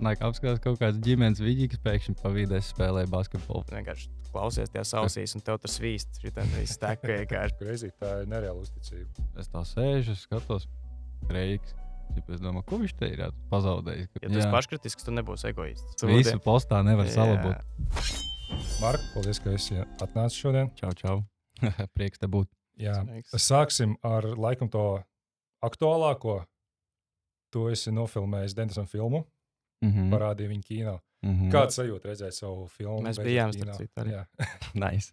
Nāk apskatās kaut kāds ģimenes vidīgs, pēkšņi pa vidu es spēlēju basketbolu. Vienkārši klausies tajās ausīs, un tev tas svīst. Šitam izteka vienkārši. Crazy, tā ir nereāla uzticība. Es tā sēžu, skatos, reiks. Es domāju, ko viņš te ir pazaudējis. Ja tu esi paškritisks, tu nebūsi egoists. Visu postā nevar salabot. Mark, paldies, ka esi atnācis šodien. Čau. Prieks te būt. Jā, Sveiks. sāksim ar laikam to aktuālāko. Tu esi nofilmējis Dentisam filmu, parādīja viņu kino. Kāds sajūta redzēt savu filmu? Mēs beidzot bijām, kino? starp citu, arī. Jā. Nice.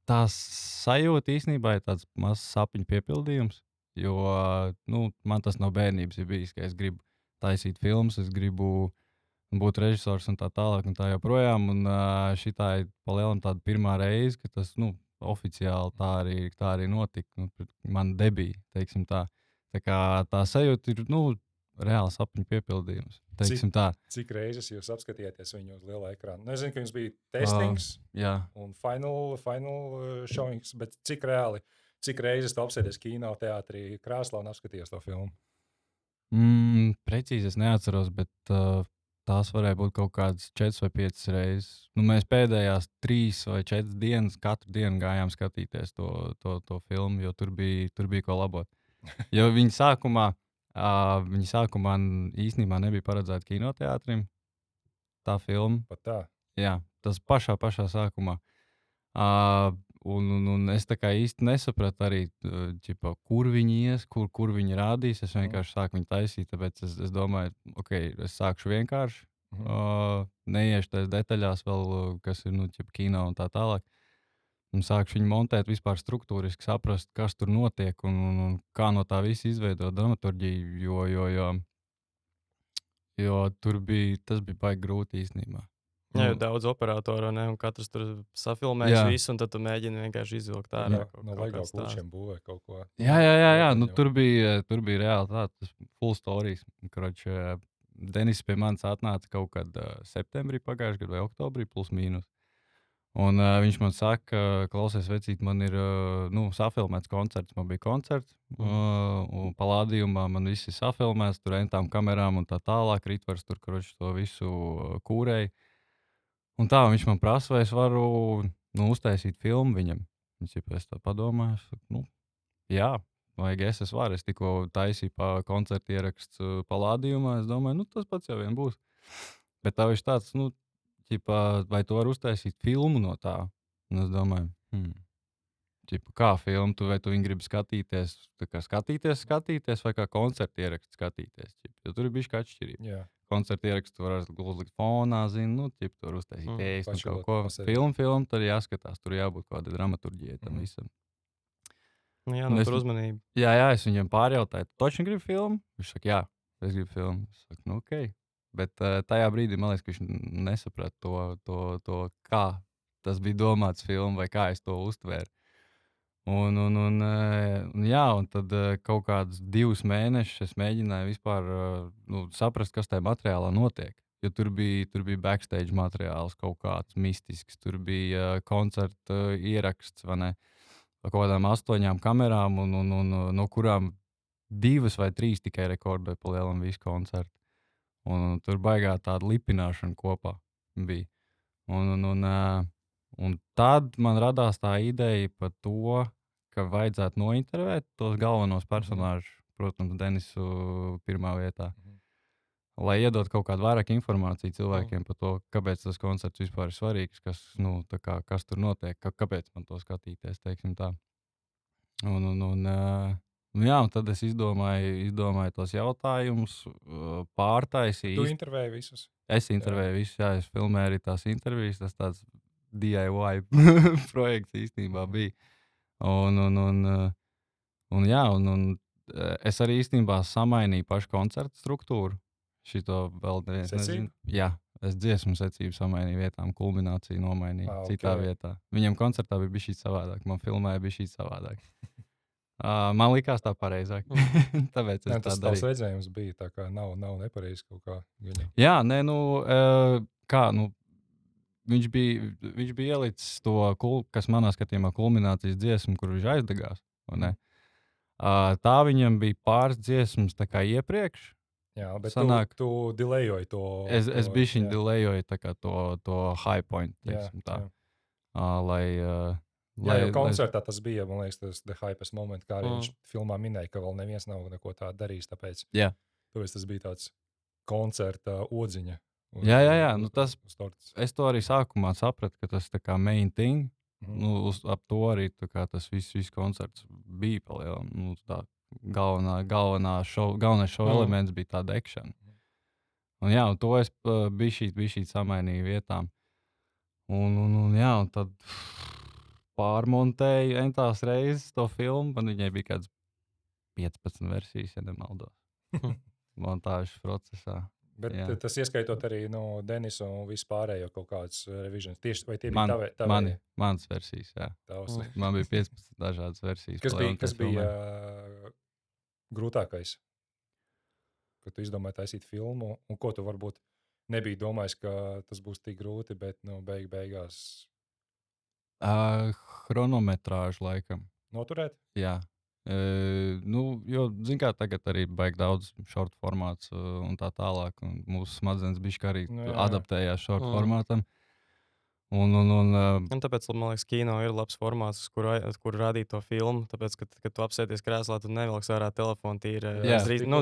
Tā sajūta īstenībā ir tāds mazs sapņu piepildījums, jo man tas no bērnības ir bijis, ka es gribu taisīt filmas, es gribu būt režisors un tā tālāk un tā joprojām. Un šitā ir palielam tāda pirmā reize, ka tas oficiāli tā arī notika. Man debija, teiksim tā. Tā kā tā sajūta ir reāli sapņu piepildījums. Cik reizes jūs apskatījāties viņu uz liela ekrāna? Nu, es zinu, ka jums bija testings un final showings, bet cik reizes tu apsēdies kino teātrī krēslā un apskatījies to filmu? Precīzi es neatceros, bet tās varēja būt kaut kādas 4 vai 5 reizes. Mēs pēdējās 3 vai 4 dienas katru dienu gājām skatīties to filmu, jo tur bija ko labot. Jo viņa sākumā īstenībā nebija paredzēta kinoteātrim. Tā filma. Pat tā? Jā, tas pašā sākumā. Un es tā kā īsti nesapratu arī, kur viņi ies, kur viņi rādīs. Es vienkārši sāku viņu taisīt, tāpēc es domāju, es sākšu vienkārši. Neiešu tās detaļās vēl, kas ir kino un tā tālāk. Un sākšu viņu montēt vispār struktūriski, saprast, kas tur notiek un kā no tā visa izveidot dramaturģiju, jo tas bija baigi grūti īstenībā. Jā, jau daudz operatoru, un katrs tur safilmēs visu, un tad tu mēģini vienkārši izvilkt ārā. No laigā kūčiem būvē kaut ko. Jā. Tur bija reāli tāds full stories. Denis pie manis atnāca kaut kad septembrī pagājušajā gadā vai oktobrī plus mīnus. Un viņš man saka, klausies, vecīt, man ir safilmēts koncerts. Man bija koncerts, un palādījumā man viss ir safilmēts, tur entām kamerām un tā tālāk. Ritvars tur to visu kūrēja. Un tā viņš man prasa, vai es varu uztaisīt filmu viņam. Es tā padomāju, jā, vajag es varu. Es tikko taisīju koncertu ierakstu palādījumā. Es domāju, tas pats jau vien būs. Bet tā viņš tāds, vai tu vari uztaisīt filmu no tā? Un es domāju, kā filmu, vai tu viņu gribi skatīties, skatīties, vai kā koncertu ierakstu skatīties? Jo tur ir bišķi atšķirība. Jā. Koncertu ierakstu var uzlikt fonā, tu vari uztaisīt ēst un kaut ko. pasēdēt. Filmu, tad jāskatās, tur jābūt kādai dramaturģijai tam visam. Jā, Un es- tur uzmanība. Jā, es viņam pārjautāju, tu taču gribi filmu? Viņš saka, jā, es gribu filmu. Es saku, ok. Bet tajā brīdī man liekas, ka viņš nesaprata to, kā tas bija domāts filmu vai kā es to uztvēru. Un tad kaut kādus 2 mēnešus es mēģināju vispār saprast, kas tajā materiālā notiek. Jo tur bija backstage materiāls kaut kāds mistisks, tur bija koncerta ieraksts, vai ne? Ar kaut kādām 8 kamerām, un no kurām 2 vai 3 tikai rekordēja pa lielam visu koncertu. Un tur baigā tāda lipināšana kopā bija. Un tad man radās tā ideja par to, ka vajadzētu nointervēt tos galvenos personāžus, protams, Denisu pirmā vietā. Lai iedod kaut kādu vairāk informāciju cilvēkiem par to, kāpēc tas koncerts vispār ir svarīgs, kas tur notiek, kāpēc man to skatīties, teiksim tā. Un tad es izdomāju tos jautājumus, pārtaisīju. Tu intervēji visus? Es intervēju visus, jā, es filmēju arī tās intervijas, tas tāds DIY projekts īstenībā bija. Un es arī īstenībā samainīju pašu koncertu struktūru. Šito vēl nezinu. Jā, es dziesmu secību samainīju vietām, kulmināciju nomainīju citā vietā. Viņam koncertā bija bišķīt savādāk, man filmēja bišķīt savādāk. Man likās tā pareizāk. Tāpēc es Tas tā tavs darīju. redzējums bija tā kā nav nepareizi kaut kā viņam. Jā, viņš bija ielicis to, kas manā skatījumā kulminācijas dziesmu, kur viņš aizdegās. vai ne? Tā viņam bija pāris dziesmas tā kā iepriekš, Jā, bet sanāk, tu delayoji to. Es bišķiņ delayoju tā kā to high point, teiksim tā. Jā, jau koncertā tas bija, man liekas, tas the hypest moment, kā arī viņš filmā minēja, ka vēl neviens nav neko tādu darījis, tāpēc tas bija tāds koncerta odziņa. Jā, nu tas, es to arī sākumā sapratu, ka tas tā kā main thing, ap to arī tā kā tas viss koncerts bija palielam, nu tā galvenais šova elements bija tāda action. Un jā, un to es bišķīt samainīju vietām. Un tad pārmontēju entās reizes to filmu, man viņai bija kāds 15 versijas, ja nemaldos. Montāžas procesā. Bet tas ieskaitot arī Denisa un vispārējo kaut kādas revisions. Tieši, vai tie bija tavi? Manas versijas, jā. Man bija 15 dažādas versijas. Kas bija grūtākais? Kad tu izdomāji taisīt filmu, un ko tu varbūt nebija domājis, ka tas būs tik grūti, bet beigās? Chronometrāžu laikam. Noturēt? Jā. Jo, zin kā, tagad arī baigi daudz short formāts un tā tālāk, un mūsu smadzenes bišķi arī adaptējās short formātam. Un tāpēc, man liekas, kino ir labs formāts, kur rādīt to filmu, tāpēc, kad tu apsēties krēslā, tu nevelks ārā telefonu tīri,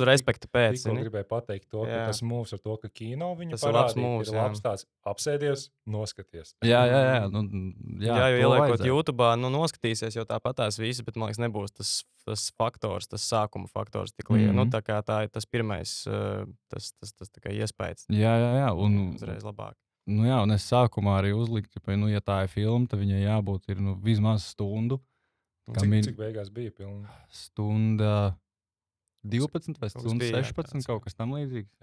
respekta pēc. Tikko gribēju pateikt to, ka tas mūvs ar to, ka kino viņu parādīt, ir labs tāds apsēdies, noskaties. Jā, jo ieliekot YouTube'ā, noskatīsies jau tāpatās visi, bet, man liekas, nebūs tas faktors, tas sākuma faktors tik liela. Tā kā tā ir tas pirmais, tas tā kā iespējas. Jā. Un uzreiz labāk. Jā, un es sākumā arī uzliku, ka, ja tā ir filma, tad viņai jābūt vismaz stundu. Cik beigās bija pilna? Stunda 12 vai stunda 16, kaut kas tam līdzīgs.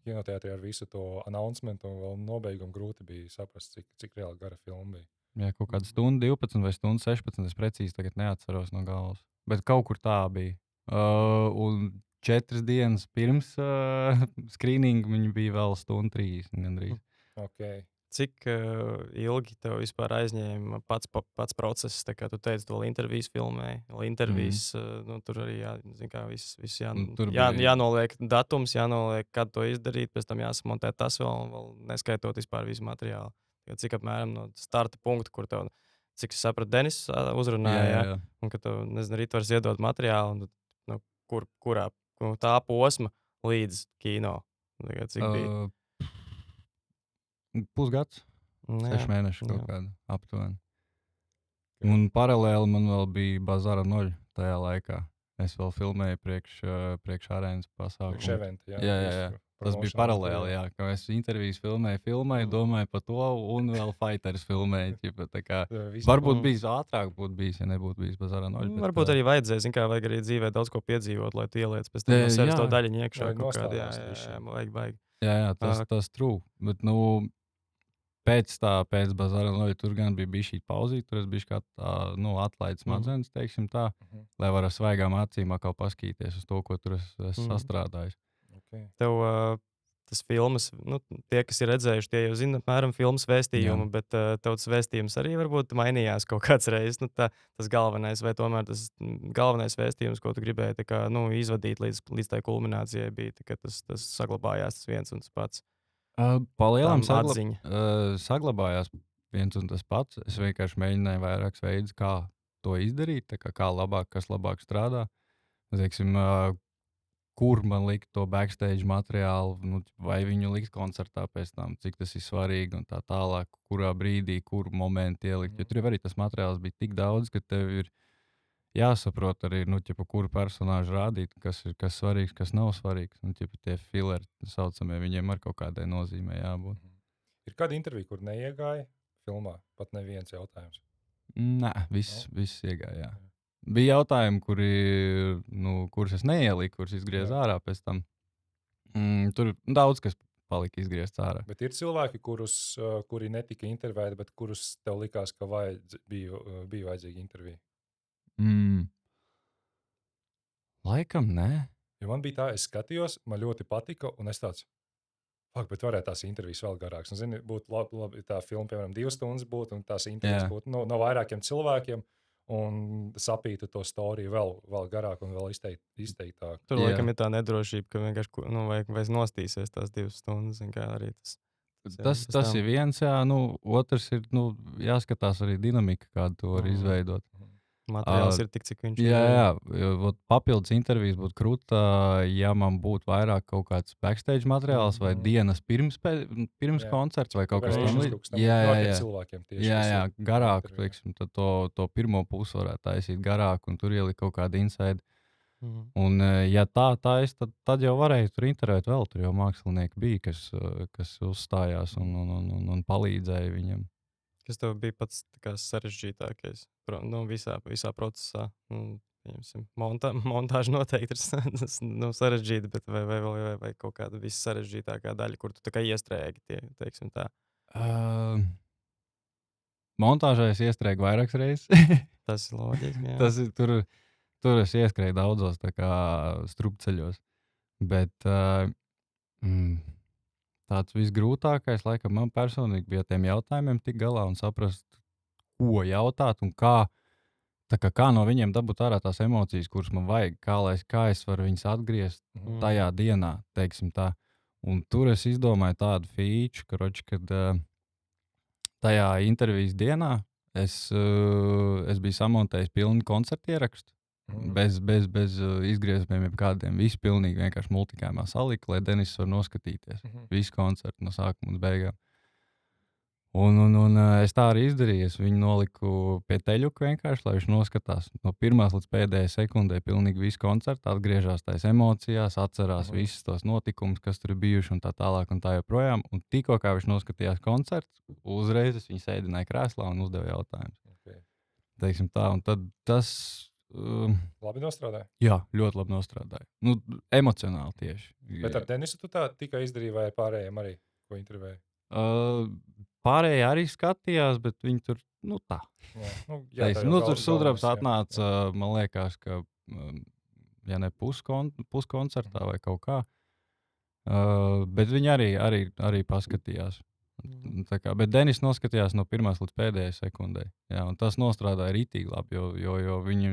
Kinoteātrī ar visu to announcementu un vēl nobeigumu grūti bija saprast, cik reāli gara filma bija. Jā, kaut kāda stunda 12 vai stunda 16, es precīzi tagad neatceros no galvas. Bet kaut kur tā bija. Un 4 dienas pirms skrīninga viņa bija vēl stunda 30 gandrīz. Okay. Cik ilgi tev vispār aizņēma pats process? Tā kā tu teici, to intervijas filmēji, intervijas, tur arī jānoliek datums, jānoliek, kad to izdarīt, pēc tam jāsamontē tas vēl neskaitot vispār visu materiālu. Cik apmēram no starta punkta, kur tev, cik es sapratu, Denis uzrunāja, un ka tev, nezinu, Ritvars iedod materiālu, un kurā tā posma līdz kino? Cik bija? Pusgads, 6 mēneši kaut kāda aptuveni. Un paralēli man vēl bija Bazara noļa tajā laikā. Es vēl filmēju priekš arēnas pasākumu. Priekš eventa, jā. Tas bija paralēli, jā. Ka es intervijas filmēju, domāju par to, un vēl fighters filmēju. Varbūt bijis ātrāk, ja nebūtu bijis Bazara noļa. Varbūt arī vajadzēja, zin kā, vajag arī dzīvē daudz ko piedzīvot, lai tu ieliec pēc tam no sevis to daļiņu iekšā. Vajag. Jā, tas true. Bet, pēc Bazara noļa tur gan bija bišķī pauzīt, tur es biju kā atlaids smadzenes, teiksim tā, lai var ar svaigām acīm atkal paskatīties uz to, ko tur es sastrādājis. Okay. Tev tas filmas, tie, kas ir redzējuši, tie jau zina apmēram filmas vēstījumu, bet tev tas vēstījums arī varbūt mainījās kaut kāds reizes, tas galvenais, vai tomēr tas galvenais vēstījums, ko tu gribēji tā kā, izvadīt līdz tai kulminācijai bija, ka tas saglabājās tas viens un tas pats. Palielam saglabājās viens un tas pats. Es vienkārši mēģināju vairākus veidus, kā to izdarīt, kas labāk strādā. Teiksim, kur man likt to backstage materiālu, vai viņu likt koncertā pēc tam, cik tas ir svarīgi un tā tālāk, kurā brīdī, kur momentu ielikt. Jo tur arī tas materiāls bija tik daudz, ka tev ir jāsaprot arī, kuru personāžu rādīt, kas ir svarīgs, kas nav svarīgs. Tie fileri, saucamie, viņiem ar kaut kādai nozīmē jābūt. Ir kāda intervija, kur neiegāja filmā? Pat neviens jautājums. Nē, viss iegāja. Jā. Bija jautājumi, kurus es neieliku, kurus izgriezu ārā pēc tam. Tur daudz kas palika izgriezts ārā. Bet ir cilvēki, kuri netika intervēti, bet kurus tev likās, ka bija vajadzīga intervija? Laikam nē. Ja man bija tā, es skatījos, man ļoti patika, un es tāds, bet varētu tās intervijas vēl garākas. Zini, būtu labi, tā filma, piemēram, 2 stundas būtu, un tās intervijas būtu no vairākiem cilvēkiem, un sapītu to storiju vēl garāk un vēl izteiktāk. Tur laikam ir tā nedrošība, ka vienkārši vai nostīsies tās 2 stundas. Arī tas ir viens, jā, otrs ir jāskatās arī dinamika, kādu to var izveidot. Materiāls ir tik, cik viņš ir. Jā, papildus intervijas būtu krūta, ja man būtu vairāk kaut kāds backstage materiāls vai dienas pirms koncerts vai kaut kas tamlīdzīgs. Jā, garāk, teiksim, tad to pirmo pusi varētu taisīt garāk un tur ielikt kaut kādu inside. Un, ja tā ir, tad jau varēja tur intervēt vēl. Tur jau mākslinieki bija, kas uzstājās un palīdzēja viņam. Kas tev bija pats sarežģītākais visā procesā? Montāža noteikti ir sarežģīta, bet vai kaut kāda vissarežģītākā daļa, kur tu iestrēgi, teiksim tā? Montāžā es iestrēgu vairākas reizes. Tas ir loģiski. Tur es ieskrēju daudzos strupceļos. Bet tāds visgrūtākais, laikam, man personīgi bija tiem jautājumiem tik galā un saprast, ko jautāt un kā no viņiem dabūt ārā tās emocijas, kuras man vajag, kā es varu viņus atgriezt tajā dienā, teiksim tā. Un tur es izdomāju tādu feature, kad tajā intervijas dienā es biju samontējis pilnu koncertu ierakstu. Bez izgriezumiem, jebkādiem. Viss pilnīgi vienkārši multikāmā salika, lai Denis var noskatīties. Visu koncertu no sākuma līdz beigām. Un es tā arī izdarīju. Es viņu noliku pie teļuka vienkārši, lai viņš noskatās no pirmās līdz pēdējai sekundē pilnīgi visu koncertu, atgriežas tais emocijās, atcerās visus tos notikumus, kas tur ir bijuši un tā tālāk un tā joprojām. Un tikko kā viņš noskatījās koncertu, uzreiz es viņu sēdināju krēslā un uzdevu jautājumus. Teiksim tā, un tad tas labi nostrādāja? Jā, ļoti labi nostrādāja. Emocionāli tieši. Bet ar Denisu tu tā tikai izdarīji vai ar pārējiem arī, ko intervēji? Pārējie arī skatījās, bet viņi tur, tā. Tur sudrabs atnāca, man liekas, ka, ja ne puskoncertā vai kaut kā. Bet viņi arī paskatījās. Bet Denis noskatījās no pirmās līdz pēdējai sekundei. Jā, un tas nostrādāja rītīgi labi, jo viņi,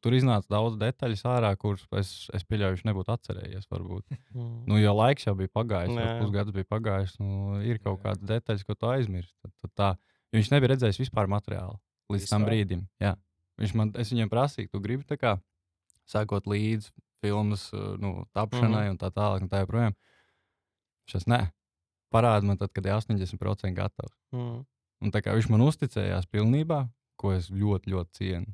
tur iznāca daudz detaļas ārā, kuras es pieļauju, viņš nebūtu atcerējies varbūt. Jo laiks jau bija pagājis, pusgads bija pagājis, ir kaut kādas detaļas, ko tu aizmirsti. Viņš nebija redzējis vispār materiālu līdz tam brīdim. Jā. Es viņam prasīju, tu gribi tā kā sākot līdz filmas tapšanai un tā tālāk un tā joprojām. Šis nē. Parāda man tad, kad ir 80% gatavs. Un tā kā viņš man uzticējās pilnībā, ko es ļoti, ļoti cienu.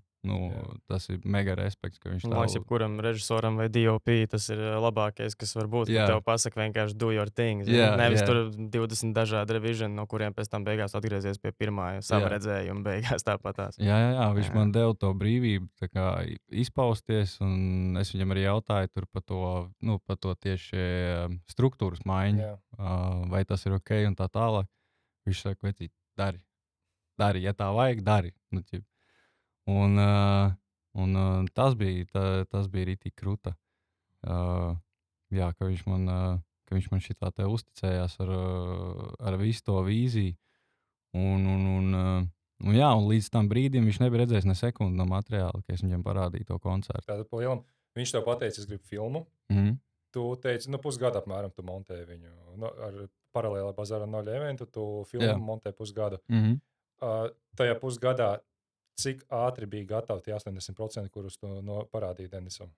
Tas ir mega respekts, ka viņš tā. Man liekas, jebkuram režisoram vai DOP tas ir labākais, kas var būt. Tev pasaka vienkārši do your thing. Nevis tur 20 dažādi revizini, no kuriem pēc tam beigās atgriezies pie pirmā sava redzējuma beigās tāpatās. Jā, viņš man deva to brīvību tā kā izpausties, un es viņam arī jautāju tur par to tieši struktūras maiņu, vai tas ir ok un tā tālāk. Viņš saka, vecīt, dari, ja tā vajag, dari. Un tas bija rītīgi krūta. Ka viņš man šitā te uzticējās ar visu to vīziju. Un līdz tam brīdim viņš nebija redzējis ne sekundi no materiāla, ka es viņam parādīju to koncertu. Tātad pa lielam viņš tev pateica, es gribu filmu. Tu teici, pusgadu apmēram tu montēji viņu. Ar paralēli Bazara Noļa eventu tu filmu montēji pusgadu. Tajā pusgadā cik ātri bija gatavi tie 80%, kurus tu parādīji Denisam?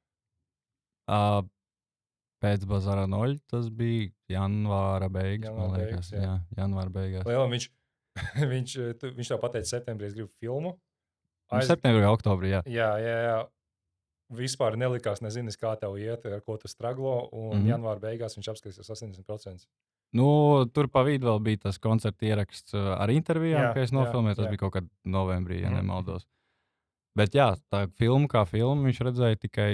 Pēc Bazara Noļa tas bija janvāra beigas, man liekas. Jā, janvāra beigās. Lielam, viņš tev pateica septembrī, es gribu filmu. Septembrī, oktobrī, jā. Jā. Vispār nelikās, nezinis, kā tev iet, ar ko tu straglo, un janvāra beigās viņš apskatījās 80%. Tur pa vidu vēl bija tas koncerta ieraksts ar intervijām, ka es nofilmēju. Tas bija kaut kad novembrī, ja nemaldos. Bet jā, tā filma kā filma viņš redzēja tikai,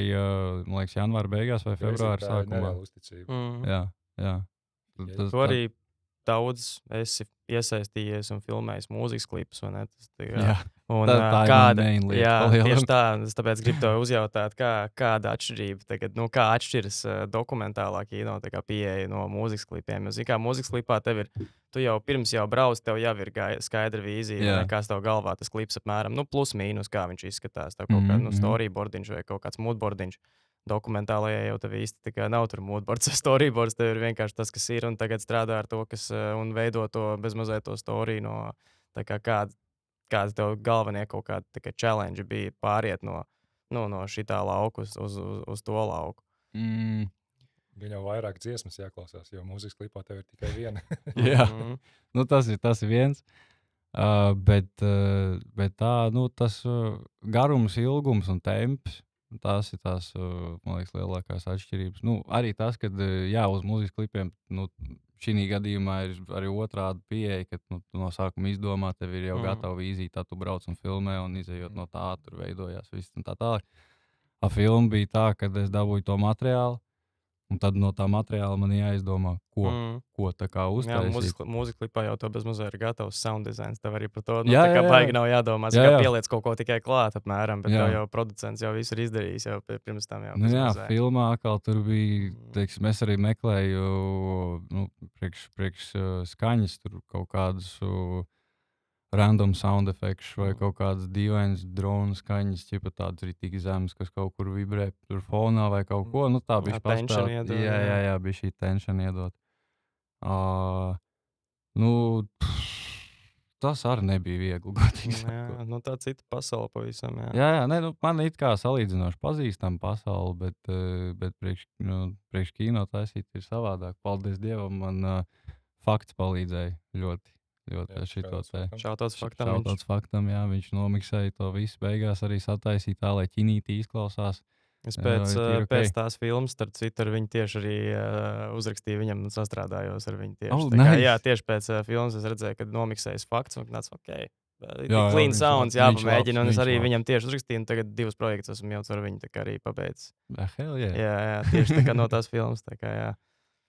man liekas, janvāra beigās vai februāra sākumā. Nereāla uzticība. Jā. Tu arī daudz esi iesaistījies un filmējis mūzikas klipus, vai ne? Jā, un, tā ir kāda, main lieta. jā, Palielam. tieši tā, es tāpēc gribu tev uzjautāt, kāda atšķirība tagad, kā atšķiras dokumentālā kino pieeja no mūzikas klipiem. Jo, kā mūzikas klipā tev ir, tu jau pirms jau brauc, tev jau ir skaidra vīzija, kas tev galvā tas klips apmēram, plus mīnus, kā viņš izskatās, tev kaut kāds storyboardiņš vai kaut kāds moodboardiņš. Dokumentālajā jau tev īsti nav tur moodboards, storyboards, tev ir vienkārši tas, kas ir, un tagad strādā ar to, un veido to bezmazliet to storiju no kāda tev galvenie kaut kādi challenge bija pāriet no šitā lauka uz to lauku. Gan jau vairāk dziesmas jāklausās, jo mūzikas klipā tev ir tikai viena. Jā, tas ir viens. Bet tā, tas garums, ilgums un temps. Tās ir tās, man liekas, lielākās atšķirības. Arī tas, ka uz mūzikas klipiem šī gadījumā ir arī otrāda pieeja, ka tu no sākuma izdomā, tev ir jau gatava vīzija, tad tu brauc un filmē, un izējot no tā, tur veidojās viss un tā tālāk. Ar filmu bija tā, ka es dabūju to materiālu, un tad no tā materiāla man jāizdomā, ko tā kā uztaisīt. Jā, mūzika klipā jau to bezmazliet ir gatavs sound designs. Tev arī par to baigi nav jādomā. Kā pieliec kaut ko tikai klāt, apmēram, bet tev jau producents jau visu ir izdarījis jau pirms tam. Jā, filmā atkal tur bija, teiksim, es arī meklēju priekš skaņas, tur kaut kādus random sound effektus vai kaut kādas dīvainas drona skaņas, ķipa tādas arī tik zemes, kas kaut kur vibrē tur fonā vai kaut ko. Tā bija paspēlēt. Jā, bija šī tension iedot. Tas arī nebija viegli, godīgi sakot. Tā cita pasaule pavisam. Jā, man it kā salīdzinoši pazīstama pasaule, bet priekš kino taisīt ir savādāk. Paldies Dievam, man fakts palīdzēja ļoti. Šautāts faktam, jā, viņš nomiksēja to visu, beigās arī sataisīja tā, lai ķinīti izklausās. Es pēc tās filmas, starp citu, ar viņu tieši arī uzrakstīju viņam un sastrādājos ar viņu tieši. Nice. Jā, tieši pēc filmas es redzēju, kad nomiksējas fakts un nāc, clean sounds jāpamēģina, un es arī viņam tieši uzrakstīju, un tagad 2 projektus esmu jau ar viņu arī pabeidzis. Hell yeah. Jā, tieši tā kā no tās filmas, tā kā jā.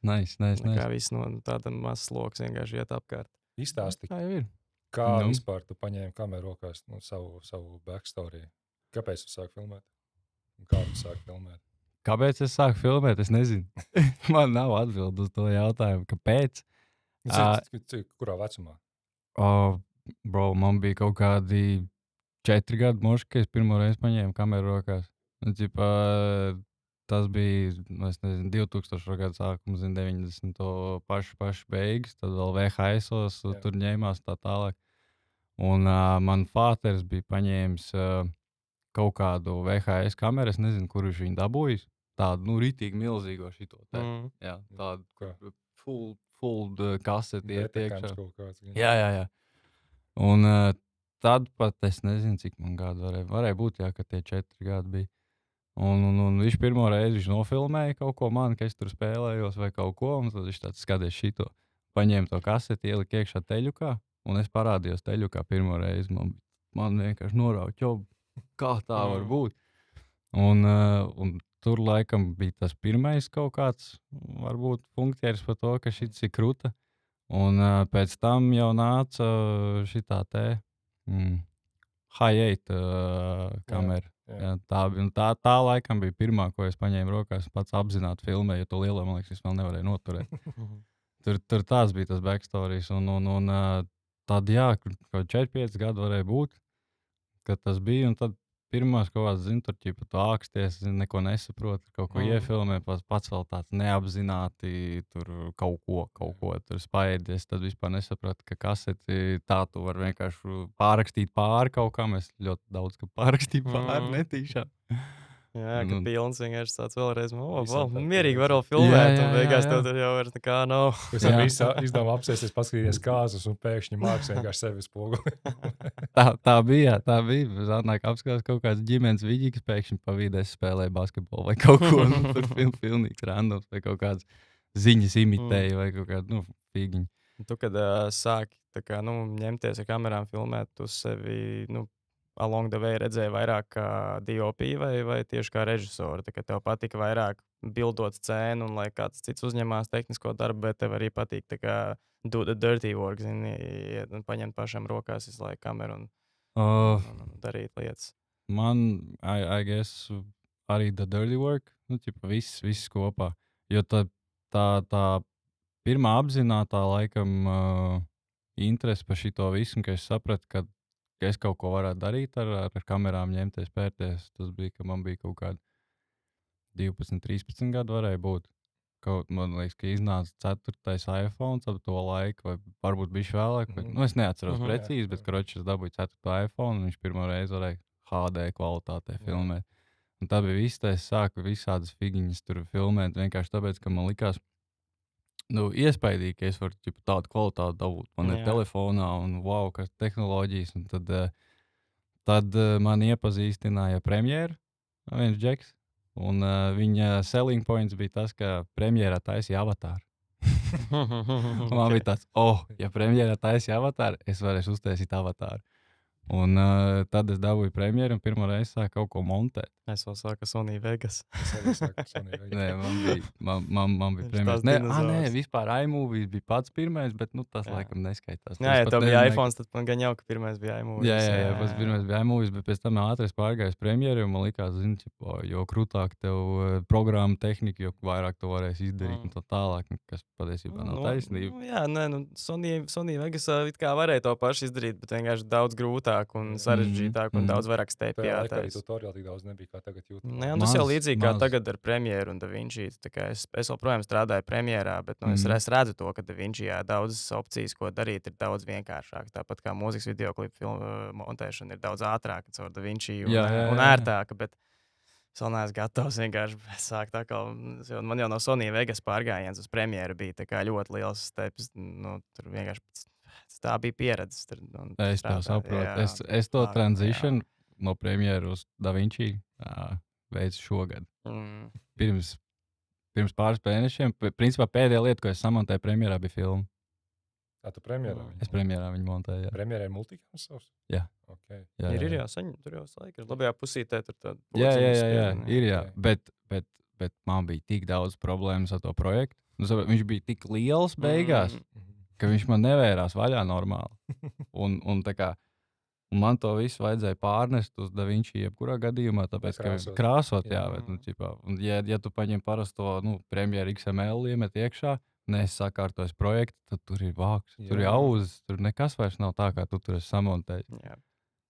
Nice. Kā viss no tāda mazs sloks vienkārši iet apkārt. Izstāsti, kā vispār tu paņēmi kameru rokās savu backstory? Kāpēc tu sāki filmēt? Un kā tu sāki filmēt? Kāpēc es sāku filmēt? Es nezinu. Man nav atbildi uz to jautājumu. Kāpēc? Kurā vecumā? Bro, man bija kaut kādi 4 gadi moši, kad es pirmo reizi paņēmu kameru rokās. Tas bija, es nezinu, 2000. gada sākums, 90. pašu beigas, tad vēl VHS-os tur ņēmās tā tālāk. Un man fāters bija paņēmis kaut kādu VHS kameru, es nezinu, kur viņš viņu dabūjis. Tādu, rītīgi milzīgo šito te. Jā, tādu full kaseti iet iekšā. Jā. Un tad pat es nezinu, cik man gadu varēja būt, ka tie 4 gadi bija. Un viņš pirmo reizi nofilmēja kaut ko man, ka es tur spēlējos vai kaut ko, un tad viņš tāds skaties šito. Paņēma to kaseti, ielika iekšā teļukā, un es parādījos teļukā pirmo reizi. Man vienkārši norauķo, kā tā var būt. Un tur laikam bija tas pirmais kaut kāds, varbūt punktieris par to, ka šis ir kruta. Un pēc tam jau nāca šitā te Hi8 kamera. Jā, tā laikam bija pirmā, ko es paņēmu rokās, pats apzināti filmēju, jo to lielo, man liekas, es vēl nevarēju noturēt. Tur tās bija tas backstories, un tad, jā, kaut 4-5 gadi varēja būt, kad tas bija, un tad pirmās kaut kāds, tur ķipa tu āksties, neko nesaproti, kaut ko iefilmē, pats vēl tāds neapzināti, tur kaut ko tur spaēdies, tad vispār nesapratu, ka kaseti tā tu var vienkārši pārrakstīt pāri kaut kam, es ļoti daudz, ka pārrakstīju pāri netīšām. Jā, ka pilns vienkārši tāds vēlreiz, mierīgi var vēl filmēt, un beigās tev tur jau vairs nekā nav. Es arī izdomāju apsēsties, paskatīties kāzus, un pēkšņi māks vienkārši sevi spoguli. tā bija. Zādnāk apskatās kaut kāds ģimenes viģiks, pēkšņi pa vidēs spēlēja basketbolu vai kaut ko, tur pilnīgs randoms, vai kaut kāds ziņas imitēja, vai kaut kādu, fīgiņu. Tu, kad sāki, ņemties ar kamerām filmēt, tu sevi, along the way redzēji vairāk kā DOP vai tieši kā režisoru? Tā kā tev patika vairāk bildot scēnu un lai kāds cits uzņemās tehnisko darbu, bet tev arī patīk tā kā do the dirty work, zini, un paņemt pašam rokās visu laiku kameru un darīt lietas. Man, I guess, arī the dirty work, ķipa viss kopā. Jo tā pirmā apzinātā laikam interese par šito visu, ka es sapratu, ka es kaut ko varētu darīt ar kamerām, ņemties, pērties. Tas bija, ka man bija kaut kādi 12, 13 gadi varēja būt. Man liekas, ka iznāca 4. iPhone ap to laiku, vai varbūt bišķi vēlāk. Es neatceros precīzi, bet es dabūju 4. iPhone, un viņš pirmo reizi varēja HD kvalitātē filmēt. Un tā bija viss, es sāku visādas figiņas tur filmēt, vienkārši tāpēc, ka man likās, iespaidīgi, ka es varu tādu kvalitāti dabūt. Man ir telefonā un wow, kas tehnoloģijas. Un tad man iepazīstināja Premiere, viens džeks. Un viņa selling points bija tas, ka Premierā taisīja avatāru. Man bija tāds, ja Premierā taisīja avatāru, es varēšu uztaisīt avatāru. Un tad es dabūju Premieru un pirmo reizi sāku kaut ko montēt. Es vēl sāku Sony Vegas. Nē, man bija Premieres. Nē, vispār iMovie bija pats pirmais, bet tas laikam neskaitās. Jā, tev bija iPhone, tad man gan jau, ka pirmais bija iMovie. Jā, pats pirmais bija iMovie, bet pēc tam ātri es pārgāju uz Premieru, un man likās, jo krūtāk tev programma tehnika, jo vairāk tu varēsi izdarīt un tā tālāk, kas patiesībā nav taisnība. Jā, Sony Vegas it kā varēja to pašu izdarīt, bet vienkārši daudz grūtāk un sarežģītāk un daudz vairāk stepju jātaisa. Arī tutoriāli tik daudz nebija, kā tagad YouTube. Nē, tas jau līdzīgi kā tagad ar Premieru un DaVinci. Es joprojām strādāju Premierā, bet es redzu to, ka DaVincijā daudzas opcijas, ko darīt, ir daudz vienkāršāk. Tāpat kā mūzikas videoklipu montēšana ir daudz ātrāka caur DaVinci un ērtāka, bet es vēl neesmu gatavs vienkārši sākt tā kā, man jau no Sony Vegas pārgājiens uz Premieru bija tā kā ļoti liels steps, tur vienkārši tā bija pieredze. Es tev saprotu. Es to transition no Premieru uz DaVinci veicu šogad. Pirms pāris mēnešiem. Principā pēdējā lieta, ko es samontēju Premierā, bija filma. Tu Premierā? Es Premierā viņu montēju, jā. Premierā ir multikams savs? Jā. Okay. Jā. Ir jāsaņem, tur jau laika. Labajā pusītē tur tāda. Jā. Bet man bija tik daudz problēmas ar to projektu. Viņš bija tik liels beigās, ka viņš man nevērās vaļā normāli. Un tā kā man to visu vajadzēja pārnest uz DaVinci jebkurā gadījumā, tāpēc, ka krāsot, bet, ja tu paņem parasto, Premiere XML iemet iekšā, sakārtojas projektu, tad tur ir vāks, tur ir auzes, tur nekas vairs nav tā, kā tu tur esi samontējis.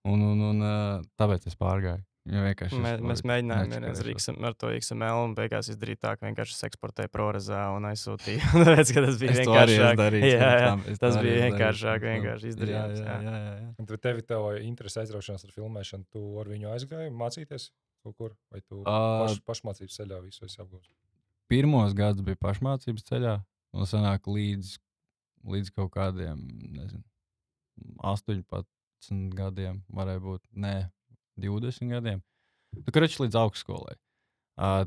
Un tāpēc es pārgāju. Mēs mēģinājām vienreiz ar to XML un beigās izdarīt tā, ka vienkārši es eksportēju ProResā un aizsūtīju. Tāpēc, ka tas bija vienkāršāk. Tas bija vienkāršāk vienkārši izdarīt. Un tev interesi aizraušanās ar filmēšanu, tu ar viņu aizgāji mācīties kaut kur? Vai tu pašmācības ceļā visu esi apgūst? Pirmos gadus bija pašmācības ceļā un sanāk līdz kaut kādiem, 18 gadiem varēja būt, 20 gadiem. Kračs līdz augstskolai.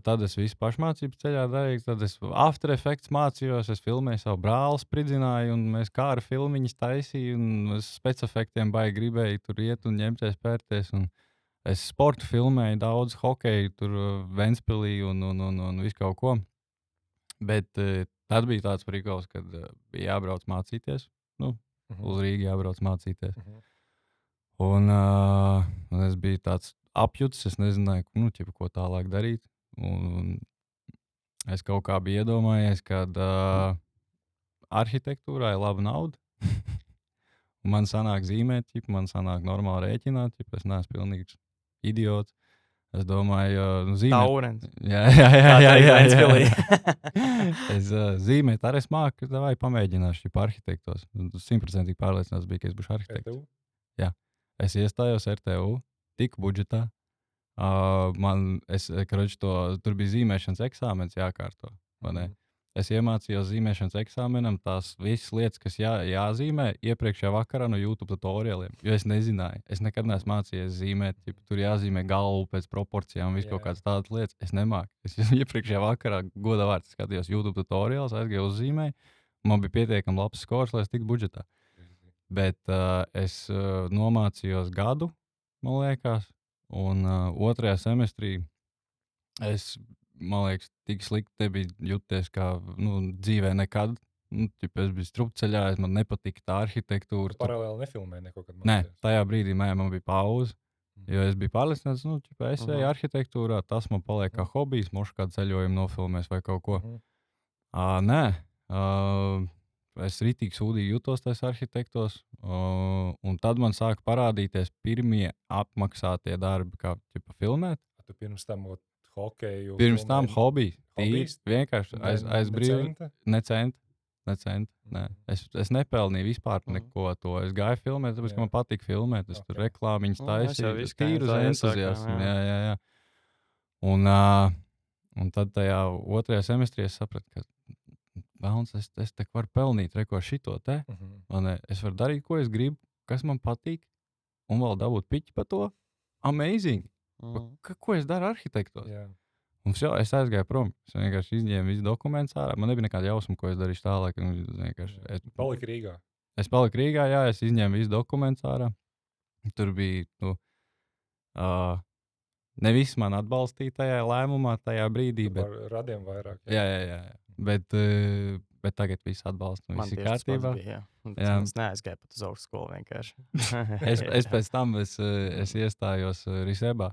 Tad es visu pašmācības ceļā darīju, tad es After Effects mācījos, es filmēju savu brāli, spridzināju, un mēs kā ar filmiņas taisīju, un es specefektiem baigi gribēju tur iet un ņemties, pērties, un es sportu filmēju daudz, hokeju, tur Ventspilī un visu kaut ko. Bet tad bija tāds prikals, kad bija jābrauc mācīties, uz Rīgu jābrauc mācīties. Un es biju tāds apjutis, es nezināju, ko tālāk darīt. Un es kaut kā biju iedomājies, ka arhitektūrā ir laba nauda. Man sanāk zīmēt, man sanāk normāli rēķināt, es neesmu pilnīgs idiots. Es domāju, zīmēt. Taurens. Jā. Es zīmēt, arī es māku, vai pamēģināšu arhitektos. 100% pārliecināts bija, ka es būšu arhitekts. Jā. Es iestājos RTU, tiku budžetā. Tur bija zīmēšanas eksāmens jākārto. Es iemācījos zīmēšanas eksāmenam tās visas lietas, kas jāzīmē iepriekšējā vakarā no YouTube tutoriāliem. Jo es nezināju, es nekad neesmu mācījies zīmēt. Tur jāzīmē galvu pēc proporcijām, visu kaut kādas tādas lietas. Es nemāku. Es iepriekšējā vakarā godā vārds skatījos YouTube tutoriālus, aizgāju uzzīmēju. Man bija pietiekami labs skors, lai es tiktu budžetā. Bet es nomācījos gadu man liekas. Un otrajā semestrī es, man liekas, tik slikti nebija jūties kā dzīvē nekad. Es biju strupceļā, man nepatika tā arhitektūra. Paralēli nefilmēji neko, kad Nē, tajā brīdī man bija pauze. Jo es biju pārliecināts, es eju arhitektūrā, tas man paliek kā hobijs, mošu kādu ceļojumu nofilmēs vai kaut ko. Nē, es ritīgi sūdīgi jutos tajos arhitektos, un tad man sāka parādīties pirmie apmaksātie darbi, kā filmēt. Tu pirms tam hokeju? Pirms tam hobijs. Vienkārši aiz brīvu. Nē. Es nepelnīju vispār neko to. Es gāju filmēt, tāpēc, ka man patīk filmēt. Es tur reklāmiņas taisīju. Es tīru uz entuziasmu. Jā. Un tad tajā otrajā semestrī es sapratu, ka es te varu pelnīt reko šito te. Es varu darīt, ko es gribu, kas man patīk, un vēl dabūt piķi par to. Amazing! Ko es daru arhitektos? Un es aizgāju prom. Es vienkārši izņēmu visu dokumentus ārā. Man nebija nekāda jausma, ko es darīšu tālāk. Paliku Rīgā. Es paliku Rīgā, jā. Es izņēmu visu dokumentus ārā. Tur bija, ne viss man atbalstīja tajā lēmumā, tajā brīdī. Bet radiem vairāk. Jā. Bet tagad viss atbalsta. Viss ir kārtībā. Es neaizgāju pat uz augstskolu vienkārši. es pēc tam es iestājos Risebā.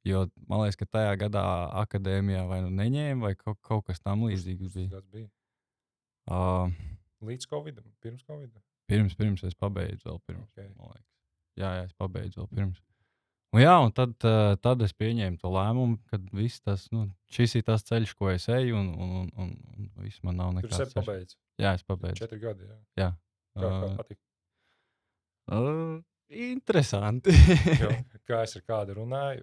Jo man liekas, ka tajā gadā akadēmijā vai nu neņēma, vai kaut kas tam līdzīgs bija. Tas bija. Līdz Covidam, pirms Covida? Pirms es pabeidzu vēl pirms. Okay. Jā, es pabeidzu vēl pirms. Un tad es pieņēmu to lēmumu, ka viss tas, šis ir tas ceļš, ko es eju, un viss man nav nekāds. Tur es pabeidzu? Jā, es pabeidzu. 4 gadi, jā. Kā patīk? Interesanti. Kā es ar kādu runāju,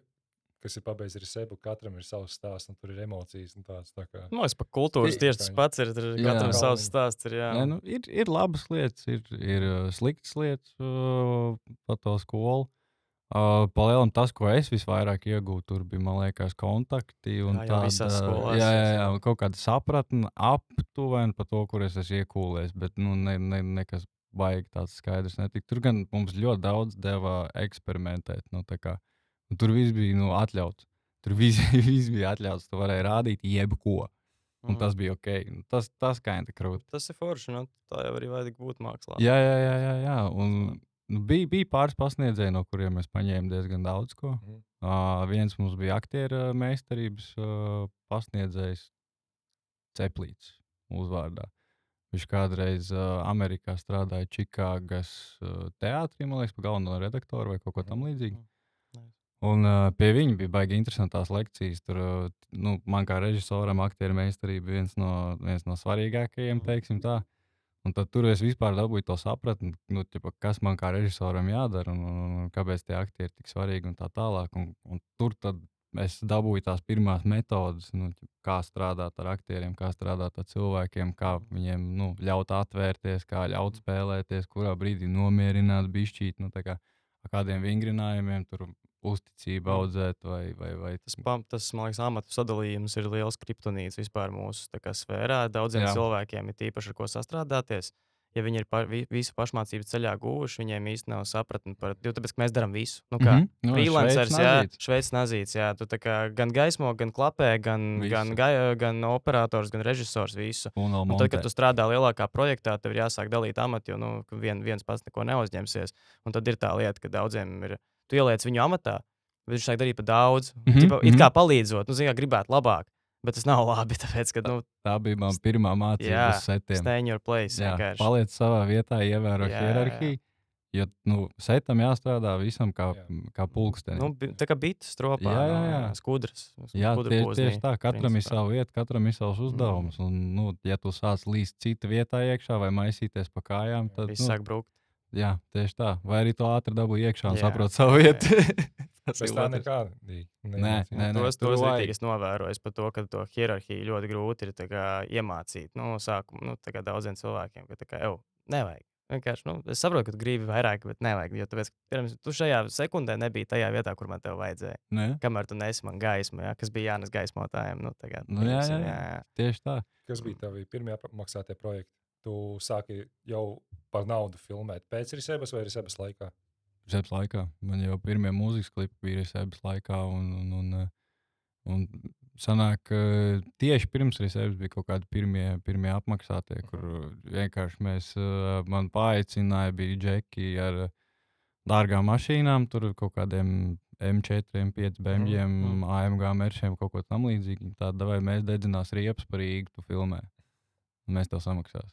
kas ir pabeidzis ar sebu, katram ir savs stāsts, un tur ir emocijas un tāds. Es par kultūras tieši tas pats ir, katram savs stāsts ir, jā. Nē, ir labas lietas, ir sliktas lietas par to skolu. Palielam tas, ko es visvairāk iegūtu, tur bija, man liekas, kontakti un tāda, kaut kāda sapratne aptuveni par to, kur es esmu iekūlējis, bet nekas baigi tāds skaidrs netika. Tur gan mums ļoti daudz deva eksperimentēt, tur viss bija atļauts. Tur viss bija atļauts. Tu varēji rādīt jebko. Un tas bija ok. Tas kind of krūti. Tas ir forši. Tā jau arī vajag būt mākslā. Jā. Un bija pāris pasniedzēji, no kuriem mēs paņēmām diezgan daudz ko. Viens mums bija aktieru meistarības pasniedzējs Ceplīts uzvārdā. Viņš kādreiz Amerikā strādāja Čikāgas teātrī, man liekas, pa galveno redaktoru vai kaut ko tam līdzīgu. Un pie viņa bija baigi interesantās lekcijas. Tur, man kā režisoram, aktieru meistarība viens no svarīgākajiem, teiksim tā. Un tad tur es vispār dabūju to sapratni, kas man kā režisoram jādara un kāpēc tie aktieri tik svarīgi un tā tālāk. Un tur tad es dabūju tās pirmās metodas, kā strādāt ar aktieriem, kā strādāt ar cilvēkiem, kā viņiem ļaut atvērties, kā ļaut spēlēties, kurā brīdī nomierināt bišķīt, ar kādiem vingrinājumiem tur uzticību audzēt vai tas, man liekas, amatu sadalījums ir liels kriptonīts vispār mūsu sfērā. Daudziem cilvēkiem ir tīpaši ar ko sastrādāties. Ja viņi ir visu pašmācību ceļā guvuši, viņiem īsti nav sapratni par to, tāpēc, ka mēs darām visu. Freelancers, Šveices nazīts, tu gan gaismo, gan klapē, gan operators, gan režisors, visu. Un tad, kad tu strādā lielākā projektā, tev ir jāsāk dalīt amatu, jo viens pats neko neuzņemsies. Un tad ir tā lieta, ka daudziem ir, tu ieliec viņu amatā, bet viņš sāk darīt par daudz, it kā palīdzot, gribētu labāk. Bet tas nav labi, tāpēc, ka... Tā bija mana pirmā mācība uz setiem. Stay in your place. Paliec savā vietā, ievēro hierarhiju. Jo setam jāstrādā visam kā pulkstenim. Tā kā bites stropā, skudras. Jā, tieši tā. Katram ir savu vietu, katram ir savs uzdevums. Un, ja tu sāc līst cita vietā iekšā vai maisīties pa kājām, tad... Viss sāk brukt. Jā, tieši tā. Vai arī to ātri dabū iekšā un saprot savu vietu. Tas tā nekāda. Nē. Tos rītīgi es novēroju par to, ka to hierarhiju ļoti grūti ir iemācīt. Sākumā daudziem cilvēkiem, ka nevajag. Vienkārši, es saprotu, ka tu gribi vairāk, bet nevajag. Jo tāpēc, pirms, tu šajā sekundē nebija tajā vietā, kur man tev vajadzēja. Kamēr tu nesi man gaismu, kas bija jānes gaismotājiem. Jā, tieši tā. Kas bija tavi pirmie apmaksātie projekti? Tu sāki jau par naudu filmēt pēc Risebas vai Risebas laikā? Reseps laikā. Man jau pirmie mūzikas klipi bija Reseps laikā. Un sanāk, tieši pirms Reseps bija kaut kādi pirmie apmaksātie, kur vienkārši man paaicināja, bija džeki ar dārgām mašīnām, tur kaut kādiem M4, M5, BMW, AMG meršiem, kaut ko tam līdzīgu. Tāda vai mēs dedzinās riepas par Rīgu, tu filmē. Un mēs tev samaksās.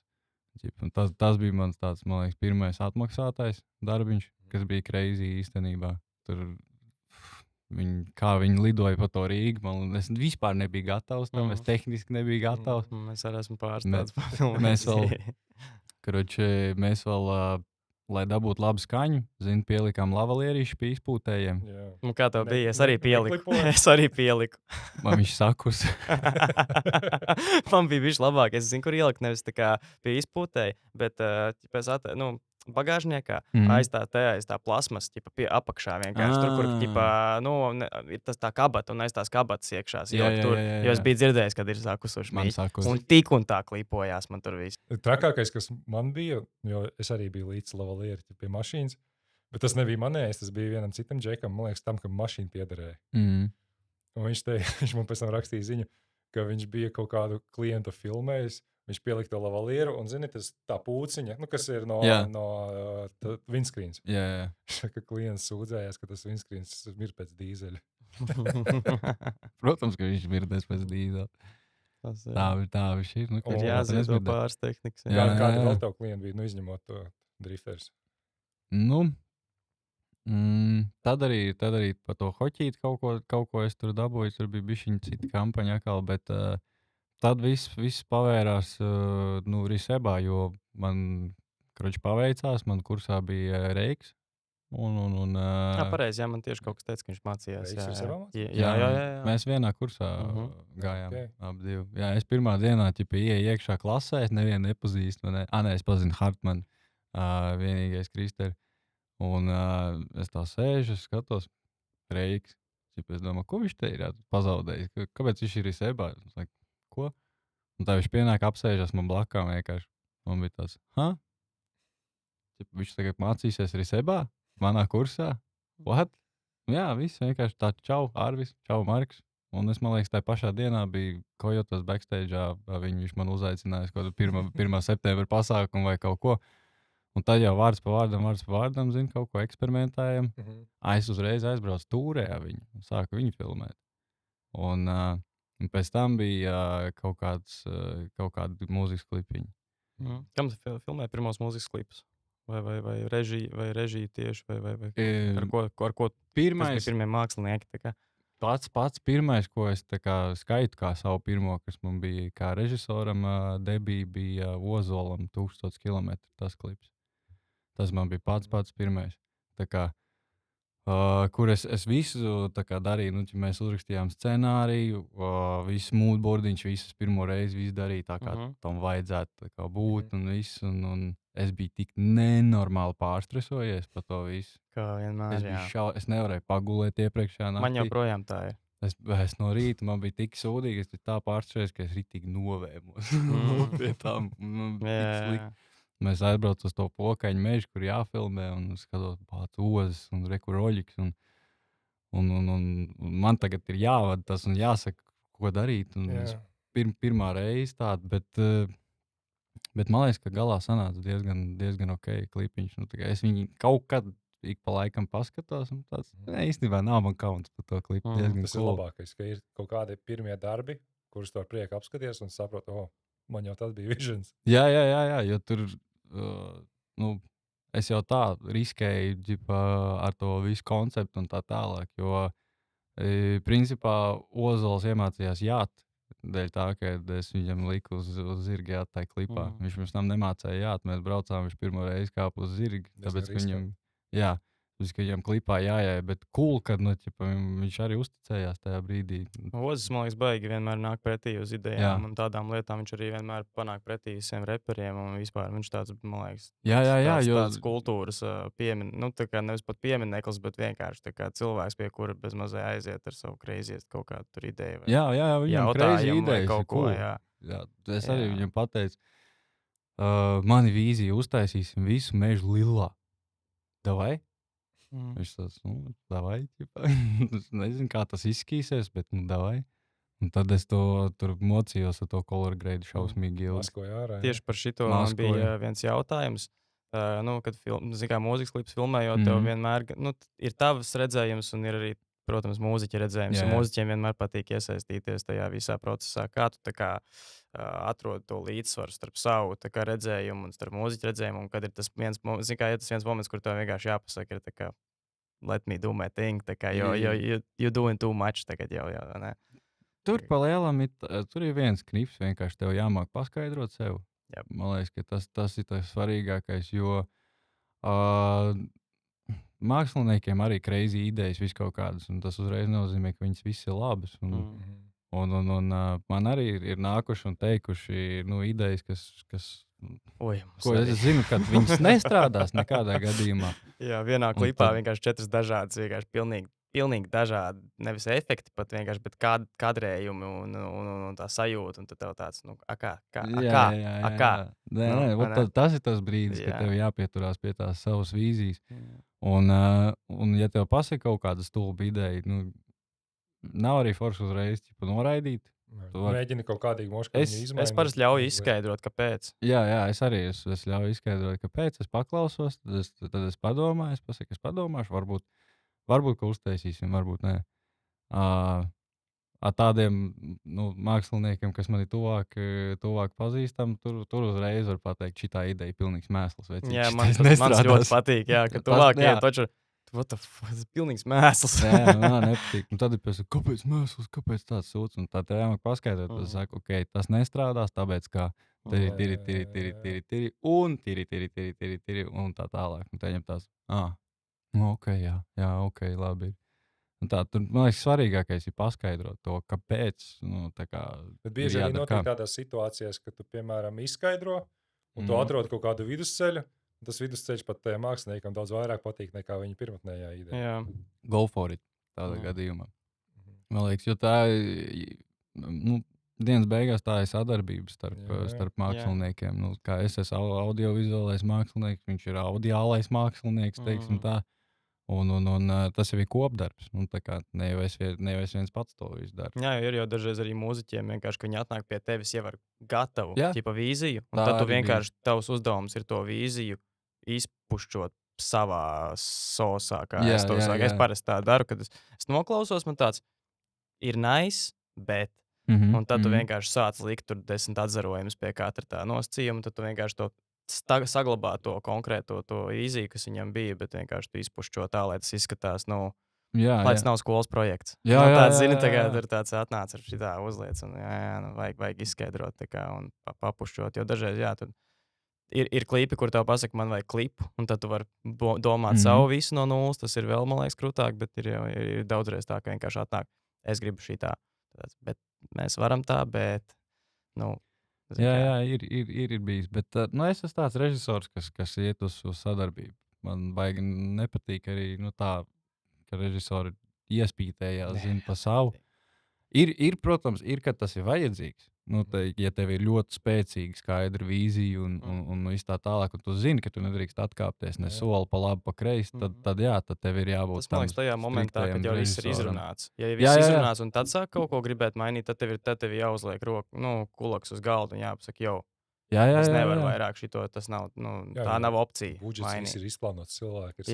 Tas bija mans tāds, man liekas, pirmais atmaksātais darbiņš, kas bija crazy īstenībā. Tur viņi lidoja pa to Rīgu. Es vispār nebiju gatavs tam, es tehniski nebiju gatavs. Mēs arī esam pārstāvs par mēs vēl, lai dabūtu labu skaņu, pielikām lavalierīšu pie izpūtējiem. Kā tev bija? Es arī pieliku. Man viņš sakus. Man bija bišķi labāk. Es zinu, kur ielikt, nevis tā kā pie izpūtēja, bet bagāžniekā aiz tā plasmas, pie apakšā vienkārši. Tur, kur ir tas tā kabata un aiz tās kabatas iekšās. Jo es biju dzirdējis, kad ir sakusuši mīļi. Un tik un tā klipojās man tur viss. Trakākais, kas man bija, jo es arī biju līdz lavalieri pie mašīnas, bet tas nebija manējs, tas bija vienam citam džekam, man liekas, tam, kam mašīna piederēja. Un viņš man pēc tam rakstīja ziņu, ka viņš bija kaut kādu klientu filmējis. Viņš pielika to lavalieru un, zini, tā pūciņa, kas ir no windscreens. Ka klients sūdzējās, ka tas windscreens ir pēc dīzeļa. Protams, ka viņš ir pēc dīzeļa. Tā viņš ir. Ir jāziedo pāris tehnikas. Kādi vēl tev klienti bija, izņemot to drifters? Tad arī par to hoķīt kaut ko es tur dabūju. Tur bija bišķiņa cita kampaņa atkal, bet tad viss pavērās Risebā, jo man paveicās, man kursā bija Reiks. Pareizi, man tieši kaut kas teica, ka viņš mācījās. Jā. Mēs vienā kursā gājām ap divu. Jā, es pirmā dienā ieeju iekšā klasē, es nevienu nepazīstu. Es pazinu Hartmanu, vienīgais Kristeri. Un es tā sēžu, skatos, Reiks. Es domāju, ko viņš te ir pazaudējis? Kāpēc viņš ir Risebā? Ko? Un tā viņš pienāk apsēžas man blakām vienkārši. Man bija tāds, viņš tagad mācīsies Risebā, manā kursā. What? Jā, viss vienkārši tā, čau Arvis, čau Marks. Un es, man liekas, tā pašā dienā bija Kojotas backstage'ā, viņš man uzaicinājis kaut kādu 1. septembra pasākumu vai kaut ko. Un tad jau vārds pa vārdam, zinu, kaut ko eksperimentējam. Es uzreiz aizbraucu tūrē viņu un sāku viņu filmēt. Un pēc tam bija kaut kādi mūzikas klipiņi. Kam tu filmēji pirmos mūzikas klipus? Vai režija tieši? Ar ko pirmie mākslinieki? Pats pirmais, ko es skaitu kā savu pirmo, kas man bija kā režisoram debija, bija Ozolam 1000 km tas klips. Tas man bija pats pirmais. Kur es visu darīju, mēs uzrakstījām scenāriju, visu moodboardiņš, visas pirmo reizi visu darīju tā, kā tam vajadzētu būt un visu. Un es biju tik nenormāli pārstresojies par to visu. Kā vienmēr, es nevarēju pagulēt iepriekšējā naktī. Man joprojām tā ir. Es no rīta man bija tik sūdīgi, es tā pārstresojos, ka es ritīgi novēmos. Pie tām, tik slikti. Mēs aizbraucam uz to pokaņu mežu, kur jāfilmē, un skatos pats ozas un rekurroļiks. Un man tagad ir jāvada tas un jāsaka, ko darīt. Pirmā reize tāda, bet man liekas, ka galā sanāca diezgan ok klipiņš. Es viņu kaut kad ik pa laikam paskatos, un tāds īstenībā nav man kauns par to klipu. Tas ir labākais, ka ir kaut kādi pirmie darbi, kurus tu ar prieku apskaties un saproti, man jau tas bija visions. Jā, jo tur... es jau tā riskēju ar to visu konceptu un tā tālāk, jo principā Ozols iemācījās jāt, dēļ tā, ka es viņam liku uz zirga jāt tajā klipā. Viņš mums tam nemācēja jāt, mēs braucām, viņš pirmo reizi kāpu uz zirga, tāpēc viņam klipā jājai, bet cool, kad viņš arī uzticējās tajā brīdī. Ozis, man liekas, baigi vienmēr nāk pretī uz idejām un tādām lietām. Viņš arī vienmēr panāk pretī visiem reperiem un vispār viņš tāds, man liekas, tāds kultūras tā kā nevis pat piemineklis, bet vienkārši tā kā cilvēks, pie kura bez mazai aiziet ar savu craziest kaut kādu tur ideju. Jā, viņam crazy idejas kaut ko, cool. Jā, es arī viņam pateicu, mani vīzija uztaisīsim visu mežu lilā. Davai? Viņš tāds, davai, es nezinu, kā tas izskīsies, bet, davai. Un tad es tur mocījos ar to color grade šausmīgi ilgi. Maskoju ārā. Tieši par šito man bija viens jautājums. Kad mūzikas klips filmējot, tev vienmēr ir tavs redzējums un ir arī, protams, mūziķa redzējums. Jā. Mūziķiem vienmēr patīk iesaistīties tajā visā procesā. Kā tu atrod to līdzsvaru starp savu redzējumu un starp mūziķa redzējumu? Un kad ir tas viens moments, kur tev vienkārši jāpasaka, ir let me do my thing, jo you doing too much tagad jau, ne? Tur pa lielam tur ir viens knips, vienkārši tev jāmāk paskaidrot sev. Jā. Man liekas, ka tas ir tas svarīgākais, jo māksliniekiem arī crazy idejas vis kaut kādas, un tas uzreiz nozīmē, ka viņas viss ir labas. Un man arī ir nākuši un teikuši idejas, kas ko es zinu, ka viņas nestrādās nekādā gadījumā. Jā, vienā klipā vienkārši 4 dažādas, vienkārši pilnīgi dažādi, nevis efekti, pat vienkārši, bet kadrējumi un tā sajūta, un tad tev tāds, kā? Nē, tas ir tas brīdis, kad tev jāpieturās pie tās savas vīzijas. Un ja tev pasaka kaut kāda stulba ideja, nav arī forši uzreiz noraidīt. Mēģini kaut kādīgi moškīgi izmainīt. Es parasti ļauju izskaidrot, kāpēc. Jā, es arī es ļauju izskaidrot, kāpēc. Es paklausos, tad es padomāju, es padomāšu, varbūt ka uztaisīsim, varbūt nē. Ar tādiem māksliniekiem, kas man ir tuvāk pazīstami, tur uzreiz var pateikt, šitā ideja ir pilnīgs mēsls. Jā, man ļoti patīk, ka tuvākajiem taču tas ir pilnīgs mēsls. Jā, man nepatīk. Un tad ir pēc, kāpēc mēsls, kāpēc tāds sūds? Un tad tev jāmāk paskaidrot, tad es saku, ok, tas nestrādās, tāpēc kā tiri, un tā tālāk. Un tev ņem tās, ok, jā, ok, labi. Un tā, tur, man liekas, svarīgākais ir paskaidrot to, kāpēc. Bet bieži arī notiek tādās situācijās, ka tu, piemēram, izskaidro, un tu atrod kaut kādu vidusceļu. Tas vidusceļš pat tajam māksliniekam daudz vairāk patīk nekā viņa pirmotnējā ideja. Jā. Go for it, tādā gadījumā. Man liekas, jo tā dienas beigās tā ir sadarbība starp māksliniekiem. Kā es esmu audiovizuālais mākslinieks, viņš ir audiālais mākslinieks, teiksim tā. Un tas jau ir kopdarbs. Ne jau es viens pats to visu daru. Jā, ir jau dažreiz arī mūziķiem, vienkārši, ka viņi atnāk pie tevis jau ar gatavu vīziju. Un tad tu vienkārši tavs uzdevums ir to vīziju izpušķot savā sosā. Es parasti tā daru, kad es noklausos, man tāds ir nice, bet. Un tad tu vienkārši sāc likt tur 10 atzarojumus pie katra tā nosacījuma, tad tu vienkārši to saglabā to konkrēto vīziju, kas viņam bija, bet vienkārši tu izpušķo tā, lai tas izskatās, lai tas nav skolas projekts. Tāds, zini, tagad ir tāds atnāc ar šitā uzliec, un vajag izskaidrot tā kā un papušķot, jo dažreiz, tad ir klipi, kur tev pasaka, man vajag klipu, un tad tu vari domāt savu visu no nulles, tas ir vēl, man liekas, krūtāk, bet ir daudzreiz tā, ka vienkārši atnāk, es gribu šitā, bet mēs varam tā, bet, Jā, ir bijis. Bet es esmu tāds režisors, kas iet uz sadarbību. Man baigi nepatīk arī tā, ka režisori iespītējās, zina pa savu. Ir, protams, kad tas ir vajadzīgs. Ja tev ir ļoti spēcīga, skaidra vīzija un viss tā tālāk, un tu zini, ka tu nedrīkst atkāpties ne soli pa labi, pa kreisi, tad tev ir jābūt tam. Tas man liekas tajā momentā, kad jau viss ir izrunāts. Ja viss ir izrunāts un tad sāk kaut ko gribēt mainīt, tad tev jāuzliek kulaks uz galda un jāpasaka, jau. Es nevaru vairāk šito, tas nav, tā nav opcija. Budžets ir izplānots cilvēki.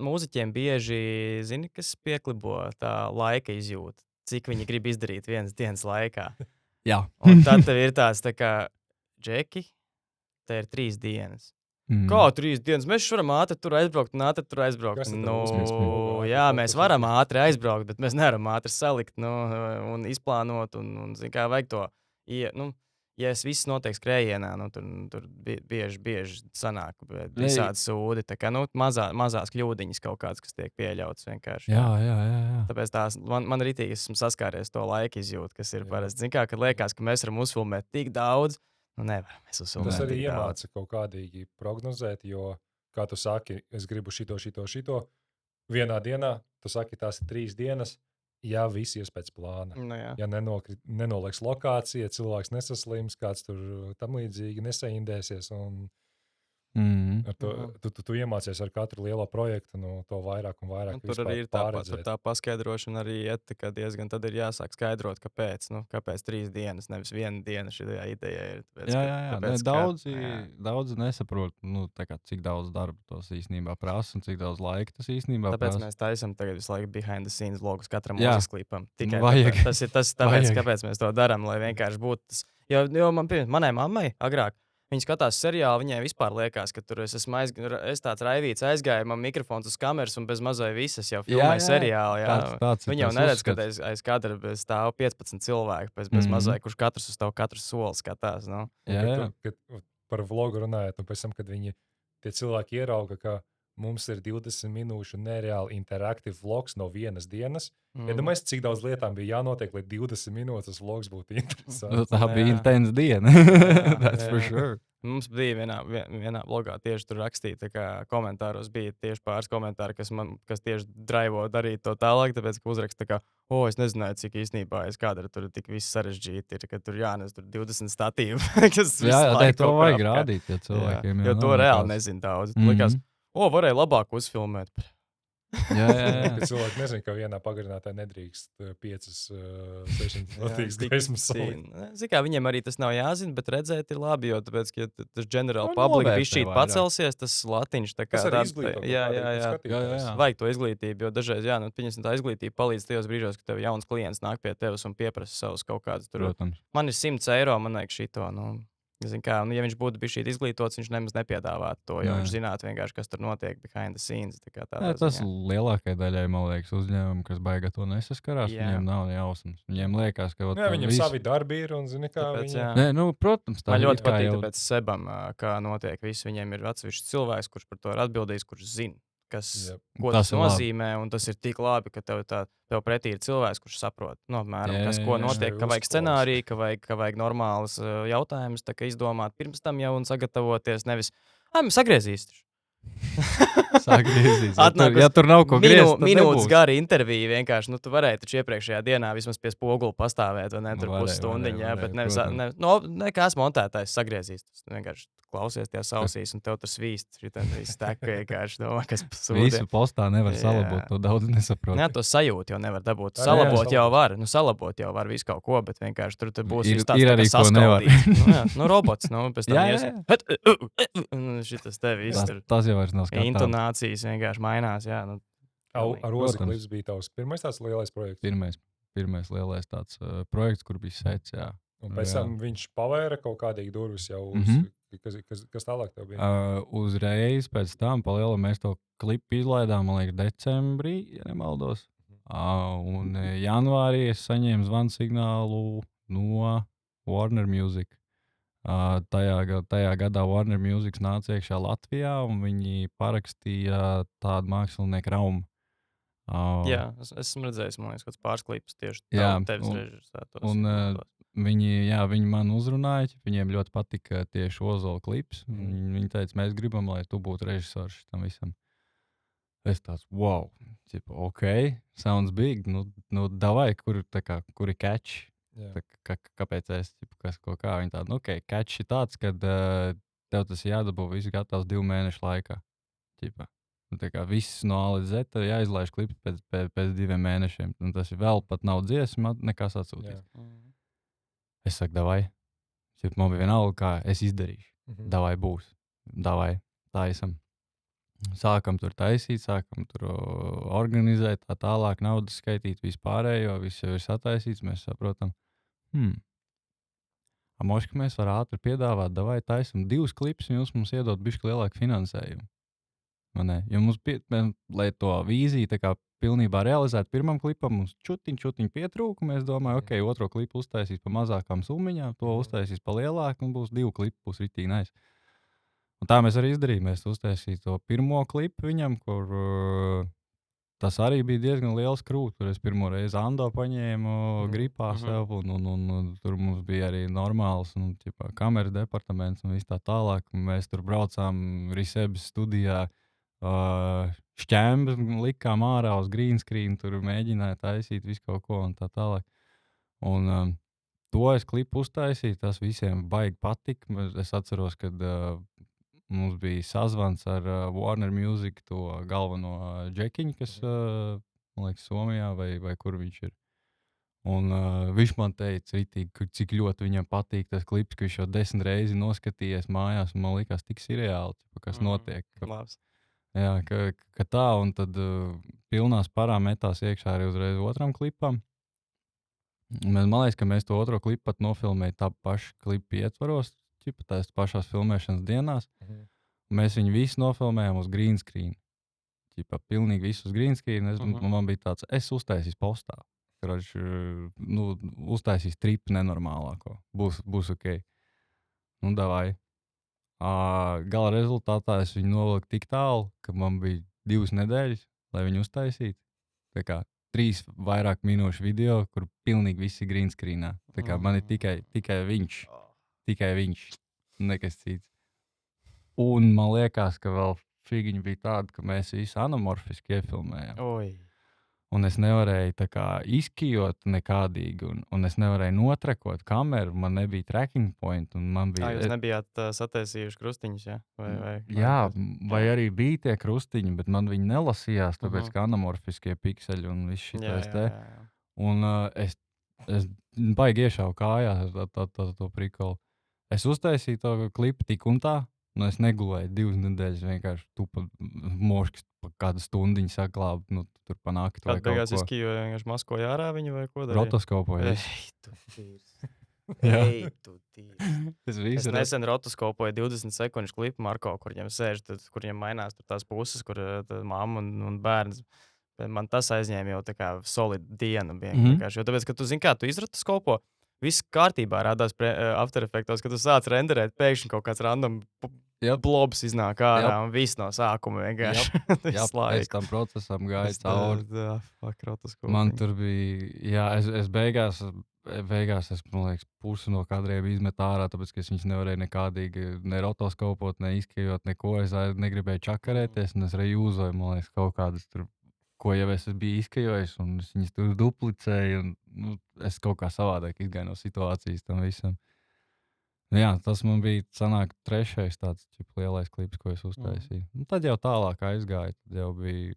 Mūziķiem bieži, zini, kas pieklibo tā laika izjūta. Cik viņi grib izdarīt vienas dienas laikā. Jā. Un tad tev ir tāds, Džeki, te ir 3 dienas. Kā 3 dienas? Mēs varam ātri tur aizbraukt un ātri tur aizbraukt. Jā, mēs varam ātri aizbraukt, bet mēs nevaram ātri salikt un izplānot. Un kā vajag to, ja viss notiek skrējienā, tur bieži sanāk visādi sūdi. Tā kā mazās kļūdiņas kaut kādas, kas tiek pieļautas vienkārši. Jā. Tāpēc man ritīgi esmu saskāries to laika izjūtu, kas ir parasti. Zin kā, kad liekas, ka mēs varam uzfilmēt tik daudz, nevaram mēs uzfilmēt. Tas arī iemāca kaut kādīgi prognozēt, jo, kā tu saki, es gribu šito. Vienā dienā, tu saki, tās ir 3 dienas. Ja viss ies pēc plāna, ja nenoliks lokācija, cilvēks nesaslims, kāds tur tam līdzīgi nesaindēsies. Tu iemācies ar katru lielo projektu, to vairāk un vairāk tur arī ir tā paskaidrošana arī iet, ka diezgan tad ir jāsāk skaidrot, kāpēc 3 dienas, nevis 1 diena šī ideja ir. Daudzi nesaprot, cik daudz darba tos īstenībā prasa un cik daudz laika tas īstenībā prasa. Tāpēc mēs taisam tagad visu laiku behind the scenes logus katram mūzikas klipam. Tikai tas ir tāpēc, kāpēc mēs to darām, lai vienkārši būtu tas. Jo manai mammai agrāk, viņa skatās seriālu, viņai vispār liekas, ka tur es tāds raivīts, aizgāju, man mikrofons uz kameras un bez mazai visas jau filmēju seriālu. Viņa jau neredz, ka aiz kadra stāv 15 cilvēki, bez mazai, kurš katrs uz tavu katru soli skatās. No? Kad par vlogu runājot, un pēc tam, kad tie cilvēki ierauga, ka mums ir 20 minūšu nereāli interaktīvs vlogs no vienas dienas. Iedomājieties, cik daudz lietām bija jānotiek, lai 20 minūtes vlogs būtu interesants. Tā bija intensa diena. That's for sure. Mums bija vienā blogā tieši tur rakstīja, ka komentāros bija tieši pāris komentāri, kas tieši draivo darīt to tālāk, tāpēc, ka uzraksta, ka, es nezināju, cik īstenībā kādra tur tik viss sarežģīti ir, ka tur jānes tur 20 statīvu. Jā, to vajag rādīt, ja cilvēkiem. Jo to reāli nezin daudz. Likās, varēja labāk uzfilmēt. Jā. Cilvēki nezina, ka vienā pagarinātā nedrīkst 5-6 gaismas solīt. Viņiem arī tas nav jāzina, bet redzēt ir labi, jo tāpēc, ka tas general public bišķīt pacelsies, tas latiņš tā kā tāds. Jā. Vajag to izglītību, jo dažreiz, tā izglītība palīdz tajos brīžos, ka tev jauns klients nāk pie tevis un pieprasa savus kaut kādus tur. Protams. Man ir 100 eiro, man vajag šito, ja viņš būtu bijis izglītots, viņš nemaz nepiedāvātu to, jo viņš zinātu vienkārši, kas tur notiek behind the scenes. Tas lielākajai daļai, man liekas, uzņēmumi, kas baigi to nesaskarās, viņiem nav jausmas. Viņiem liekas, ka viņiem savi darbi ir un zini, kā viņi. Protams, tā man ļoti patīk, tāpēc Sebam, kā notiek viss. Viņiem ir atsevišķs cilvēks, kurš par to ir atbildījis, kurš zina, ko tas nozīmē, un tas ir tik labi, ka tev pretī ir cilvēks, kurš saprot, apmēram, ko notiek, ka vajag scenāriju, ka vajag normālas jautājumus, tā kā izdomāt pirms tam jau un sagatavoties, nevis, sagriezīs. Ja tur nav ko griezt, minūtes gari intervija vienkārši, tu varēji taču iepriekšējā dienā vismaz pie spogula pastāvēt, vai ne, tur pusstundiņā, bet nekās montētājs sagriezīs. Tas vienkārši klausies tajās ausīs, un tev tur svīst. Šitam viss teka vienkārši domā, kas pasūdien. Visu postā nevar salabot, to daudz nesaprot. Jā, to sajūtu jau nevar dabūt. Salabot jau var, salabot jau var visu kaut ko, bet vienkārši tur būs viss tāds, tā kā saskaldīts. Robots, pēc tam šitas tev viss tur. Tas jau vairs nav skatāms. Intonācijas vienkārši mainās, jā. Ar Rozi klips bija tavs pirmais tāds lielais projekts? Pirmais lielais tāds projekts, kur bija sets, jā. Un pēc tam viņš pavēra kaut kādīgi durvis jau kas tālāk tev bija? Uzreiz pēc tam palielam mēs to klipu izlaidām, man liekas, decembrī, ja nemaldos. Un janvārī es saņēmu zvanu signālu no Warner Music. Tajā gadā Warner Music nāca iekšā Latvijā, un viņi parakstīja tādu mākslinieku Raumu. Jā, es esmu redzējis, man liekas, kāds pāris klipus tieši tevis režisētos. Viņi man uzrunāja, viņiem ļoti patika tieši Ozola klips. Viņi teica, mēs gribam, lai tu būtu režisors tam visam. Es tāds, wow, sounds big, davai, kur ir catch? Kāpēc es, kā viņi tādu, catch ir tāds, kad tev tas jādabū visu gatavs 2 mēnešu laikā. Viss no A līdz Z tev jāizlaiž klips pēc 2 mēnešiem. Un tas vēl pat nav dziesma, nekas atsūtīs. Es saku, davai. Man bija vienalga, kā es izdarīšu. Davai būs. Davai, taisam. Sākam tur taisīt, sākam tur organizēt, tā tālāk naudas skaitīt vispārējo, viss jau ir sataisīts, mēs saprotam. Moška mēs var ātri piedāvāt, davai taisam 2 klipus, un jūs mums iedot bišķi lielāku finansējumu. Jo mums, lai to vīziju tā kā pilnībā realizētu pirmam klipam, mums čutiņ pietrūka. Mēs domājam, otro klipu uztaisīs pa mazākām summiņām, to uztaisīs pa lielāku, un būs 2 klipi, būs ritīgi nice. Un tā mēs arī izdarījām. Mēs uztaisījām to pirmo klipu viņam, kur tas arī bija diezgan liels krūts. Tur es pirmo reizi Ando paņēmu gripā sev, un tur mums bija arī normāls kameras departaments un viss tā tālāk. Un mēs tur braucām Risebas studijā, šķēmbas likām ārā uz green screen, tur mēģināja taisīt visu kaut ko un tā tālāk. Un to es klipu uztaisīju, tas visiem baigi patika. Es atceros, kad mums bija sazvans ar Warner Music, to galveno džekiņu, kas, man liekas, Somijā vai kur viņš ir. Un viņš man teica, cik ļoti viņam patīk tas klips, ka viņš jau 10 reizi noskatījies mājās, un man liekas, tik reāli, kas notiek. Jā, ka tā, un tad pilnā sparā metās iekšā arī uzreiz otram klipam. Man liekas, ka mēs to otro klipu pat nofilmējām tā paša klipa ietvaros, tās pašās filmēšanas dienās. Mēs viņu visu nofilmējām uz green screen. Pilnīgi visu uz green screen. Man bija tāds, es uztaisīju postā. Uztaisīs tripu nenormālāko. Būs ok. Nu, davai. Gala rezultātā es viņu novilku tik tālu, ka man bija 2 nedēļas, lai viņu uztaisītu. Tā kā 3 vairāk minūšu video, kur pilnīgi viss ir green screenā. Tā kā man ir tikai viņš. Tikai viņš. Nekas cits. Un man liekas, ka vēl figiņi bija tāda, ka mēs visi anamorfiski iefilmējām. Oi. Un es nevarēju tā kā izkijot nekādīgi, un es nevarēju notrekot kameru, man nebija tracking point. Jūs nebijāt sataisījuši krustiņus, ja? Vai arī bija tie krustiņi, bet man viņi nelasījās, tāpēc ka anamorfiskie pikseļi un viss šitais te. Un es baigi iešāvu kājās to prikolu. Es uztaisīju to klipu tik un tā, un es negulēju 2 nedēļas, vienkārši tupa moškas kādu stundiņu saklābu, tur pa nakti vai kaut ko. Tad beigās izkijoja, vienkārši maskoja ārā viņu vai ko darīja? Rotoskopoja. Tu tīrs. Es nesen rotoskopoju 20 sekundžu klipu Marko, kur viņam sēž, kur viņam mainās tur tās puses, kur mamma un bērns. Man tas aizņēma jau tā kā solidu dienu vienkārši. Jo tāpēc, ka tu zini kā, tu izrotoskopo, viss kārtībā rādās After Effectos, kad tu sāc renderēt, pēkšņi kaut kāds random blobs iznāk ārā un viss no sākuma vienkārši. Es tam procesam gāju cauri. Man tur bija, es beigās, es, man liekas, pusi no kadriem izmet ārā, tāpēc, ka es viņus nevarēju nekādīgi ne rotoskopot, ne izkejot, neko. Es negribēju čakarēties, un es rejūzoju, man liekas, kaut kādas tur, ko jau es biju izkejojis, un es viņus tur duplicēju, un es kaut kā savādāk izgāju no situācijas tam visam. Jā, tas man bija sanāk 3. tāds lielais klips, ko es uztaisīju. Tad jau tālāk aizgāju, tad jau bija,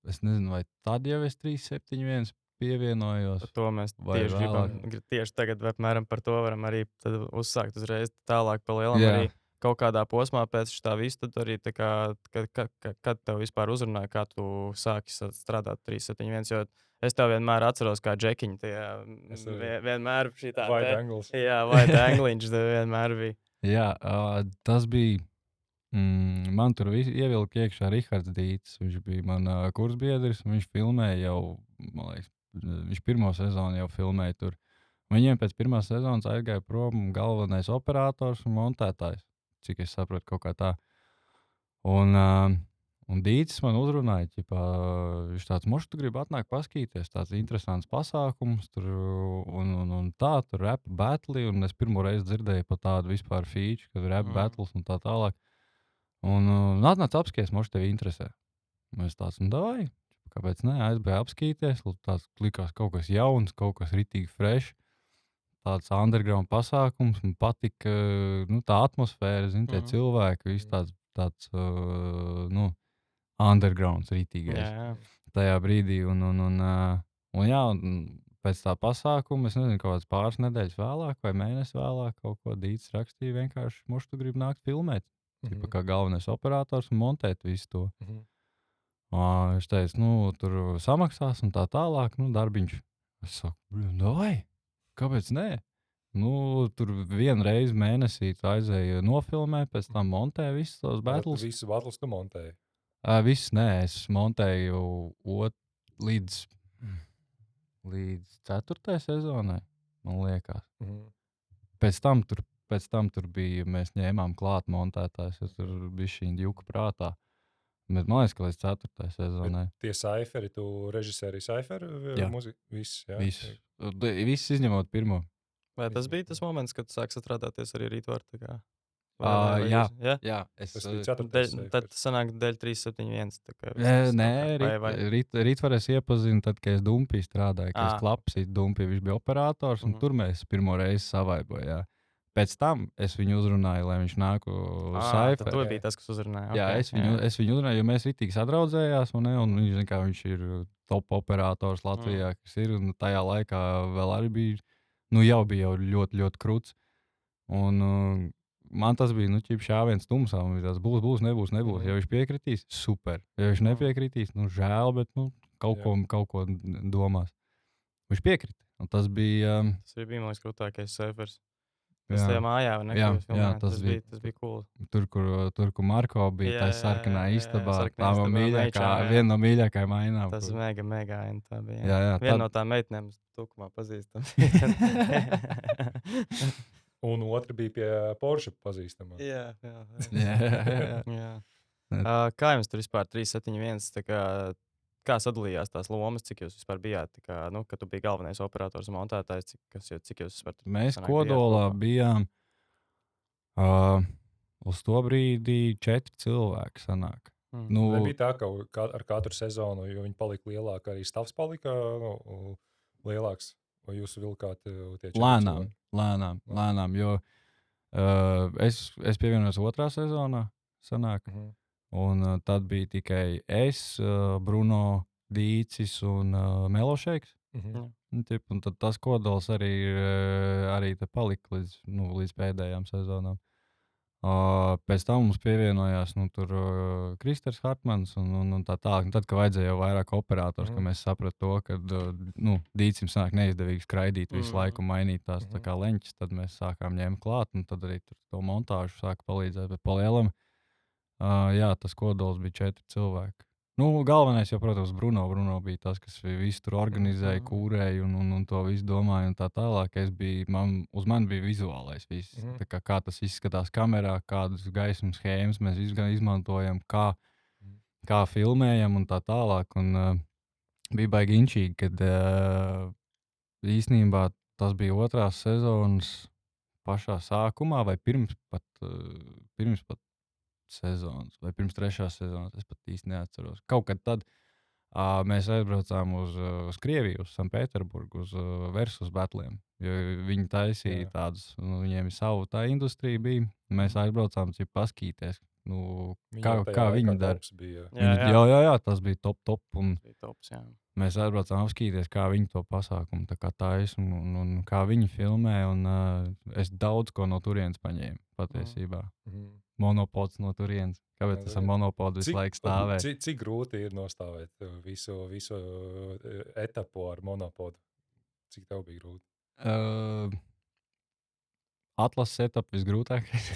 es nezinu, vai tad jau es 371 pievienojos. To mēs tieši gribam, tieši tagad apmēram par to varam arī uzsākt uzreiz tālāk pa lielam arī. Kaut kādā posmā pēc šitā visu, tad arī tā kā, kad tev vispār uzrunāja, kā tu sāki strādāt 371, jo es tev vienmēr atceros kā džekiņu, vienmēr šī tā. White angles. Jā, white angliņš vienmēr bija. Jā, tas bija, man tur ievilka iekšā Rihards Dīts, viņš bija man kursbiedris, viņš filmēja jau, man liekas, viņš 1. sezonu jau filmēja tur. Viņiem pēc 1. sezonas aizgāja prom galvenais operators un montētājs. Cik es saprotu, kaut kā tā. Un Dītis man uzrunāja, viņš tāds, moš, tu gribi atnākt paskatīties, tāds interesants pasākums, tur, un tā, tur rap battle, un es pirmo reizi dzirdēju par tādu vispār feature, kad rap battles un tā tālāk. Un atnāc apskaties, moš, tevi interesē. Mēs tāds, davai, kāpēc ne, aizbēju apskatīties, tāds likās kaut kas jauns, kaut kas ritīgi fresh. Tāds underground pasākums, man patika tā atmosfēra, tie cilvēki, viss tāds undergrounds rītīgais tajā brīdī. Un pēc tā pasākuma, es nezinu, kaut kāds pāris nedēļas vēlāk vai mēnesi vēlāk kaut ko Dīts rakstīja vienkārši, moš, tu gribi nākt filmēt, kā galvenais operators un montēt visu to. Viņš teica, tur samaksās un tā tālāk, darbiņš. Es saku, davai! Kāpēc nē? Tur vienreiz mēnesī aizēju nofilmēt, pēc tam montēju visus tos battles. Visus battles tu montēji? Viss nē, es montēju līdz 4. sezonai, man liekas. Pēc tam tur bija, mēs ņēmām klāt montētājs, es tur bija šī juka prātā. Bet man liekas, ka līdz 4. sezonai. Bet tie saiferi, tu režisēri saiferi? Jā. Viss, jā? Viss izņemot pirmo. Vai tas bija tas moments, kad tu sāki sastrādāties arī rītvaru? Jā. Tas bija 4. Tad sanāk dēļ 371. Nē, rītvaru es iepazinu tad, kad es Dumpī strādāju, kad es klapsīju Dumpī, viņš bija operators, un tur mēs pirmo reizi savaibojām. pēc tam es viņu uzrunāju, lai viņš nāk uz Saifu. Tu biji tas, kas uzrunāja. Jā, es viņu uzrunāju, jo mēs ritīgi sadraudzējās, un viņš, zin, kā, viņš ir top operators Latvijā, kas ir, un tajā laikā vēl arī bija, jau bija ļoti, ļoti krūts. Un man tas bija, šāviens tumsā, un tas būs, nebūs. Ja viņš piekritīs, super. Ja viņš nepiekritīs, žēl, bet, kaut ko domās. Viņš piekrita, un tas bija... Tas bija mans krūtākais surfers. Tas tajā mājā, vai ne? Tas bija cool. Tur, kur Marko bija, tā sarkanā istabā, tā viena no mīļākajām mainām. Tas mega aina tā bija. Jā, viena no tām meitenēm tukumā pazīstam. Un otra bija pie Porsche pazīstama. Jā. Kā jums tur vispār 371? Kā sadalījās tās lomas, cik jūs vispār bijāt? Kad tu biji galvenais operators un montētājs, cik jūs vispār... Mēs Kodolā bijām uz to brīdī 4 cilvēki sanāk. Nebija tā, ka ar katru sezonu, jo viņi palika lielāki, arī stāvs palika lielāks, vai jūs vilkāt tie 4 lēnām, jo es pievienojos 2. sezonā sanāk. Un tad bija tikai es, Bruno, Dīcis un Melošeiks. Un tad tas Kodols arī te palika līdz pēdējām sezonām. Pēc tam mums pievienojās Kristers Hartmans un tā tālāk. Tad, kad vajadzēja jau vairāk operators, ka mēs sapratu to, ka Dīcim sanāk neizdevīgi skraidīt visu laiku un mainīt tās tā kā leņķis, tad mēs sākām ņemt klāt un tad arī to montāžu sāka palīdzēt. Bet palielam, jā, tas Kodols bija 4 cilvēki. Galvenais jau, protams, Bruno bija tas, kas visu tur organizēja, kūrēja un to visu domāja un tā tālāk. Uz mani bija vizuālais viss. Kā tas izskatās kamerā, kādas gaismas schēmas mēs izmantojam, kā filmējam un tā tālāk. Un bija baigi inčīgi, kad īstenībā tas bija 2. sezonas pašā sākumā vai pirms pat sezonas, vai pirms 3. sezonas, es pat īsti neatceros. Kaut kad tad mēs aizbraucām uz Krieviju, uz Sanktpēterburgu, uz versus batliem, jo viņi taisīja tādus, viņiem savu tā industrija bija, mēs aizbraucām paskīties, kā viņi dara. Jā, tas bija top, un mēs aizbraucām apskīties, kā viņi to pasākumu tā kā taisa, un kā viņi filmē, un es daudz ko no turienes paņēmu, patiesībā. Monopods no turienes. Kāpēc tas ar monopodu visu laiku stāvē? Cik grūti ir nostāvēt visu etapu ar monopodu? Cik tev bija grūti? Atlases etapu visgrūtākais.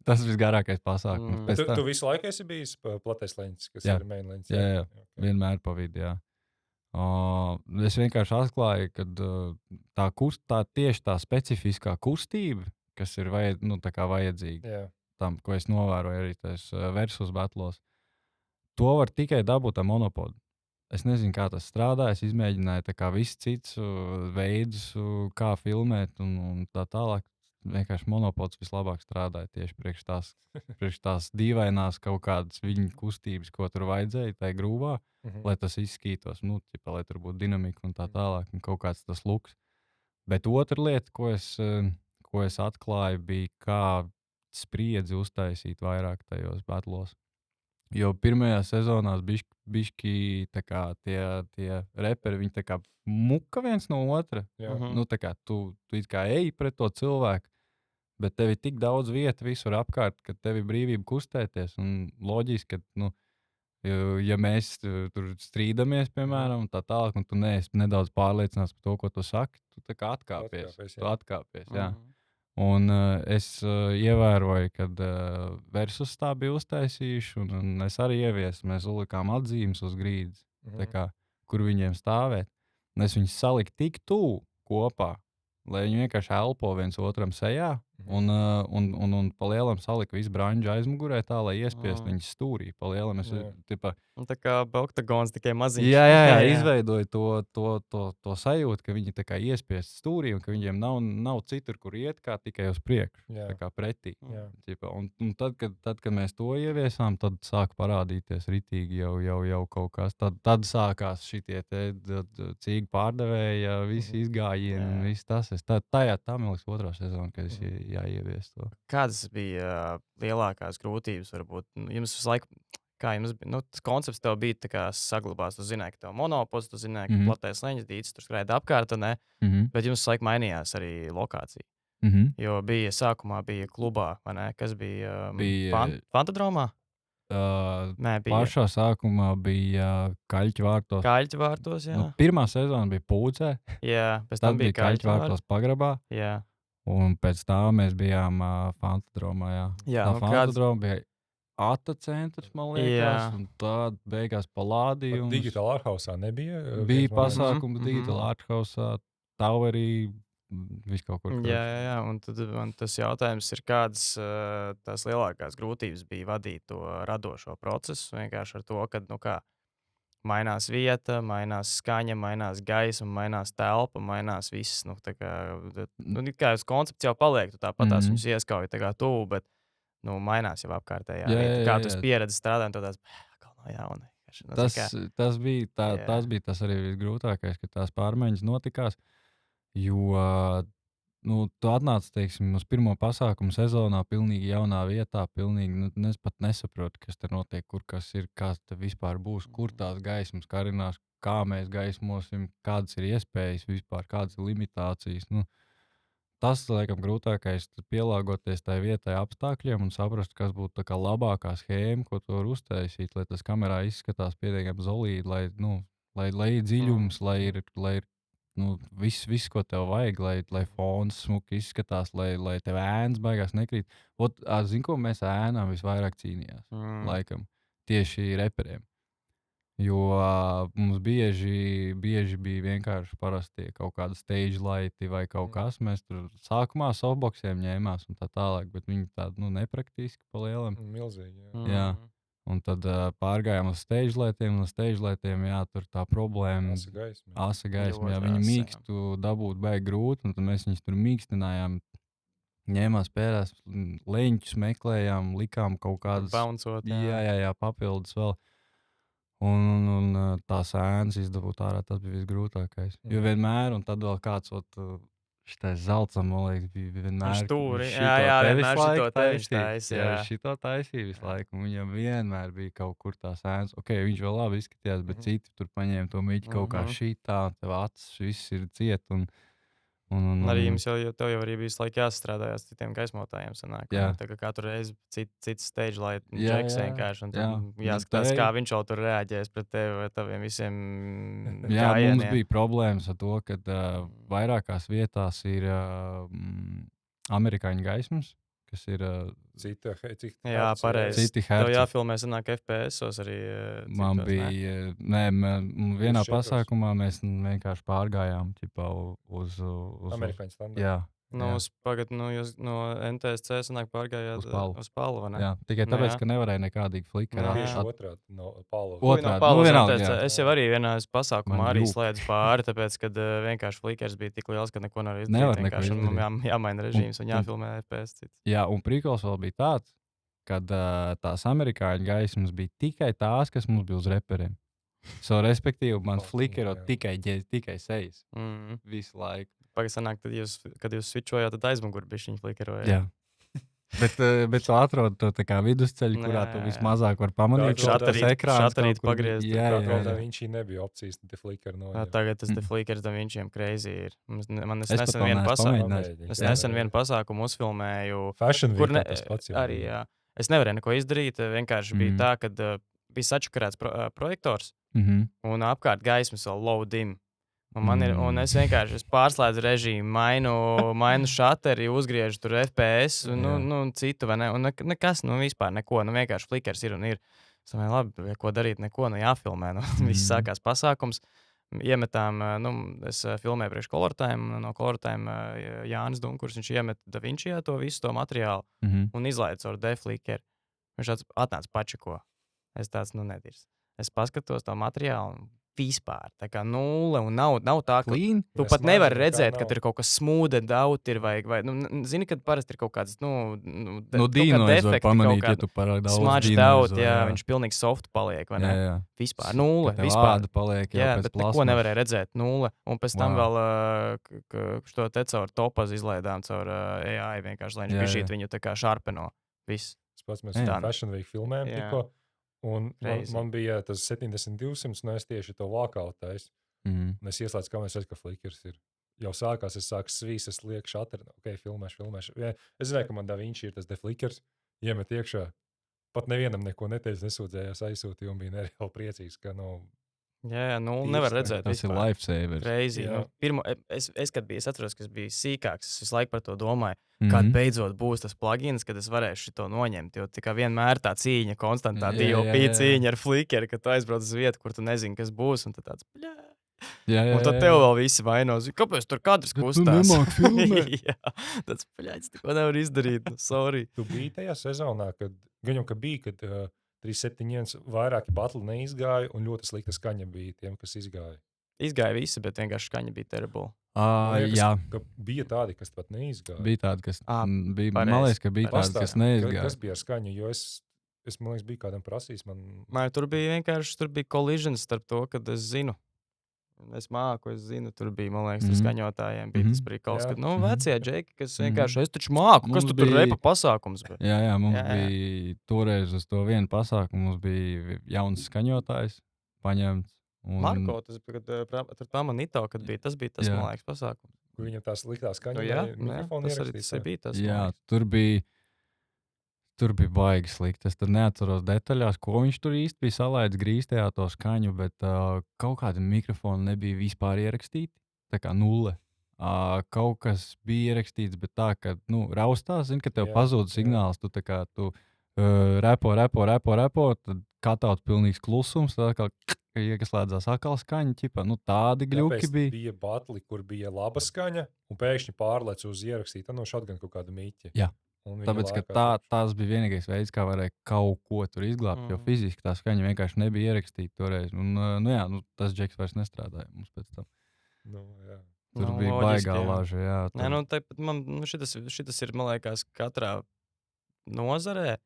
Tas visgarākais pasākums. Tu visu laiku esi bijis platais leņķis, kas ir main leņķis? Jā. Vienmēr pa vidu, jā. Es vienkārši atklāju, ka tieši tā specifiskā kustība, kas ir vajadzīga. Tam, ko es novēroju arī tajos versus batlos, to var tikai dabūt ar monopodu. Es nezinu, kā tas strādā. Es izmēģināju visus citus veidus, kā filmēt un tā tālāk. Vienkārši monopods vislabāk strādāja tieši priekš tās dīvainās kaut kādas viņa kustības, ko tur vajadzēja tajā grūvā, lai tas izskītos, lai tur būtu dinamika un tā tālāk, un kaut kāds tas luks. Bet otra lieta, ko es atklāju, bija, kā spriedzi uztaisīt vairāk tajos batlos. Jo pirmajā sezonā bišķi tie reperi, viņi tā kā muka viens no otra. Tu it kā eji pret to cilvēku, bet tev ir tik daudz vieta visur apkārt, ka tev ir brīvība kustēties. Un loģiski, ka, ja mēs tur strīdamies, piemēram, un tā tālāk, un tu neesi nedaudz pārliecināts par to, ko tu saki, tu tā kā atkāpies. Jā. Un es ievēroju, kad versus tā bija uztaisījuši, un es arī ieviesu, mēs ulikām atzīmes uz grīdas, kur viņiem stāvēt. Un es viņus saliku tik tuvu kopā, lai viņi vienkārši elpo viens otram sejā, un palielam saliku visu branžu aizmugurē tā, lai iespiestu viņus stūrī. Palielam es, tā kā oktagons tikai maziņš. Jā, izveidoju to sajūtu, ka viņi tā kā iespiest stūrī, un ka viņiem nav citur, kur iet, kā tikai uz priekšu, tā kā pretī. Un tad, kad mēs to ieviesām, tad sāk parādīties ritīgi jau kaut kas. Tad sākās šitie cīgi pārdevēja, visi izgājieni un viss tas. Tā man liekas 2. sezona, kad es jāievies to. Kādas bija lielākās grūtības? Varbūt jums visu laiku, kā jums bija, tas koncepts tev bija tā kā saglabās. Tu zināji, ka tev monopols, tu zināji, ka platais leņķis dīts, tur skraida apkārt, ne? Bet jums visu laiku mainījās arī lokācija. Jo sākumā bija klubā, vai ne? Kas bija Fantadromā? Nē, pašā sākumā bija Kaļķu vārtos. Kaļķu vārtos, jā. Pirmā sezona bija Pūcē. Jā, pēc tam bija Kaļķu vārtos pagrabā. Jā. Un pēc tam mēs bijām Fantadromā, jā. Jā, tā Fantadroma bija Ata centrs, man liekas, un tad beigās Palādījums. Digital Arthausā nebija? Bija pasākums Digital Arthausā, Towerī. Kaut kur. Jā, un tad man tas jautājums ir, kādas tās lielākās grūtības bija vadīt to radošo procesu. Vienkārši ar to, ka mainās vieta, mainās skaņa, mainās gaisma, mainās telpa, mainās viss. Kā jau koncepts jau paliek, tu tāpat tās viņus ieskauji tā kā tuvu, bet mainās jau apkārtējā vieta. Kā tu esi pieredzi strādājot, to tās jauni. Tas bija tas arī visgrūtākais, ka tās pārmaiņas notikās. Jo tu atnāc, teiksim, uz pirmo pasākumu sezonā, pilnīgi jaunā vietā, pilnīgi es pat nesaprotu, kas tur notiek, kur kas ir, kas tur vispār būs, kur tās gaismas karinās, kā mēs gaismosim, kādas ir iespējas vispār, kādas ir limitācijas. Tas, laikam, grūtākais ir pielāgoties tai vietai apstākļiem un saprast, kas būtu tā kā labākā schēma, ko tu vari uztaisīt, lai tas kamerā izskatās pietiekami solīdi, lai ir dziļums, lai ir viss, ko tev vajag, lai fons smuki izskatās, lai tev ēnas baigās nekrīt. Zini, ko mēs ēnām visvairāk cīnījās, laikam, tieši reperiem. Jo mums bieži bija vienkārši parasti kaut kāda stage lighti vai kaut kas. Mēs tur sākumā softboxiem ņēmās un tā tālāk, bet viņi tādi nepraktiski pa lielam. Milzīgi, jā. Un tad pārgājām uz stage lightiem, jā, tur tā problēma. Asa gaisma, jā, viņi mīkstu dabūt baigi grūti, un tad mēs viņus tur mīkstinājām, ņēmās pērās, leņķus meklējām, likām kaut kādas. Bouncot, jā, papildus vēl. Un tās ēnas izdabūt ārā, tas bija visgrūtākais. Jo vienmēr, un tad vēl kāds, šitais zeltsam, man liekas, bija vienmēr. Stūri, jā, vienmēr šito tevis taisīja. Jā, šito taisīja visu laiku. Viņam vienmēr bija kaut kur tās ēnas. Ok, viņš vēl labi izskatījās, bet citi tur paņēma to mīķi kaut kā šitā, tev acis, viss ir ciet. Arī jums tev jau arī visu laiku jāsastrādājās citiem gaismotājiem. Tā kā katru reizi cits stage light džeks vienkārši. Un tad jāskatās, kā viņš jau tur reaģēs pret tevi vai taviem visiem gājieniem. Mums bija problēmas ar to, ka vairākās vietās ir amerikāņu gaismas, kas ir jā, pareizi. Tev jāfilmē sanāk FPS-os arī. Man bija, vienā pasākumā mēs vienkārši pārgājām uz amerikāņu standartu. Jā. Pagad, jūs no NTSC sanāk pārgājāt uz Palu, vai ne? Jā, tikai tāpēc, ka nevarēja nekādīgi flikerā. Tieši otrādi no Palu. Es jau arī vienā pasākumā arī slēdzu pāri, tāpēc, kad vienkārši flikers bija tik liels, ka neko nevar izdarīt. Vienkārši jāmaina režīms un jāfilmē FPS cits. Jā, un prikals vēl bija tāds, kad tās amerikāņu gaismas bija tikai tās, kas mums bija uz reperiem. Respektīvi, man flikero tikai sejas. Visu laiku. Pagaidām, kad jūs switchojāt, tad aizmugurē bija viņa flikerojā. Jā. Bet tu atrodi to vidusceļu, kurā tu vismazāk var pamanīt. Šātarīt pagriezt. Jā. Viņš nebija opcijas, te flikeri no. Tagad tas te flikers da viņiem crazy ir. Es nesen vienu pasākumu uzfilmēju. Fashion Week tas pats jau. Arī, jā. Es nevarēju neko izdarīt, vienkārši bija tā, kad bija sačakarēts projektors un apkārt gaismas vēl low dim. Un es vienkārši pārslēdzu režīmu, mainu šateri, uzgriežu tur FPS un citu, vai ne? Un nekas, vispār neko, vienkārši flikers ir un ir. Es domāju, labi, ko darīt, neko, jāfilmē. Viss sākās pasākums. Iemetām, es filmēju priekš Color Time, no Color Time Jānis Dunkurs, viņš iemet DaVinčijā to visu to materiālu un izlaiž ar deflikeru. Viņš atnāca pačeko. Es tāds, nedirs. Es paskatos to materiālu. Vispār. Tā kā nulle un nav tā, ka Clean? tu pat nevari redzēt, ka ir kaut kas smooth out, vai zini, kad parasti ir kaut kāds, dīnojas var pamanīt, ja tu parāk daudz smudged out, jā, viņš pilnīgi soft paliek, vai ne? Jā. Vispār nulle, vispār paliek, jā, pēc bet neko nevarēja redzēt, nulle. Un pēc tam vēl šo te caur topazu izlaidām, caur AI vienkārši, lai viņš bišķīt viņu tā kā šarpeno. Viss. Mēs Fashion Week filmējam tikko. Un man bija tas 70-200, un es tieši to walkout taisu. Un es ieslēdzu, kā mēs redzam, ka flickers ir. Jau sākās, es sāku svīs, es lieku šateri. Ok, filmēšu. Es zināju, ka man DaVinci ir tas deflickers. Iemet iekšā. Pat nevienam neko neteicu, nesūdzējās, aizsūtīju un bija nereāli priecīgs, ka Jā, nevar redzēt. Tas ir lifesaver. Crazy. Es atceros, ka es biju sīkāks. Es visu laiku par to domāju. Kad beidzot būs tas plugins, kad es varēšu to noņemt. Jo tikai vienmēr tā cīņa, konstantā DOP cīņa ar flickeru, ka tu aizbrauc uz vietu, kur tu nezini, kas būs. Un tad tāds, un tad tev vēl visi vainos. Kāpēc tur kadrs kustās? Jā, tāds pļāķis, neko nevar izdarīt. Sorry. Tu biji tajā sezonā, kad 3-7 vairāki batli neizgāja, un ļoti slikta skaņa bija tiem, kas izgāja. Izgāja visi, bet vienkārši skaņa bija terrible. Jā. Bija tādi, kas pat neizgāja. Bija tādi, kas bija. Man liekas, ka bija tādi, kas neizgāja. Kas bija ar skaņu? Jo es man liekas, biju kādam prasījis. Tur bija collisions starp to, kad es zinu. Es māku, es zinu, tur bija, man liekas, tas skaņotājiem bija tas prikals, ka, vecie džeki, kas vienkārši, es taču māku, kas tu tur repa pasākums bija? Jā, mums bija toreiz uz to vienu pasākumu, mums bija jauns skaņotājs paņemts. Marko, tas bija, kad Pamanito, kad bija, tas bija tas, man liekas, pasākums. Viņam tās liktā skaņa, tas arī tas bija tas. Jā, tur bija baigi slikti. Es tur neatceros detaļās, ko viņš tur īsti bija salaidis grīstajā to skaņu, bet kaut kādi mikrofoni nebija vispār ierakstīti. Tā kā nulle. Kaut kas bija ierakstīts, bet tā, ka raustās, zini, ka tev pazūd signāls, tu tā kā repo, tad katauts pilnīgs klusums, tad kā ieslēdzās atkal skaņa, ķipa, tādi gļuki bija. Bija batli, kur bija laba skaņa, un pēkšņi pārlec uz ierakstīt, šatgan kaut kādu mīķi. Jā. Tāpēc, ka tās bija vienīgais veids, kā varēja kaut ko tur izglābt, jo fiziski tā skaņa vienkārši nebija ierakstīta toreiz. Un, tas džeks vairs nestrādāja mums pēc tam. Tur bija baigā lāža, jā. Šitas ir, man liekas, katrā nozarē.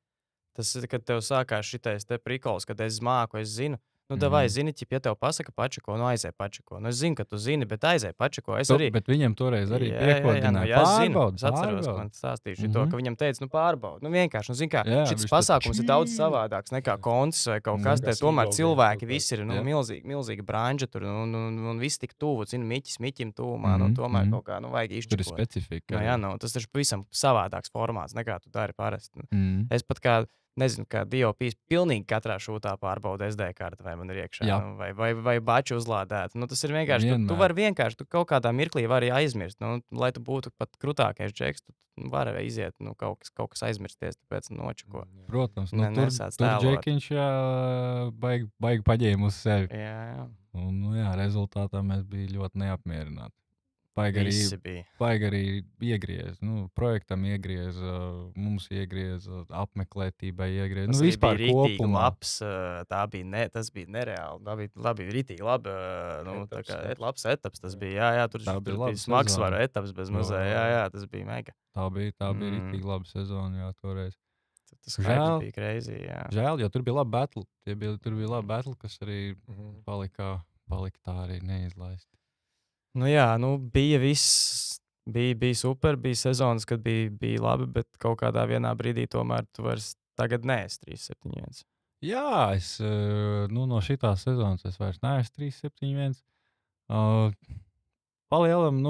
Tas ir, kad tev sākās šitais te prikols, kad es māku, es zinu. Davai, zini, ja tev pasaka pačiko, aizēj pačiko. Es zinu, ka tu zini, bet aizēj pačiko. Bet viņam toreiz arī piekodināja. Es atceros, ka man stāstīja to, ka viņam teica, pārbaudi. Vienkārši, zini kā, šis pasākums ir daudz savādāks nekā koncis vai kaut kas. Tomēr cilvēki visi ir milzīga branža tur, un viss tik tuvu, zini, miķim tuvumā, tomēr kaut kā, vajag izšķirot. Tur ir specifika. Tas ir pavisam savādāks formāts, nekā tu dari parasti. Es pat kā nezinu, kā DOPs pilnīgi katrā šūtā pārbauda SD karti, vai man ir iekšā, vai baču uzlādēt. Tas ir vienkārši, tu vari vienkārši, tu kaut kādā mirklī vari aizmirst. Lai tu būtu pat krutākais džeks, tu vari iziet, kaut kas aizmirsties, tāpēc nočuko. Protams, tur džekiņš baigi paģēma uz sevi. Jā. Un, rezultātā mēs bija ļoti neapmierināti. Baigi arī iegriez, projektam iegriez, mums iegriez, apmeklētībai iegriez. Vispār kopumā. Tas bija nereāli. Tā bija ritīgi labi. Labs etaps tas bija. Jā, tur bija smagsvaru etaps bez mazā. Jā, tas bija mega. Tā bija ritīgi laba sezona, jā, toreiz. Tas bija crazy, jā. Žēl, jo tur bija labi battle. Tur bija labi battle, kas arī palika tā arī neizlaist. Bija viss, bija super, bija sezonas, kad bija labi, bet kaut kādā vienā brīdī tomēr tu vairs tagad neesi 3-7-1. Jā, no šitās sezonas es vairs neesmu 3-7-1. Palielam,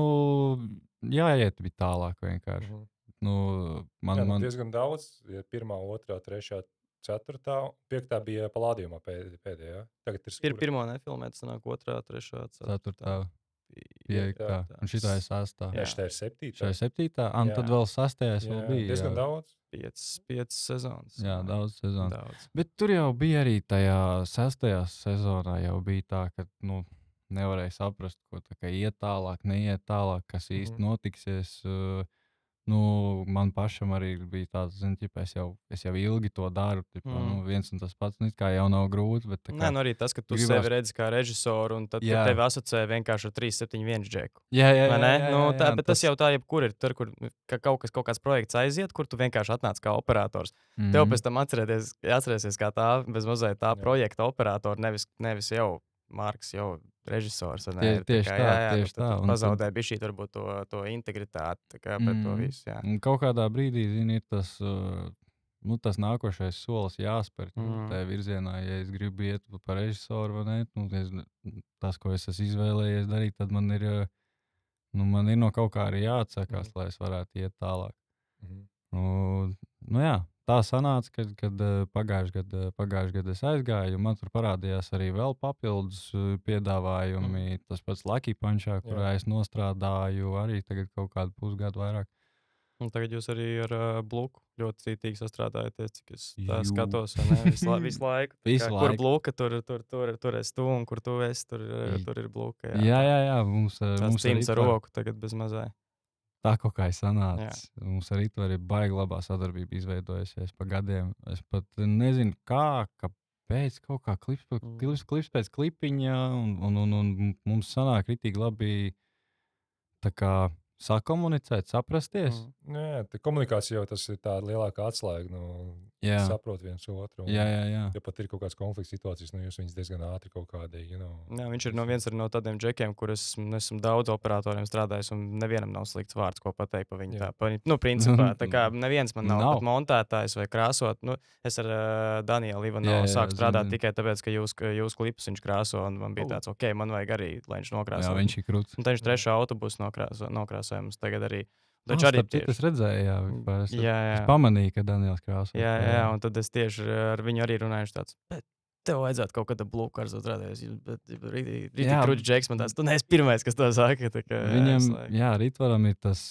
jāiet bija tālāk vienkārši. Man diezgan daudz, ja 1, 2, 3, 4, 5 bija Palādījumā pēdējā. Tagad ir pirmo nefilmēt, sanāk 2, 3, 4. Un šitā ir 6. Jā, šitā ir 7. Šitā ir 7. Un tad vēl 6. vēl bija. Diezgan daudz. 5 sezonas. Jā, daudz sezonas. Bet tur jau bija arī tajā 6. sezonā jau bija tā, ka, nevarēja saprast, ko tā kā iet tālāk, neiet tālāk, kas īsti notiksies. man pašam arī bija tāds, es jau ilgi to daru. Viens un tas pats, kā jau nav grūti. Bet, Nē, arī tas, ka tu sevi redzi kā režisoru, un tad tevi asociē vienkārši ar 371 džeku. Jā, bet tas jau tā, jebkur ir tur, kur kaut kāds projekts aiziet, kur tu vienkārši atnāc kā operators. Tev pēc tam atcerēsies kā tā, bez mazliet tā projekta operatora, nevis jau Marks, jau režisors. Tieši tā. Pazaudē bišķīt varbūt to integritāti pret to visu. Jā. Kaut kādā brīdī, ir tas, tas nākošais solis jāspēr tajā virzienā. Ja es gribu iet par režisoru, vai ne, tas, ko es esmu izvēlējies darīt, tad man ir no kaut kā arī jāatsakās, lai es varētu iet tālāk. Jā. Tā sanāca, kad pagājušajā gadā es aizgāju, un man tur parādījās arī vēl papildus piedāvājumi. Tas pats Lucky Punchā, kurā es nostrādāju arī tagad kaut kādu pusgadu vairāk. Un tagad jūs arī ar Bluku ļoti cītīgi sastrādājaties, cik es tā skatos. Visu laiku. Kur Bluka, tur esi tu, un kur tu esi, tur ir Bluka. Jā. Mums cīns ar roku tagad bez mazai. Tā kaut kā ir sanācis. Mums arī tur ir baigi labā sadarbība izveidojusies pa gadiem. Es pat nezinu, kāpēc kaut kā klips pēc klipiņa, un mums sanāk ritīgi labi tā kā sakomunicēt, saprasties. Jā, tā komunikācija jau tas ir tā lielākā atslēga. Saprot viens otru. Jā. Ja pat ir kaut kādas konflikta situācijas, jūs viņus diezgan ātri kaut kādi. Jā, viņš ir viens no tādiem džekiem, kurus esmu daudz operatoriem strādājis, un nevienam nav slikts vārds, ko pateikt par viņu. Principā, tā kā neviens man nav pat montētājs vai krāsot. Es ar Danielu Ivanovu sāku strādāt tikai tāpēc, ka jūs klipus viņš krāso, un man bija tāds, ok, man vajag arī, lai viņš nokrāso. Jā, viņš ir krūts. Un tad viņš trešo autobusu nokrāsojums tagad arī. Es redzēju, es pamanīju, ka Daniels krāso. Jā, un tad es tieši ar viņu arī runāju tāds, bet tev vajadzētu kaut kāda Bluka ar strādāties. Rītī krūķi džeks man tāds, tu neesi pirmais, kas to saka. Viņam, Ritvaram ir tas,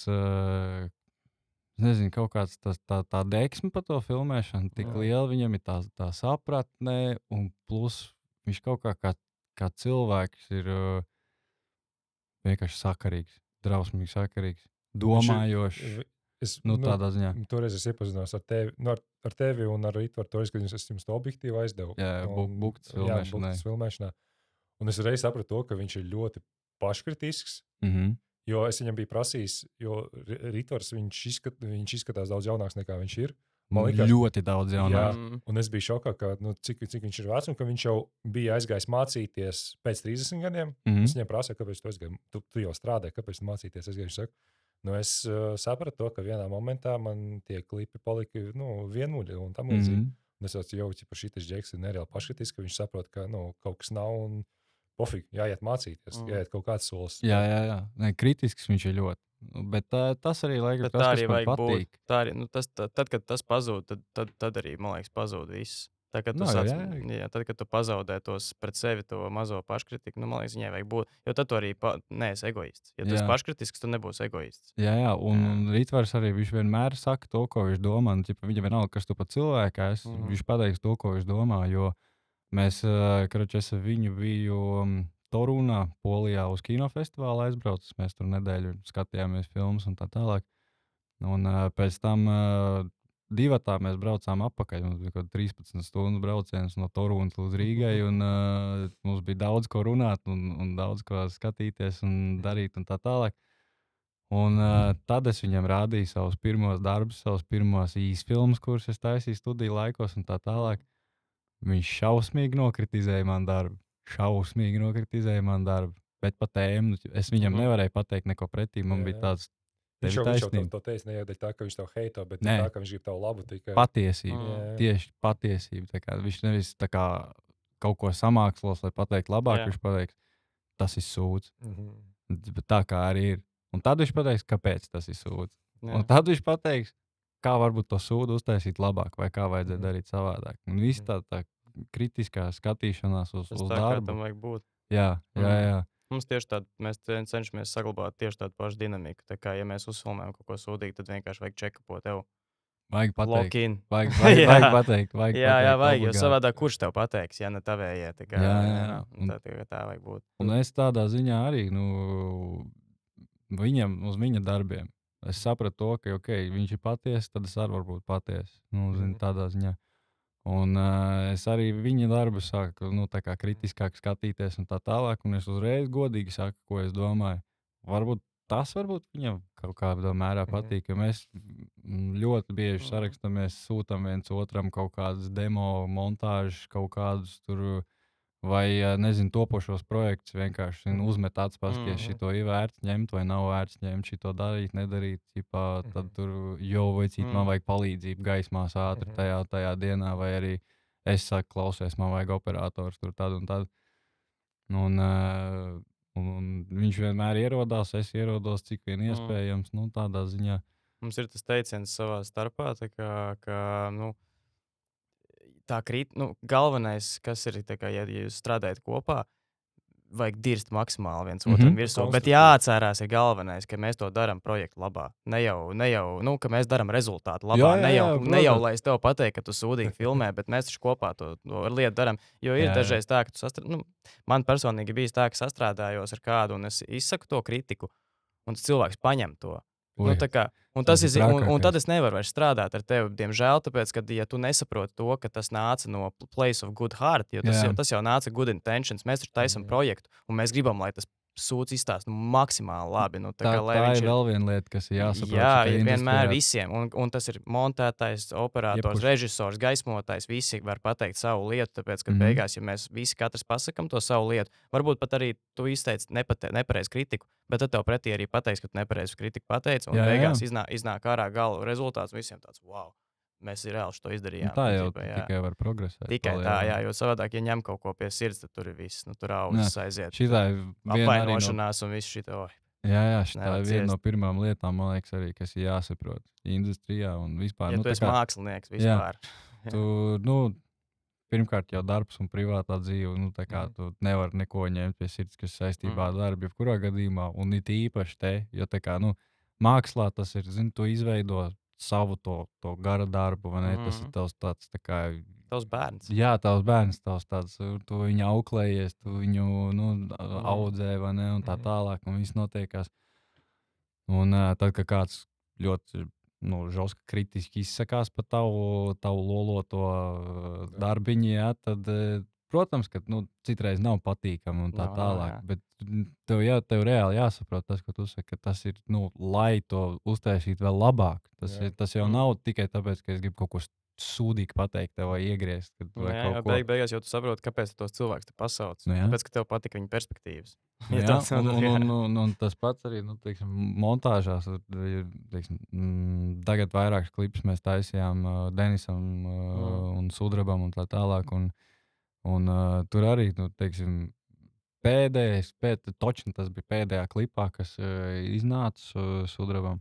nezinu, kaut kāds tā deksme par to filmēšanu, tik liela viņam ir tā sapratne, un plus viņš kaut kā cilvēks ir vienkārši sakarīgs, drausmīgi sakarīgs. Domājoši. Tādā ziņā. Toreiz es iepazinos ar tevi un ar Ritvaru. Toreiz, kad es jums to objektīvu aizdevu. Buktas filmēšanā. Un es reiz sapratu to, ka viņš ir ļoti paškritisks. Jo es viņam biju prasījis, jo Ritvars, viņš izskatās daudz jaunāks nekā viņš ir. Man liekas, ļoti daudz jaunāks. Un es biju šokā, ka, cik viņš ir vecs un ka viņš jau bija aizgājis mācīties pēc 30 gadiem. Es viņam prasīju, kāpēc tu aizgāji. Tu jau strādāji, kāpēc tu mācīties aizgāji. Viņš saka, es sapratu to, ka vienā momentā man tie klipi palika vienmuļi un tam līdzīgi. Es jau par šitas džeks ir nereāli paškritisks, ka viņš saprot, ka kaut kas nav un pofīgi, jāiet mācīties, jāiet kaut kāds solis. Jā. Kritisks viņš ir ļoti. Bet tas arī laikam tas, kas man patīk. Tad, kad tas pazūd, tad arī, man liekas, pazūd viss. Tad, kad tu pazaudē tos pret sevi to mazo paškritiku, man liekas, viņai vajag būt. Jo tad tu arī neesi egoists. Ja tu esi paškritisks, tu nebūsi egoists. Jā, un Ritvars arī viņš vienmēr saka to, ko viņš domā. Viņam vienalga, kas tu pa cilvēku esi, viņš pateiks to, ko viņš domā. Jo mēs, es ar viņu biju Torunā, Polijā uz kinofestivālu aizbraucis. Mēs tur nedēļu skatījāmies filmas un tā tālāk. Un pēc tam divatā mēs braucām atpakaļ. Mums bija kaut 13 stundu brauciens no Torunas līdz Rīgai. Un, mums bija daudz ko runāt un daudz ko skatīties un darīt un tā tālāk. Un tad es viņam rādīju savus pirmos darbus, savus pirmos īsfilmas, kuras es taisīju studiju laikos un tā tālāk. Viņš šausmīgi nokritizēja man darbu. Bet pa tēmu es viņam nevarēju pateikt neko pretī. Man bija tāds. Viņš jau to teica, ne jau tā, ka viņš tev heito, bet tā, ka viņš grib tev labu tikai. Patiesība. Tieši patiesība. Viņš nevis kaut ko samākslos, lai pateiktu labāk, viņš pateiks, tas ir sūds. Bet tā kā arī ir. Un tad viņš pateiks, kāpēc tas ir sūds. Un tad viņš pateiks, kā varbūt to sūdu uztaisīt labāk, vai kā vajadzētu darīt savādāk. Un viss tā kritiskā skatīšanās uz darbu. Tā kā tam vajag būt. Jā. Mums tieši tāda, mēs cenšamies saglabāt tieši tādu pašu dinamiku. Tā kā, ja mēs uzfilmējam kaut ko sūdīgi, tad vienkārši vajag čekapot tev. Vajag pateikt. Vajag pateikt. Jā, jo savādāk kurš tev pateiks, ja ne tavējie. Tā kā, tā vajag būt. Un es tādā ziņā arī, uz viņa darbiem. Es sapratu to, ka, viņš ir patiess, tad es arī varu būt patiess. Tādā ziņā. Un es arī viņa darbu sāku tā kā kritiskāk skatīties un tā tālāk. Un es uzreiz godīgi saku, ko es domāju. Varbūt viņam kaut kādā mērā patīk, jo mēs ļoti bieži sarakstamies, sūtām viens otram kaut kādas demo, montāžas, kaut kādus tur, vai, nezinu, topošos projektus vienkārši uzmet acis, paskaties, šito ir vērts ņemt vai nav vērts ņemt, šito darīt, nedarīt. Tad tur jau vajadzīt, man vajag palīdzību gaismās ātri tajā dienā, vai arī es saku, klausies, man vajag operators tur tad un tad. Un viņš vienmēr ierodās, es ierodos, cik vien iespējams, tādā ziņā. Mums ir tas teiciens savā starpā, ka galvenais, kas ir, ja jūs strādājat kopā, vajag dirst maksimāli viens otram virsū. Bet jāatcerās, ir galvenais, ka mēs to darām projektu labā. Ne jau ka mēs darām rezultātu labā. Ne jau, lai es tev pateiktu, ka tu sūdīgi filmē, bet mēs taču kopā to lietu darām. Jo ir dažreiz tā, ka man personīgi bijis tā, ka sastrādājos ar kādu, un es izsaku to kritiku, un cilvēks paņem to. Un tad es nevaru vairs strādāt ar tevi, diemžēl, tāpēc, ka, ja tu nesaproti to, ka tas nāca no place of good heart, jo tas jau nāca good intentions, mēs taču taisam projektu, un mēs gribam, lai tas sūds izstāsta maksimāli labi. Tā ir vēl viena lieta, kas ir jāsaprot. Jā, ir vienmēr visiem, un tas ir montētājs, operators, režisors, gaismotājs, visi var pateikt savu lietu, tāpēc, ka beigās, ja mēs visi katrs pasakam to savu lietu, varbūt pat arī tu izteici nepareizu kritiku, bet tad tev pretī arī pateiks, ka tu nepareizu kritiku pateici, un beigās iznāk ārā gala rezultāts, visiem tāds, wow. Mēs reāli to izdarījām. Tā jau tikai var progresēt. Tikai tā, jo savādāk, ja ņem kaut ko pie sirds, tad tur ir viss. Tur audzes aiziet. Šitā ir apvainošanās un viss šitā. Jā, šitā ir viena no pirmām lietām, man liekas, arī, kas ir jāsaprot industrijā un vispār. Ja tu esi mākslinieks vispār. Pirmkārt jau darbs un privātā dzīve, tu nevari neko ņemt pie sirds, kas saistībā ar darbu, jebkurā gadījumā. Un it īpaši te, jo mākslā tas ir, tu izveido savu to gara darbu, vai ne? Tas ir tavs tāds tā kā... Tavs bērns. Jā, tavs bērns, tāds, tu viņu auklējies, tu viņu audzē, vai ne? Un tā tālāk, un viss notiekās. Un tad, kad kāds ļoti žoski kritiski izsakās par tavu loloto darbiņu, jā, tad, protams, ka citreiz nav patīkami un tā tālāk, bet tev reāli jāsaprot tas, ko tu saki, ka tas ir, lai to uztaisītu vēl labāk. Tas jau nav tikai tāpēc, ka es gribu kaut ko sūdīgi pateikt tev vai iegriezt. Beigās jau tu saproti, kāpēc tos cilvēks te pasauc. Tāpēc, ka tev patika viņa perspektīvas. Un tas pats arī, montāžās, tagad vairākus klipus mēs taisījām Denisam un Sudrabam un tā tālāk. Un tur arī, točni tas bija pēdējā klipā, kas iznāca Sudrabam,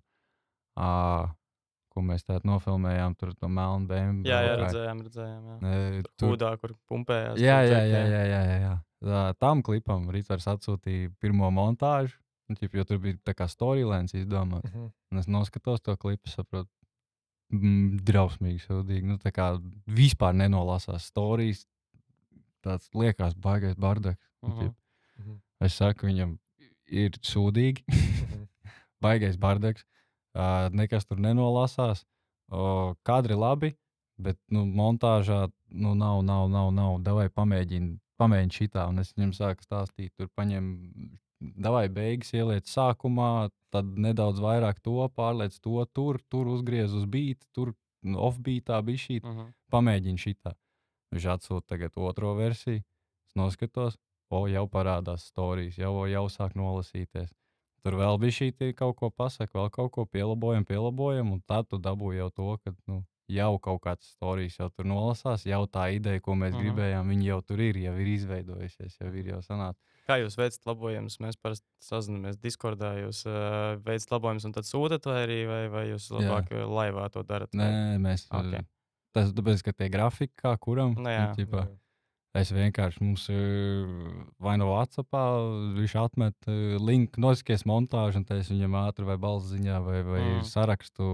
ko mēs tādu nofilmējām, tur to melnu BMW. Jā, redzējām. Hūdā, kur pumpējās. Jā. Tam klipam Ritvars atsūtīja pirmo montāžu, jo tur bija tā kā storylines izdomāts. Un es noskatos to klipu, saprotu, drausmīgi sūdīgi. Tā kā vispār nenolasās storijas. Tāds liekas baigais bardaks. Es saku, viņam ir sūdīgi, baigais bardaks, nekas tur nenolasās, kadri labi, bet montāžā nav, davai pamēģini šitā, un es viņam sāku stāstīt, tur davai beigas ieliec sākumā, tad nedaudz vairāk to, pārliec to, tur uzgriez uz beat, tur off-beatā bišķīt, pamēģini šitā. Viņš atsūta tagad otro versiju, es noskatos, jau parādās storijas, jau sāk nolasīties. Tur vēl bišķīt kaut ko pasaka, vēl kaut ko pielabojam, un tad tu dabūji jau to, ka jau kaut kāds storijas jau tur nolasās, jau tā ideja, ko mēs gribējām, viņi jau tur ir, jau ir izveidojusies, jau ir jau sanāca. Kā jūs veicat labojumus? Mēs parasti sazinamies Discordā, jūs veicat labojumus un tad sūtat vai jūs labāk laivā to darat? Nē, mēs... Okay. Tas tāpēc, ka tie grafiki kā kuram, es vienkārši mums vai no WhatsAppā viņš atmet linku, noskaties montāžu, un te es viņam ātri vai balss ziņā vai sarakstu,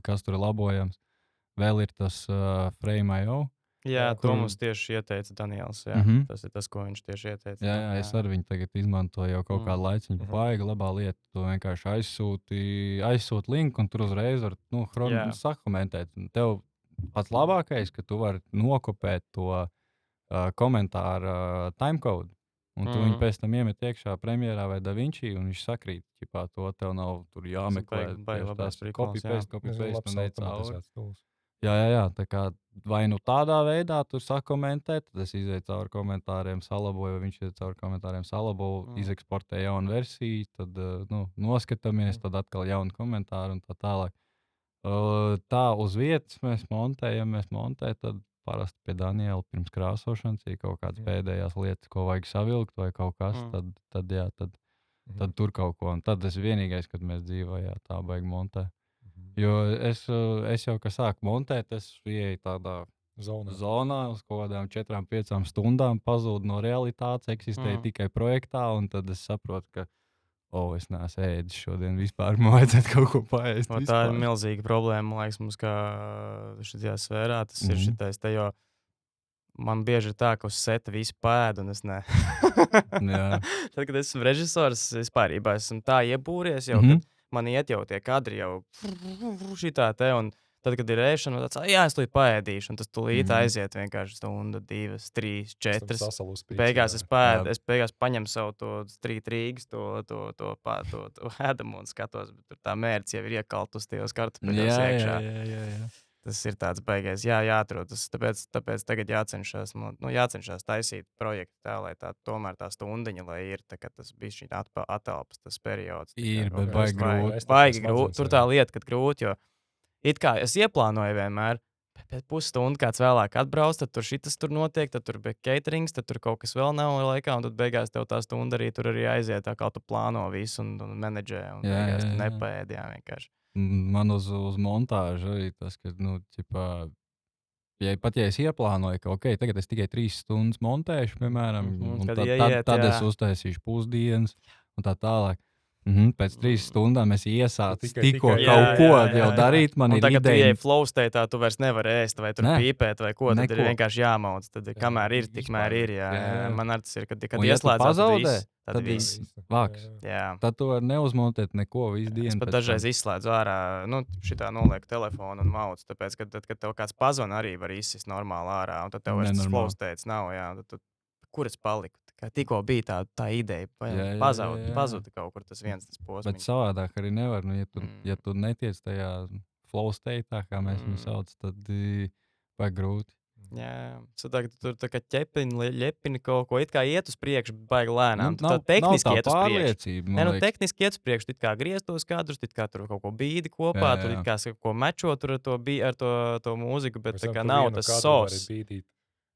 kas tur ir labojams. Vēl ir tas Frame.io. Jā, to mums tieši ieteica Daniels. Jā. Tas ir tas, ko viņš tieši ieteica. Jā, es ar viņu tagad izmantoju jau kaut kādu laiku. Baigi labā lieta. Tu vienkārši aizsūti linku, un tur uzreiz var sakomentēt. Tev pats labākais, ka tu vari nokopēt to komentāru timecode. Un tu viņu pēc tam iemet iekšā Premierā vai DaVinci, un viņš sakrīt. Ķipā, to tev nav tur jāmeklē. Tas ir copy-paste, un neic cauri. Jā, tā kā vai nu tādā veidā tur sakomentē, tad es izēju cauri komentāriem, salaboju, vai viņš iet cauri komentāriem, salaboju, izeksportēju jaunu versiju, tad noskatāmies, tad atkal jaunu komentāru un tā tālāk. Tā uz vietas mēs montējam, tad parasti pie Daniela pirms krāsošanas ir kaut kādas pēdējās lietas, ko vajag savilkt vai kaut kas, tad tur kaut ko. Un tad tas ir vienīgais, kad mēs dzīvojām, tā baigi montē. Jo es jau, kad sāku montēt, es ieeju tādā zonā uz kaut kādām 4-5 stundām, pazūdu no realitātes, eksistēju tikai projektā, un tad es saprotu, ka es neesmu ēdis šodien vispār, man vajadzētu kaut ko paēst. Tā ir milzīga problēma, man liekas, mums kā šajā sfērā, tas ir šitais te, jo man bieži ir tā, ka uz seta visi pēd, un es ne. Tad, kad esmu režisors, vispārībā esmu tā iebūries jau, kad man iet jau tie kadri jau šitā te, un tad, kad ir ēšana, tāds, es tūlīt paēdīšu, un tas tūlīt aiziet vienkārši stundu, 2, 3, 4. Beigās es beigās paņemu savu to Street Rīgas, to ēdamu un skatos, bet tur tā mērķis jau ir iekalt uz tajos kartupeļos iekšā. Jā. Tas ir tāds baigais, jāatrod. Tāpēc tagad jācenšas taisīt projektu tā, lai tomēr tā stundiņa, lai ir, tā kā tas bija šī atelpas, tas periods. Ir, bet baigi grūti. Baigi grūti. Tur tā lieta, kad grūti, jo it kā es ieplānoju vienmēr, pēc pusstundu kāds vēlāk atbrauc, tad tur šitas tur notiek, tad tur bija caterings, tad tur kaut kas vēl nav laikā, un tad beigās tev tā stunda arī tur arī aiziet, tā kā tu plāno visu un menedžē, un beigās tu nepaēdi, vienkārši. Man uz montāžu arī tas, ka, ja es ieplānoju, ka, tagad es tikai 3 stundas montēšu, piemēram, un tad es uztaisīšu pusdienas un tā tālāk. Pēc 3 stundām es iesācu tikko kaut ko jau darīt. Man ir tagad, ideja. Ja flow statā, tu vairs nevari ēst vai tur pīpēt vai ko, tad ir vienkārši jāmauc. Tad kamēr ir, tikmēr ir. Man ar tas ir, kad ieslēdzās, tad viss vāks. Tad tu vari neuzmontēt neko visu dienu. Es pat dažreiz izslēdzu ārā, šitā nolieku telefonu un maucu, tāpēc, kad tev kāds pazvan arī var izsist normāli ārā, un tad tev vairs tas flow stats nav, kur es paliku? Tikko bija tā ideja, pazuda kaut kur tas posms. Bet savādāk arī nevar. Ja tu netiec tajā flow state, kā mēs viņu sauc, tad vajag grūti. Jā, tur tā kā ķepini kaut ko, it kā iet uz priekšu, baigi lēnām. Tā tehniski iet uz priekšu. Tehniski iet uz priekšu, it kā grieztos kadrus, it kā tur kaut ko bīdi kopā, tur it kā ko mečo tur ar to mūziku, bet tā kā nav tas sos.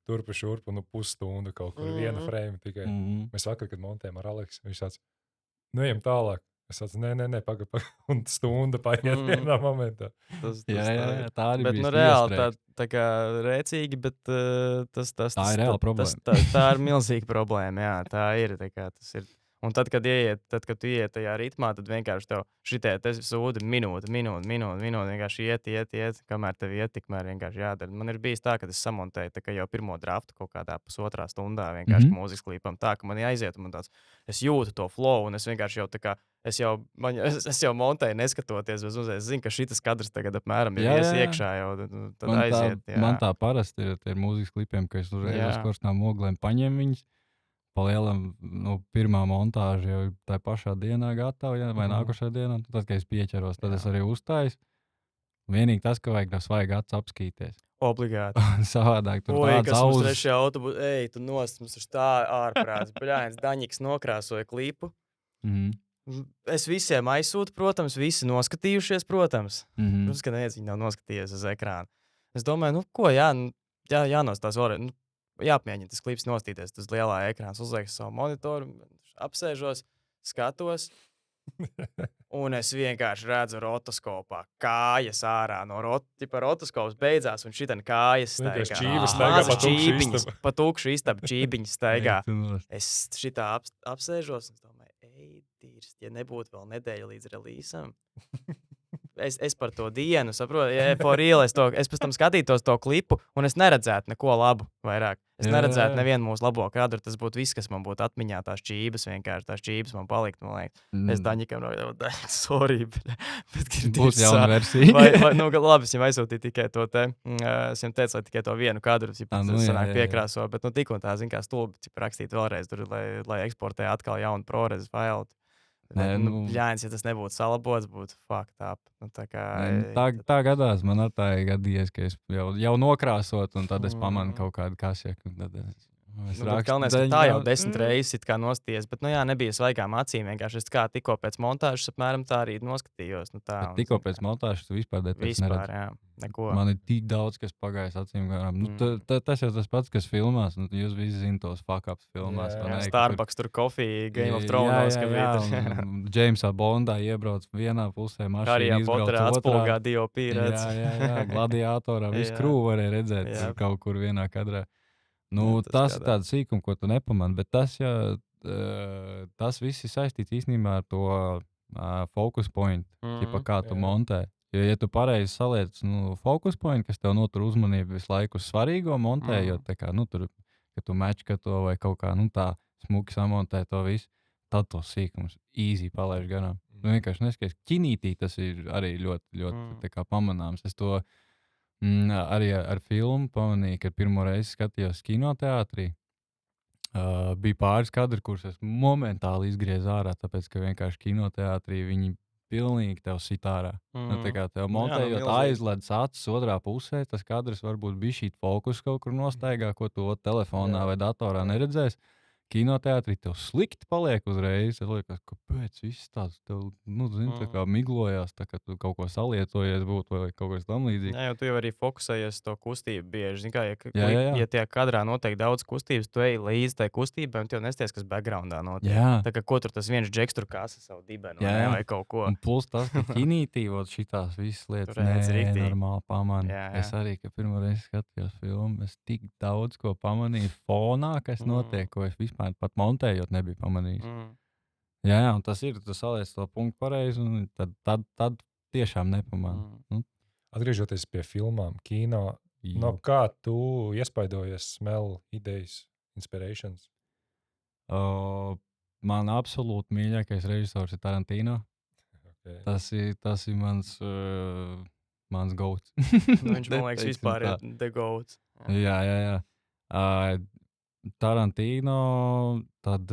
Turpu šurpu, pusstundu kaut kur, viena frame tikai. Mēs vakar, kad montējam ar Aleksu, viņš tāds, ejam tālāk. Es tāds, nē, pagaid, un stunda paiet vienā momentā. Jā, tā arī bet, bija. Reāli tā kā rēcīgi, bet tā ir reāla problēma. Tā ir milzīga problēma, jā, tā ir, tas ir. Un tad, kad tu iet tajā ritmā, tad vienkārši tev šitie sūdi minūte, vienkārši iet, kamēr tev iet, tikmēr vienkārši jādara. Man ir bijis tā, ka es samontēju tā kā jau pirmo draftu kaut kādā pusotrā stundā vienkārši mūzikas klipam tā, ka man jāaiziet, un man tāds, es jūtu to flow, un es vienkārši jau tā kā, es jau montēju neskatoties, bet uzreiz zinu, ka šitas kadrs tagad apmēram ir iekšā jau, tad aiziet. Man tā parasti ir mūzikas klipiem, ka es uzreiz uz korstām oglēm paņem viņus. Palielam, pirmā montāža jau tā pašā dienā gatava, vai nākošajā dienā. Tad, kad es pieķeros, tad es arī uztāju. Vienīgi tas, ka vajag acis apskīties. Obligāti. Savādāk tur tāds auzas. Mums trešajā autobusā, tu nost, mums ir tā ārprāts. Bļāns, Daņiks nokrāsoja klipu. Es visiem aizsūtu, protams, visi noskatījušies, protams. Protams, ka neviens viņi nav noskatījies uz ekrānu. Es domāju, jānostās vēlreiz. Jāapmēģina tas klips nostīties uz lielā ekrāna, uzlieku savu monitoru, apsēžos, skatos, un es vienkārši redzu rotoskopā kājas ārā no rotoskopas beidzās, un šitan kājas staigā. Pa tukšu istabu čībiņas staigā. Es šitā apsēžos un domāju, tīrs, ja nebūtu vēl nedēļa līdz relīsam. es par to dienu saprotu, ja for real, es pēc tam skatītos to klipu, un es neredzētu neko labu vairāk. Es neredzētu nevienu mūsu labo kadru. Tas būtu viss, kas man būtu atmiņā. Tās čības vienkārši, tās čības man palikt, man liekas. Es Daņikam sorry, bet būs jauna versija. vai, labi, es viņam aizsūtīju tikai to te. Es viņam teicu, lai tikai to vienu kadru, sanāk piekrāso, bet tik un tā, zin kā stulbi, rakstīt vēlreiz tur, lai eksportē atkal jaunu ProRes failu. Ļāns, ja tas nebūtu salabots, būtu fucked up. Tā gadās, man ar tā ir gadījies, ka es jau nokrāsot, un tad es pamanu kaut kādu kasieku. Galvenais, ka tā jau 10 reizes it kā nostājies, bet, nebija svaigām acīm. Vienkārši es kā tikko pēc montāžas apmēram tā arī noskatījos. Tikko pēc montāžas tu vispār neredzi. Jā, neko. Man ir tik daudz, kas pagājis acīm garām. Tas jau tas pats, kas filmās. Jūs visi zināt tos fuck-ups filmās. Starbucks, tur kofija, Game of Thrones. Jamesā Bondā iebrauc vienā pusē mašīnā. Harijā Potterā atspulgā DOP redz. Jā, gladiatorā visu krūvu varēja redzēt kaut kur vienā kadrā. Tas ir tāds sīkums, ko tu nepamani, bet tas viss ir saistīts īstenībā ar to focus point, kā tu montē. Jo, ja tu pareizi saliec focus point, kas tev notur uzmanību visu laiku uz svarīgo montējot, tur, ka tu mečka to vai kaut kā tā smuki samontē to visu, tad to sīkums easy palaiž garām. Vienkārši neskaties, ķinītī tas ir arī ļoti, ļoti pamanāms. Es to arī ar filmu pamanīju, kad pirmo reizi skatījos kinoteātrī. Bija pāris kadri, kurus es momentāli izgriezu ārā, tāpēc, ka vienkārši kinoteātrī viņi pilnīgi tev sit ārā. Tev montējot aizledz acis otrā pusē, tas kadrs varbūt bija šī fokus kaut kur nostaigā, ko tu telefonā vai datorā neredzēsi. Kinoteātrī tev slikti paliek uzreiz. Es liekas, kāpēc viss tāds tev, tā kā miglojās, tā kā tu kaut ko salietojies būtu vai kaut kas tam līdzīgs. Jā, jo tu jau arī fokusējies to kustību bieži. Zin kā, ja tie kadrā notiek daudz kustības, tu ej līdz tai kustībai, un tev nesties, kas backgroundā notiek. Jā. Tā kā ko tur tas viens džeks tur kāsa savu dibenu vai kaut ko. Un plus tas, ka kinītīvot šitās visas lietas normāli pamani. Es arī, ka pirmo reizi skatījos filmu, es tik daudz ko pamanīju fonā, kas notiek, ko es vispār pat montējot nebija pamanījis. Jā, un tas ir, tu saliec to punktu pareizi, un tad tiešām nepamani. Atgriežoties pie filmām, kino, kā tu iespaidojies smell, idejas, inspirations? Man absolūti mīļākais režisors ir Tarantino. Okay. Tas ir mans goats. Viņš, man liekas, vispār ir the goats. Jā. Tarantino, tad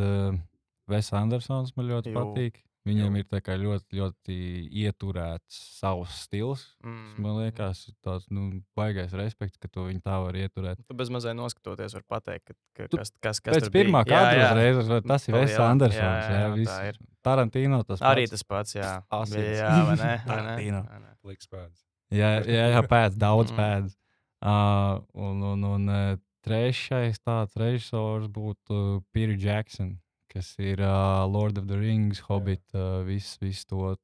Wes Andersons man ļoti patīk. Viņam ir tā kā ļoti, ļoti ieturēts savs stils. Man liekas, tāds baigais respekts, ka tu viņu tā var ieturēt. Tu bez mazai noskatoties var pateikt, kas pēc pirmā kadra uzreiz, tas ir Wes Andersons. Jā, Tarantino tas pats. Arī tas pats, jā. Jā, vai ne? Tarantino. Pliks pēdas. Jā, pēdas, daudz pēdas. Un trešais tāds režisors būtu Peter Jackson, kas ir Lord of the Rings, Hobbit, viss to.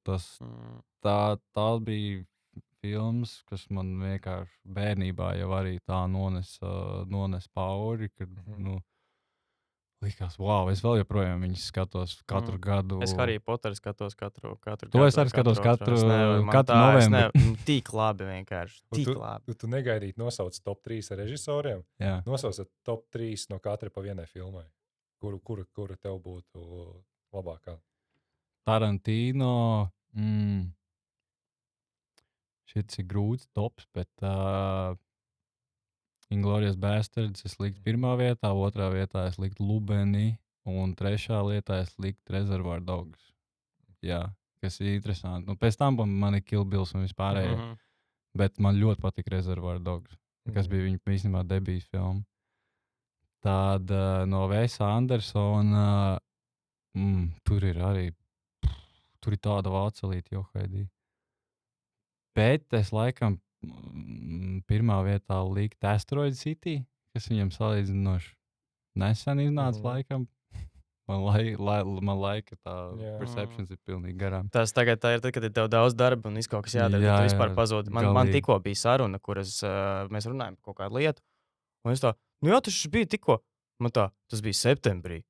Tā bija filmas, kas man vienkārši bērnībā jau arī tā nones pauri, kad, likās, wow, es vēl joprojām viņus skatos katru gadu. Es Harry Potteru skatos katru gadu. To es arī skatos katru novembri. Tik labi vienkārši. Tik labi. Tu negaidīti nosauc top 3 ar režisoriem? Jā. Nosaucat top 3 no katra pa vienai filmai. Kura tev būtu labākā? Tarantino. Šits ir grūts tops, bet Inglourious Bastards es liktu pirmā vietā, otrā vietā es liktu Lubeni, un trešā lietā es liktu Reservoir Dogs. Jā, kas ir interesanti. Pēc tam man ir Kill Bills un vispārējie, bet man ļoti patīk Reservoir Dogs, kas bija viņa īstenībā debijas filma. Tad no Wesa Andersona tur ir arī tāda vācelīte johaidī. Bet es laikam pirmā vietā likt Asteroid City, kas viņam salīdzinoši nesen iznāca laikam. Man laika tā perceptions ir pilnīgi garām. Tas tagad tā ir, tad, kad ir tev daudz darba un kaut kas jādara, tad tu vispār pazūdi. Man tikko bija saruna, kuras mēs runājam par kaut kādu lietu. Un es tā, tas bija tikko. Man tā, tas bija septembrī.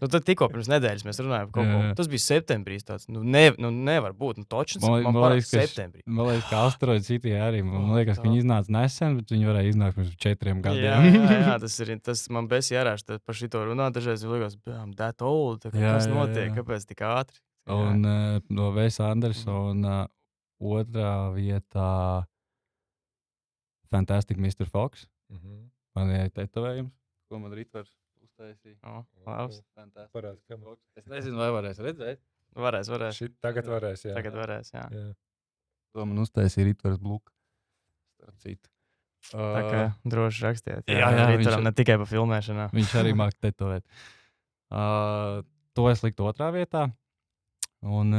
Tad tikko pirms nedēļas mēs runājām par kaut ko. Tas bija septembrī. Tāds, nevar būt. Točins man liekas, septembrī. Man liekas, ka Asteroid City arī. Man liekas, ka viņi iznāca nesen, bet viņi varēja iznākt pirms 4 gadiem. jā, tas man besi jārāš par šito runāt. Dažreiz liekas, that old. Kas notiek? Kāpēc tik ātri? Un no Vēsa Andersona otrā vietā Fantastic Mr. Fox. Man ir tetovējums, ko man Ritvars uztaisīja. Es nezinu, vai varēs redzēt. Varēs. Tagad varēs, jā. Tagad varēs, jā. To man uztaisīja Ritvars Bluka. Starp citu. Tā kā droši rakstiet. Jā, Ritvaram ne tikai pa filmēšanā. Viņš arī māk tetovēt. To es liktu otrā vietā. Un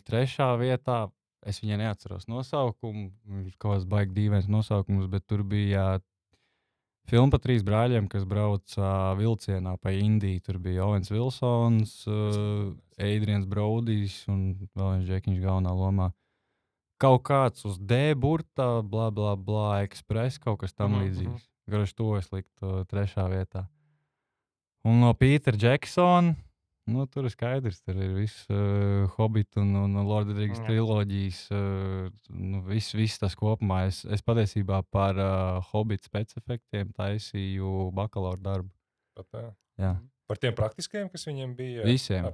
trešā vietā, es viņai neatceros nosaukumu. Viņš kaut kāds baigi dīvains nosaukums, bet tur bija filma par 3 brāļiem, kas brauca vilcienā pa Indiju. Tur bija Owens Wilsons, Adrians Brodijs un vēl viens džekiņš galvenā lomā. Kaut kāds uz D burta, bla, bla, bla, Express, kaut kas tam līdzīgs. Garš to es liktu trešā vietā. Un no Pītera Džeksona, tur ir skaidrs, tur ir viss Hobbit un Lord of the Rings triloģijas, viss tas kopumā. Es patiesībā par Hobbit specefektiem taisīju bakalaura darbu. Jā. Par tiem praktiskiem, kas viņiem bija? Visiem.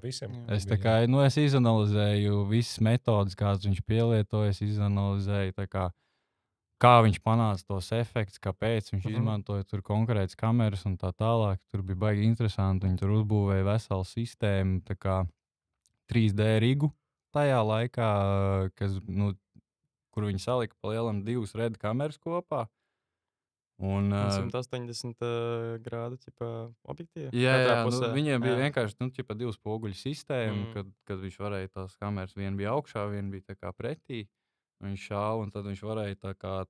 Es izanalizēju visas metodas, kādas viņš pielietoja, es izanalizēju kā viņš panāca tos efektus, kāpēc viņš izmantoja tur konkrētas kameras un tā tālāk. Tur bija baigi interesanti. Viņi tur uzbūvēja veselu sistēmu, 3D rigu tajā laikā, kur viņi salika pa lielam 2 reda kameras kopā. Un 180 grādu objektīvi. Jā, viņiem bija vienkārši 2 spoguļu sistēma, kad viņš varēja tās kameras, viena bija augšā, viena bija tā kā pretī. Viņš šāva, un tad viņš varēja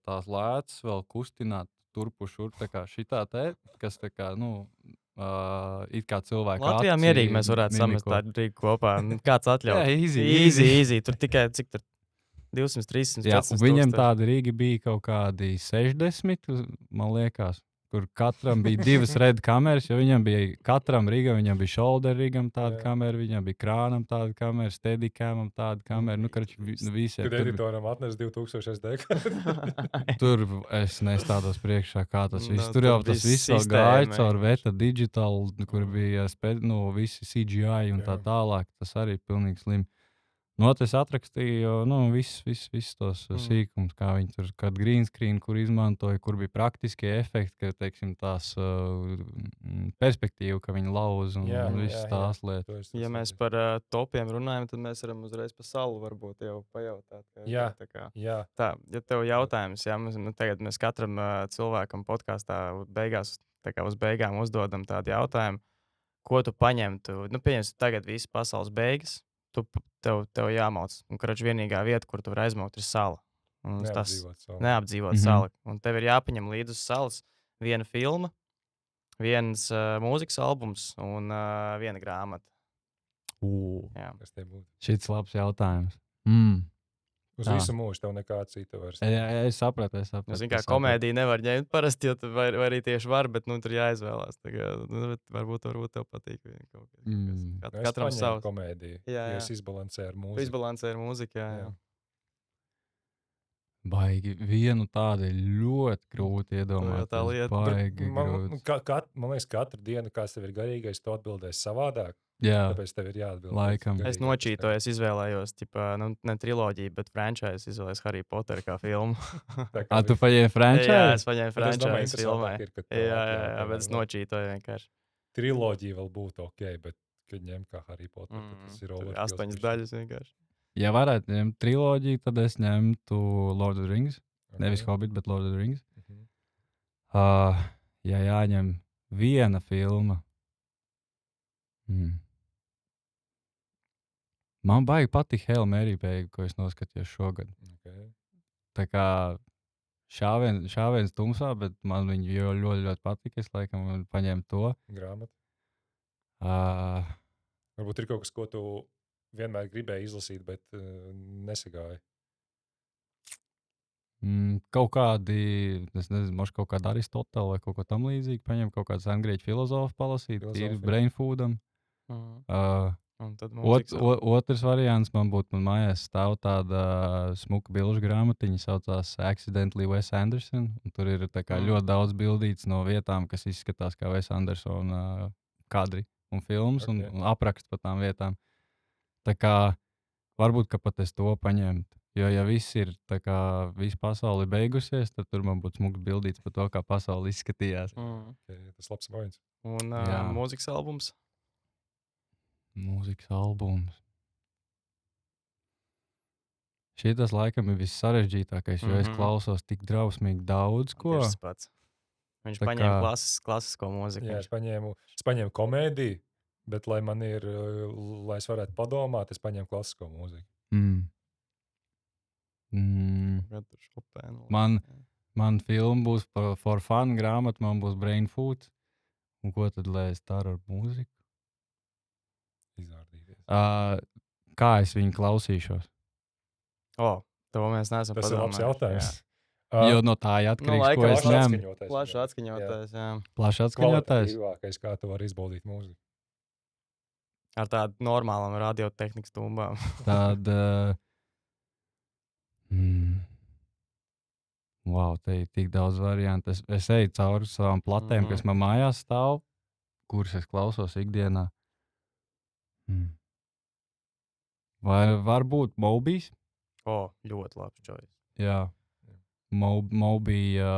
tās lēcas vēl kustināt turpu šurp, šitā te, kas it kā cilvēku Latvijā mierīgi mēs varētu samest tādu rīku kopā. Kāds atļauj? Jā, easy. Tur tikai, cik tur 200, 300, 400 tūkstoši. Viņam tādi rīgi bija kaut kādi 60, man liekas, kur katram bija 2 reda kameras, jo viņam bija katram rigam, viņam bija shoulder rigam tāda kamera, viņam bija krānam tāda kamera, steadicamam tāda kamera, visiem. Kad editoram atnes 2000 SD. Tur es nestādos priekšā, kā tas viss. Tur jau tas viss vēl gāja caur Veta Digital, kur bija visi CGI un tā tālāk. Tas arī pilnīgi slim. Es atrakstīju visus tos sīkumus, kā viņi tur, kad green screen, kur izmantoja, kur bija praktiskie efekti, ka, teiksim, tās perspektīva, ka viņi lauz un visas tās lietas. Ja mēs par topiem runājam, tad mēs varam uzreiz pa salu varbūt jau pajautāt. Jā. Tā, ja tev jautājums, tagad mēs katram cilvēkam podkāstā uz beigām uzdodam tādu jautājumu, ko tu paņemtu? Pieņemsim, tagad visi pasaules beigas. Tev jāmauc. Un, vienīgā vieta, kur tu vari aizmaukt, ir sala. Neapdzīvot sala. Un tev ir jāpaņem līdzi uz salas viena filma, viens mūzikas albums un viena grāmata. Kas te būtu? Šis labs jautājums. Uz visu mūžu tev nekā cita vairs. Jā, es sapratu. Kā komēdiju nevar ņemt parasti, vai arī tieši var, bet tur jāizvēlās. Varbūt tev patīk. Katram savu komēdiju. Jā. Es izbalansēju ar mūziku. Izbalansēju ar mūziku, jā. Baigi. Vienu tādu ļoti grūti iedomāties. Tā lieta. Man liekas, katru dienu, kāds tev ir garīgais, tu atbildēsi savādāk. Jā, tāpēc tev ir jāatbild. Laikam. Es nočītoju, es izvēlējos, ne triloģiju, bet franchise, izvēlējos Harry Potteru kā filmu. Tu paņēmi franchise? Jā, es paņēmu franchise filmai. Jā, bet es nočītoju vienkārši. Triloģija vēl būtu ok, bet, kad ņem kā Harry Potter, tas ir over. 8 daļas vienkārši. Ja varētu ņemt triloģiju, tad es ņemtu Lord of the Rings. Nevis Hobbit, bet Lord of the Rings. Ja jāņem viena filma. Man baigi patīk Hail Mary beigu, ko es noskatījos šogad. Okay. Tā kā šāviens tumsā, bet man viņi ļoti, ļoti patīk. Es laikam paņēmu to. Grāmatu. Varbūt ir kaut kas, ko tu vienmēr gribēji izlasīt, bet nesagāji. Kaut kādi, es nezinu, možda kaut kāda Aristotela vai kaut ko tam līdzīgi. Paņem kaut kādu sengrieķu filozofu palasīt, ir brain foodam. Un tad Otrs variants man būtu, man mājās stāv tāda smuka bilžu grāmatiņa, saucās Accidentally Wes Anderson. Tur ir tā kā ļoti daudz bildīts no vietām, kas izskatās kā Wes Andersona kadri un filmas un apraksts par tām vietām. Tā kā varbūt, ka pat es to paņemtu. Jo, ja viss ir tā kā visa pasaule beigusies, tad tur man būtu smuks bildīts par to, kā pasaule izskatījās. Tas labs points. Un mūzikas albums? Mūzikas albums. Šitas laikam ir viss sarežģītākais, jo es klausos tik drausmīgi daudz ko. Tas pats. Viņš paņēma klasisko mūziku. Jā, es paņēmu komēdiju, bet lai man ir, lai es varētu padomāt, es paņēmu klasisko mūziku. Man filma būs for fun grāmata, man būs brain food. Un ko tad, lai es daru ar mūziku? Izrādīties. Kā es viņu klausīšos? To mēs neesam padomājuši. Tas ir labs jautājums. Jo no tā jāatkarīgs, ko es ņemu. Plaši atskaņotājs, jā. Plaši atskaņotājs? Kvalitatīvākais, kā tu vari izbaudīt mūziku. Ar tādu normālām radiotehnikas tumbām. Wow, te ir tik daudz variantu. Es eju cauri savām platēm, kas man mājās stāv, kuras es klausos ikdienā. Vai varbūt Mobijs? Ļoti labs choice. Jā. Mobija,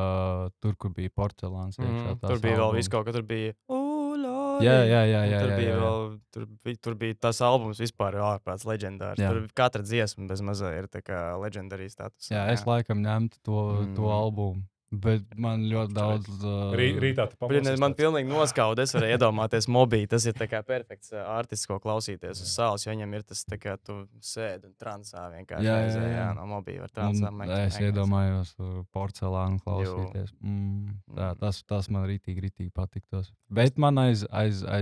tur, kur bija porcelāns. Tur bija vēl viss kaut kā, tur bija... Jā. Tur bija tas albums vispār ārprāts leģendārs. Tur katra dziesma bez mazā ir tā kā leģendārija status. Jā, es laikam ņemtu to albumu. Bet man ļoti daudz... Rītā tu pamosies. Man pilnīgi noskauda. Es varēju iedomāties Mobiju. Tas ir tā kā perfekts artists, ko klausīties uz saules. Jo viņam ir tas tā kā tu sēdi un transā vienkārši. Jā, no Mobija var transā. Es iedomājos porcelānu klausīties. Tas man rītīgi patiktos. Bet man aiz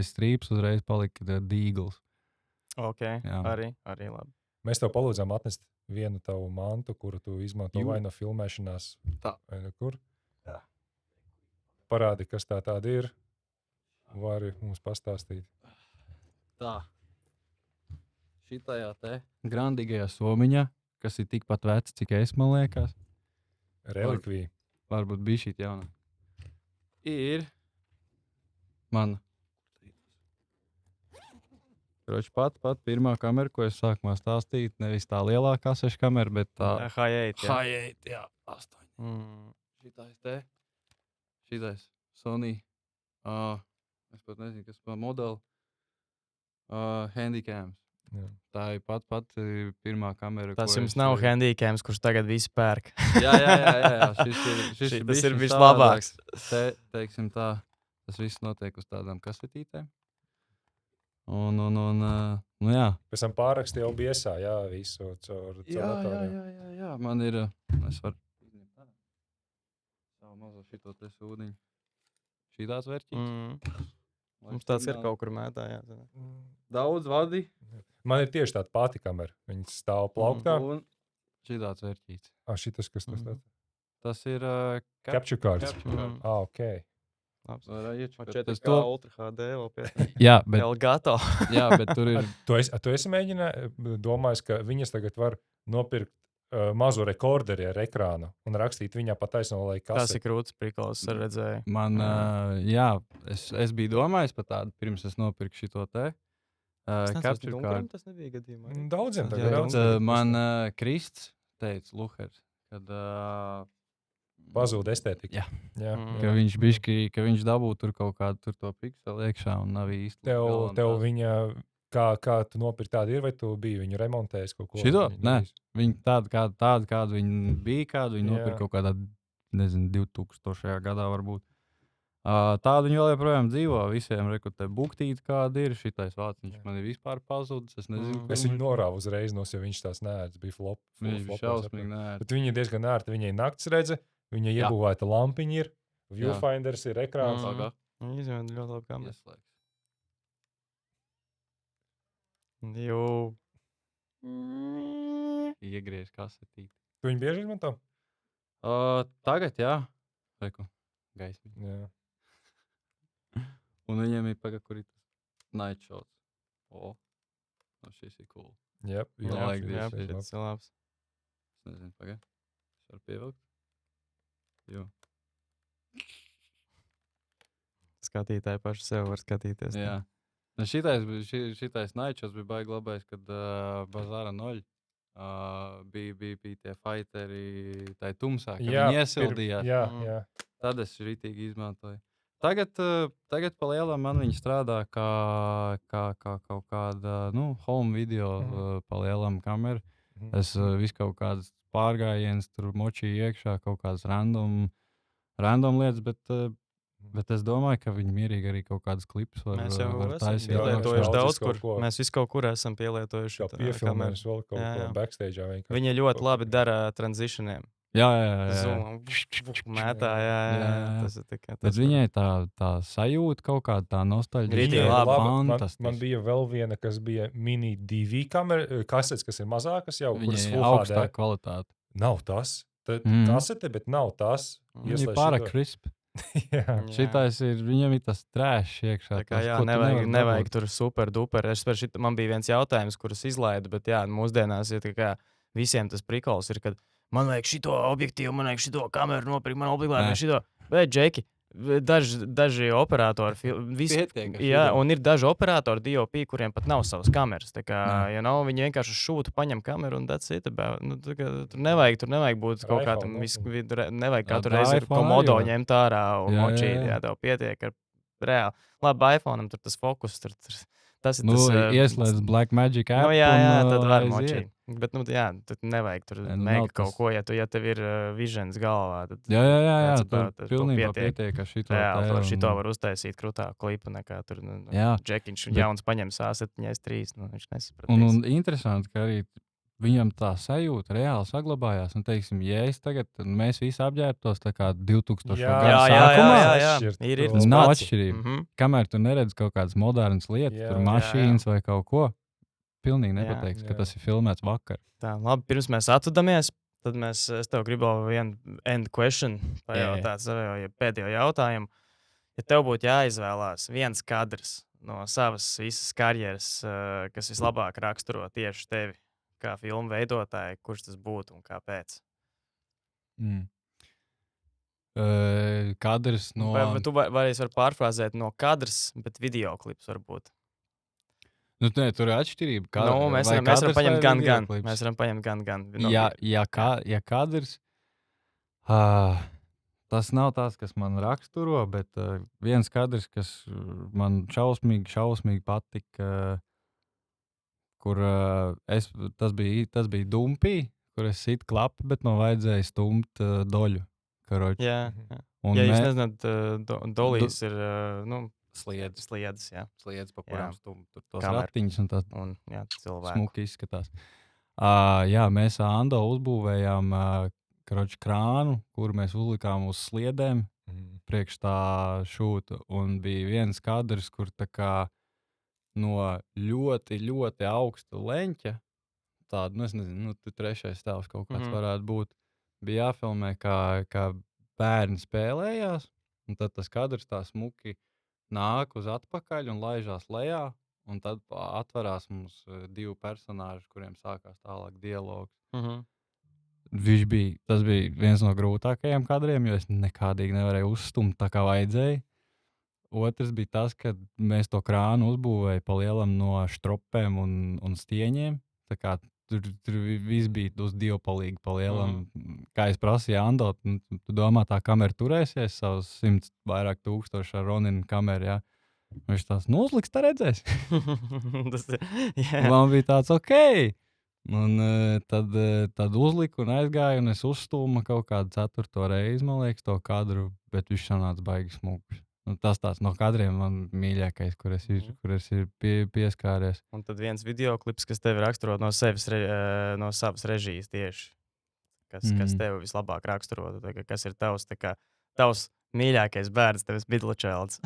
strīps uzreiz palika The Eagles. Ok, arī labi. Mēs tev palūdzām atnest vienu tavu mantu, kuru tu izmanto vai no filmēšanās. Vai no kur? Jā. Parādi, kas tāda ir. Vari mums pastāstīt. Tā. Šitajā te grandīgajā somiņā, kas ir tikpat vecs, cik es, man liekas. Relikvija. Varbūt bija šī jauna. Ir mana. Pat pirmā kamera, ko es sākumā stāstīju, nevis tā lielā kaseša kamera, bet tā Hi8, jā, 8. Šitais te, šitais Sony, es pat nezinu, kas pa modeli, Handycams. Tā ir pat pirmā kamera. Tas jums nav Handycams, kurš tagad visi pērk. Jā, šis ir vislabāks. Te, teiksim tā, tas viss notiek uz tādām kasetītēm. Un jā. Pēc tam pārakstīja OBS-ā, jā, visu caur datoriem. Jā, man ir, es varu izņemt tā. Savu mazo šito te sūdiņu. Šitās vērķības. Mums tāds ir kaut kur mētā, jā. Daudz vadi. Man ir tieši tāda pati kamera. Viņa stāv plauktā. Un šitās vērķības. Šitas, kas tas tāds? Tas ir Capture cards. Ok. Tas to Ultra HD vēl pie. Jā, bet Elgato. Jā, bet tur ir. Tu esi domājis, ka viņas tagad var nopirkt mazu rekorderi ar ekrānu un rakstīt viņā pa taisno, lai kaseti. Tas ir krūts prikals, es redzēju. Man, es biju domājis par tādu, pirms es nopirku šito te. Capture card. Tas nebija gadījumā. Daudziem tagad. Man Krists teica, Luhers, kad pazūd estētika. Jā. Ka viņš bišķi, ka viņš dabū tur kaut kādu tur to pikseli iekšā un nav īsti. Tev viņa, kā tu nopirki tādu ir, vai tu biji viņu remontējis kaut ko? Šito? Nē, viņa kādu viņa bija, kādu viņa nopirka kaut kādā, nezinu, 2000. gadā varbūt. Tādu viņa vēl joprojām dzīvo, visiem rekrutē buktīti kāda ir, šitais vāciņš man ir vispār pazudis, es nezinu. Es viņu norāvu uzreiz, jo viņš tās neēdz, bija flop. Viņš bija šausmīgi neēdz. Bet viņa ir diezgan ērta, viņai nakts redze, viņa iebūvēta lampiņa ir, viewfinders ir, ekrāns. Viņa izvēlēta ļoti labi kameras. Iegriež kasetīti. Tu viņu bieži izmanto? Tagad, jā. Reku, gaismi. Jā. Un viņiem ir kur ir tas night shows. O, šis ir cool. Jā, tas ir labs. Es nezinu, pagaid. Es varu pievilkt. Jo. Skatītāji paši sev var skatīties. Jā. Nu, šitais naičos bija baigi labais, kad Bazāra Noļ bija tie fighteri tai tumsā, ka viņi iesildījās. Jā. Tad es ritīgi izmantoju. Tagad pa lielam man viņi strādā kā kaut kāda, home video pa lielam kamera. Es visu kaut kādas pārgājienas tur močīju iekšā, kaut kādas random lietas, bet es domāju, ka viņi mierīgi arī kaut kādas klipus var taisīt. Pielietojuši daudz kur. Mēs visu kaut kur esam pielietojuši. Kā piefilmējuši vēl kaut ko backstage'ā. Viņi ļoti labi dara transitioniem. Jā. Mētā, jā. Tas ir tikai tas. Bet viņai tā sajūta kaut kāda, tā nostalģija. Rītīgi labi. Man bija vēl viena, kas bija mini DV kamera, kasetes, kas ir mazākas jau, kuras Full HD. Augstā kvalitāte. Nav tas. Kasete, bet nav tas. Viņa ir pārāk crisp. Šitais ir, viņam ir tas trēšs iekšā. Tā kā jā, nevajag tur super duper. Man bija viens jautājums, kurus izlaidu, bet jā, mūsdienās ir tā kā visiem tas prikols ir, kad man vajag šito objektīvu, man vajag šito kameru nopirkt, man obligāti vajag šito. Bet, Džeki, daži operatori, un ir daži operatori DOP, kuriem pat nav savas kameras. Tā kā, viņi vienkārši šūtu, paņem kameru un that's it. Tur nevajag būt kaut kādam, nevajag katru reizi komodo ņemt ārā un močīt, tev pietiek ar reāli. Labi, iPhone'am tur tas fokus, tas ir tas. Ieslēdz Blackmagic app. Jā, tad var močīt. Bet, tad nevajag tur mega kaut ko, ja tev ir visions galvā. Tad, jā, tur pilnībā pietiek, ka šito var uztaisīt krūtā klipu, nekā tur Džekiņš jauns paņem A7S3, viņš nesapratīs. Un interesanti, ka arī viņam tā sajūta reāli saglabājās. Un, teiksim, ja mēs visi apģērbtos tā kā 2000. gada sākumā, nav atšķirība. Kamēr tu neredz kaut kādas modernas lietas, tur mašīnas vai kaut ko, pilnīgi nepateiks, ka tas ir filmēts vakar. Tā, labi, pirms mēs atvedamies, tad es tev gribu vienu end question pajautāt, pēdējo jautājumu. Ja tev būtu jāizvēlās viens kadrs no savas visas karjeras, kas vislabāk raksturo tieši tevi, kā filmu veidotāji, kurš tas būtu un kāpēc? Kadrs no... Vai tu vari pārfrāzēt no kadrs, bet videoklips varbūt? Nē, tur ir atšķirība. Mēs varam paņemt gan. Mēs varam paņemt gan. Ja kadrs... tas nav tas, kas man raksturo, bet viens kadrs, kas man šausmīgi patika, kur tas bija dumpī, kur es situ klapu, bet man vajadzēja stumt doļu. Jā. Jūs nezināt, dolīs ir sliedas, pa kurām stumt tos kameru. ratiņus un tā cilvēku. Smuki izskatās. Mēs ar Ando uzbūvējām krānu, kuru mēs uzlikām uz sliedēm priekš tā šūta. Un bija viens kadrs, kur tā kā no ļoti, ļoti augsta leņķa, tādu, es nezinu, tu trešais stāvs kaut kāds varētu būt, bija jāfilmē, kā bērni spēlējās, un tad tas kadrs tā smuki nāk uz atpakaļ un laižās lejā, un tad atverās mums divi personāži, kuriem sākās tālāk dialogs. Tas bija viens no grūtākajiem kadriem, jo es nekādīgi nevarēju uzstumt tā kā vajadzēja. Otrs bija tas, ka mēs to krānu uzbūvēja pa lielam no štropēm un stieņiem. Tā kā tur viss bija uz dievpalīgi pa lielam. Kā es prasīju Ando, tu domā, tā kamera turēsies savus 100 vairāk tūkstoši ar Ronin kameru, jā? Viņš tās uzliks, tā redzēs. Man bija tāds, ok. Un tad uzliku un aizgāju, un es uzstūmu kaut kādu 4. reizi, man liekas, to kadru, bet viņš sanāca baigi smūgs. Tas tāds no kadriem man mīļākais, kur es ir pieskāries. Un tad viens videoklips, kas tevi raksturo no savas režijas tieši. Kas tevi vislabāk raksturo, kas ir tavs mīļākais bērns, tevis middle child.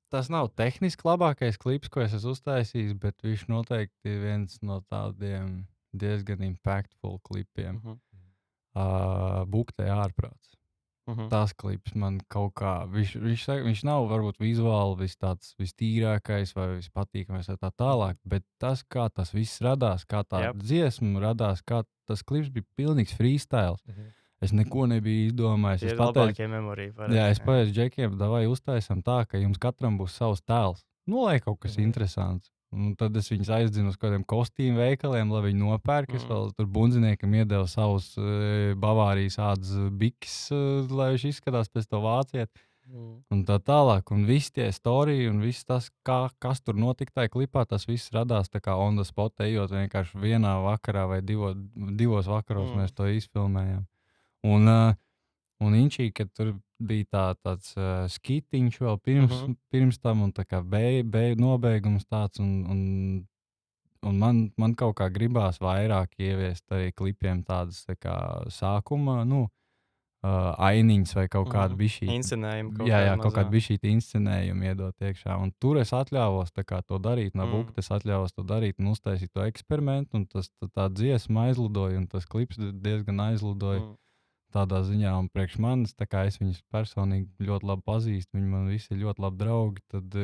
Tas nav tehniski labākais klips, ko es esmu uztaisījis, bet viņš noteikti ir viens no tādiem diezgan impactful klipiem. Buktē ārprāts. tas klips man kaut kā, viņš nav varbūt vizuāli vistīrākais vai vispatīkamais vai tā tālāk, bet tas, kā tas viss radās, kā tā dziesma radās, kā tas klips bija pilnīgs freestyle. Es neko nebiju izdomājis. Tie ir labākie memoriji. Jā, es pateicu džekiem, davai uztaisam tā, ka jums katram būs savs tēls. Nu, lai kaut kas interesants. Un tad es viņus aizdzinu uz kādiem kostīmu veikaliem, lai viņi nopērk. Es vēl tur bundziniekam iedevu savus Bavārijas ādas bikis, lai viņš izskatās pēc to vācieti. Un tā tālāk. Un visi tie storiji un viss tas, kas tur notika tajā klipā, tas viss radās tā kā on the spot, ejot vienkārši vienā vakarā vai divos vakaros mēs to izfilmējām. Un Inčī, kad tur bija tāds skitiņš vēl pirms tam, un tā kā nobeigums tāds, un man kaut kā gribās vairāk ieviest arī klipiem tādas tā kā sākuma, ainiņas vai kaut kādu bišķīti. Inscenējumu. Kaut kādu bišķīti inscenējumu iedot iekšā. Un tur es atļāvos tā kā to darīt, es atļāvos to darīt un uztaisīt to eksperimentu, un tā dziesma aizlidoja, un tas klips diezgan aizlidoja. Tādā ziņā, un priekš manis, tā kā es viņus personīgi ļoti labi pazīstu, viņi man visi ir ļoti labi draugi, tad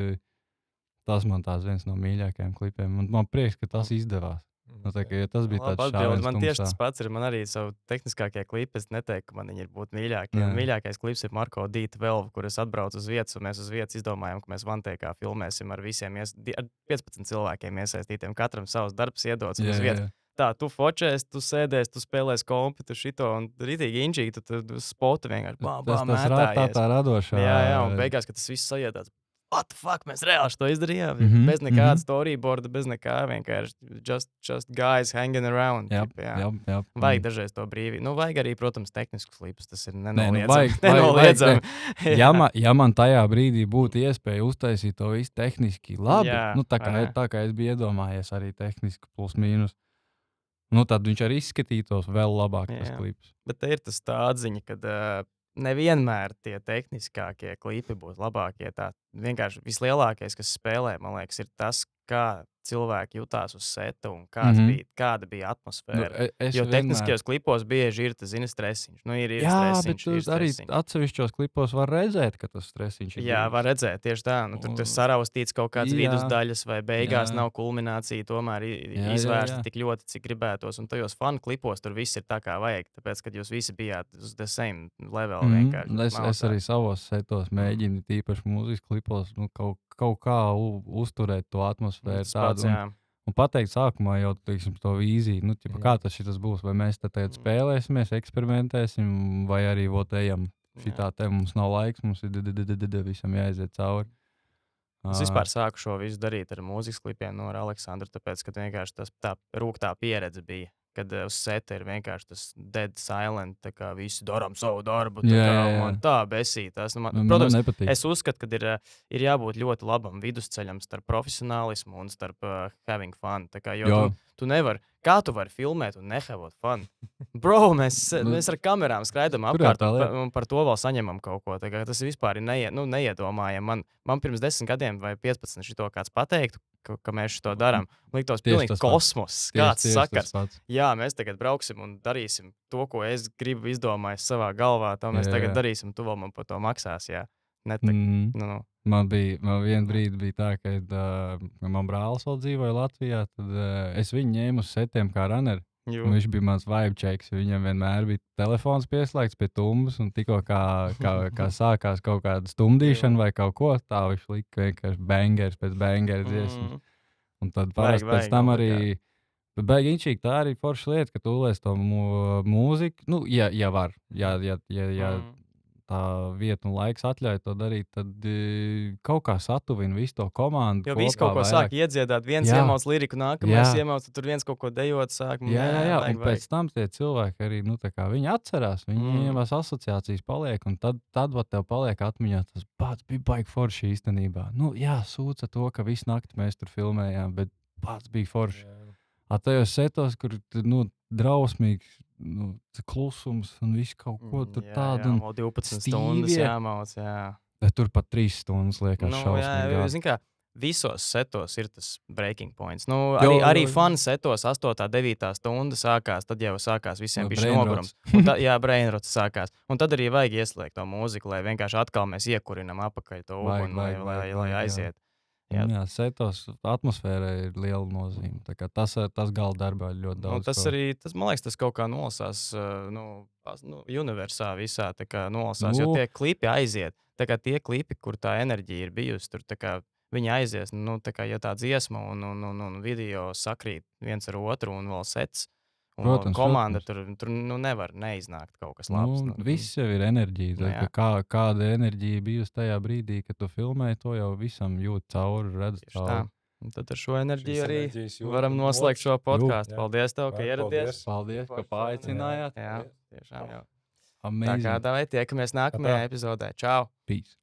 tas man tās viens no mīļākajiem klipiem. Un man prieks, ka tas izdevās. Tā kā tas bija tāds šāviens man tieši tas pats ir, man arī savu tehniskākie klipi, es neteiktu, ka man viņi ir būt mīļākie. Mīļākais klips ir Marko D12, kur es atbraucu uz vietas, un mēs uz vietas izdomājam, ka mēs Vanteikā filmēsim ar visiem, ar 15 cilvēkiem iesaistītiem, katram savs darbs iedots uz vietas. Tā, tu fočēs, tu sēdēs, tu spēlēs kompi, tu šito, un rītīgi inčīgi, tu spotu vienkārši mētājies. Tā radošā. Jā, un beigās, ka tas viss sajiet tāds, what the fuck, mēs reāli to izdarījām, bez nekāda storyboarda, bez nekā, vienkārši just guys hanging around. Jā. Vajag dažreiz to brīvi. Vajag arī, protams, tehniskus klipus, tas ir nenoliedzami. Ja man tajā brīdī būtu iespēja uztaisīt to visu tehniski labi, tā kā es biju iedomājies arī tehniski plus mīnus, tad viņš arī izskatītos vēl labāk tas klips. Bet te ir tas tā atziņa, ka nevienmēr tie tehniskākie klipi būs labākie. Tā vienkārši vislielākais, kas spēlē, man liekas, ir tas, kā cilvēki jutās uz seta un kāda bija atmosfēra. Jo tehniskajos klipos bieži ir tas stresiņš. Ir stresiņš. Jā, bet arī atsevišķos klipos var redzēt, ka tas stresiņš ir. Jā, var redzēt, tieši tā. Tur saraustīts kaut kāds vidusdaļas vai beigās nav kulminācija, tomēr izvērsta tik ļoti, cik gribētos. Un tajos fanu klipos tur viss ir tā, kā vajag. Tāpēc, kad jūs visi bijāt uz the same level vienkārši. Es arī savos setos mēģinu, tīpaši mūzikas klipos, kaut kā uzturēt to atmosfēru tādu. Un pateikt sākumā jau to vīziju, kā tas būs, vai mēs te tagad spēlēsimies, eksperimentēsim, vai arī ejam šitā te, mums nav laiks, mums ir visam jāiziet cauri. Es vispār sāku šo visu darīt ar mūzikas klipiem ar Aleksandru, tāpēc, ka vienkārši tā rūgtā pieredze bija. Kad uz seta ir vienkārši tas dead silent, tā kā visi darām savu darbu, tā besīt. Protams, es uzskatu, ka ir jābūt ļoti labam vidusceļam starp profesionālismu un starp having fun. Tā kā, jo tu nevari, kā tu vari filmēt un nehavot fun? Bro, mēs ar kamerām skraidam apkārt un par to vēl saņemam kaut ko. Tā kā tas vispār ir neiedomājami. Man pirms 10 gadiem vai 15 šito kāds pateiktu, ka mēs šo darām. Liktos pilnīgi kosmos, kāds sakars. Jā, mēs tagad brauksim un darīsim to, ko es gribu izdomājis savā galvā. To mēs tagad darīsim, tu vēl man par to maksās. Jā. Man vien brīdi bija tā, ka man brālis vēl dzīvoja Latvijā, tad es viņu ņēmu uz setiem kā runner. Viņš bija mans vibe checks, viņam vienmēr bija telefons pieslēgts pie tumbas, un tikko kā sākās kaut kāda stumdīšana vai kaut ko, tā viņš lika vienkārši bangers pēc bangers dziesmas. Un tad parasti pēc tam arī, bet baigi inčīgi, tā arī forša lieta, ka tu uzliec to mūziku, ja var, ja tā vieta un laiks atļauj to darīt, tad kaut kā satuvina visu to komandu. Jo viss kaut ko sāk iedziedāt, viens iemauc liriku, nākamais iemauc, tur viens kaut ko dejot sāk. Jā, un pēc tam tie cilvēki arī, viņi atcerās, viņiem asociācijas paliek, un tad tev paliek atmiņā tas pats bija baigi forši īstenībā. Sūca to, ka visu nakti mēs tur filmējām, bet pats bija forši. Tajos setos, kur drausmīgs, klusums un viss kaut ko tur tādu. Jā, vēl 12 stundas jāmauc, jā. Bet tur pat 3 stundas liekas šausmīgi. Jā, zin kā, visos setos ir tas breaking points. Nu, arī fanu setos 8, 9 stunda sākās, tad jau sākās visiem bija nogurums. Jā, brainrots sākās. Un tad arī vajag ieslēgt to mūziku, lai vienkārši atkal mēs iekurinam apakaļ to uguni, lai aiziet. Jā, setos atmosfērai ir liela nozīme. Tas gala darbā ir ļoti daudz. Tas arī, man liekas, tas kaut kā nolasās universā visā, nolasās, jo tie klipi aiziet. Tie klipi, kur tā enerģija ir bijusi, tur viņi aizies, ja tā dziesma un video sakrīt viens ar otru un vēl sets. Un komanda tur nevar neiznākt kaut kas labs. Viss jau ir enerģija. Kāda enerģija bijusi tajā brīdī, kad tu filmēji, to jau visam jūt cauri, redz cauri. Tad ar šo enerģiju arī varam noslēgt šo podkāstu. Paldies tev, ka ieradies. Paldies, ka paaicinājāt. Jā, tiešām jau. Tā kā tiekamies nākamajā epizodē. Čau! Peace!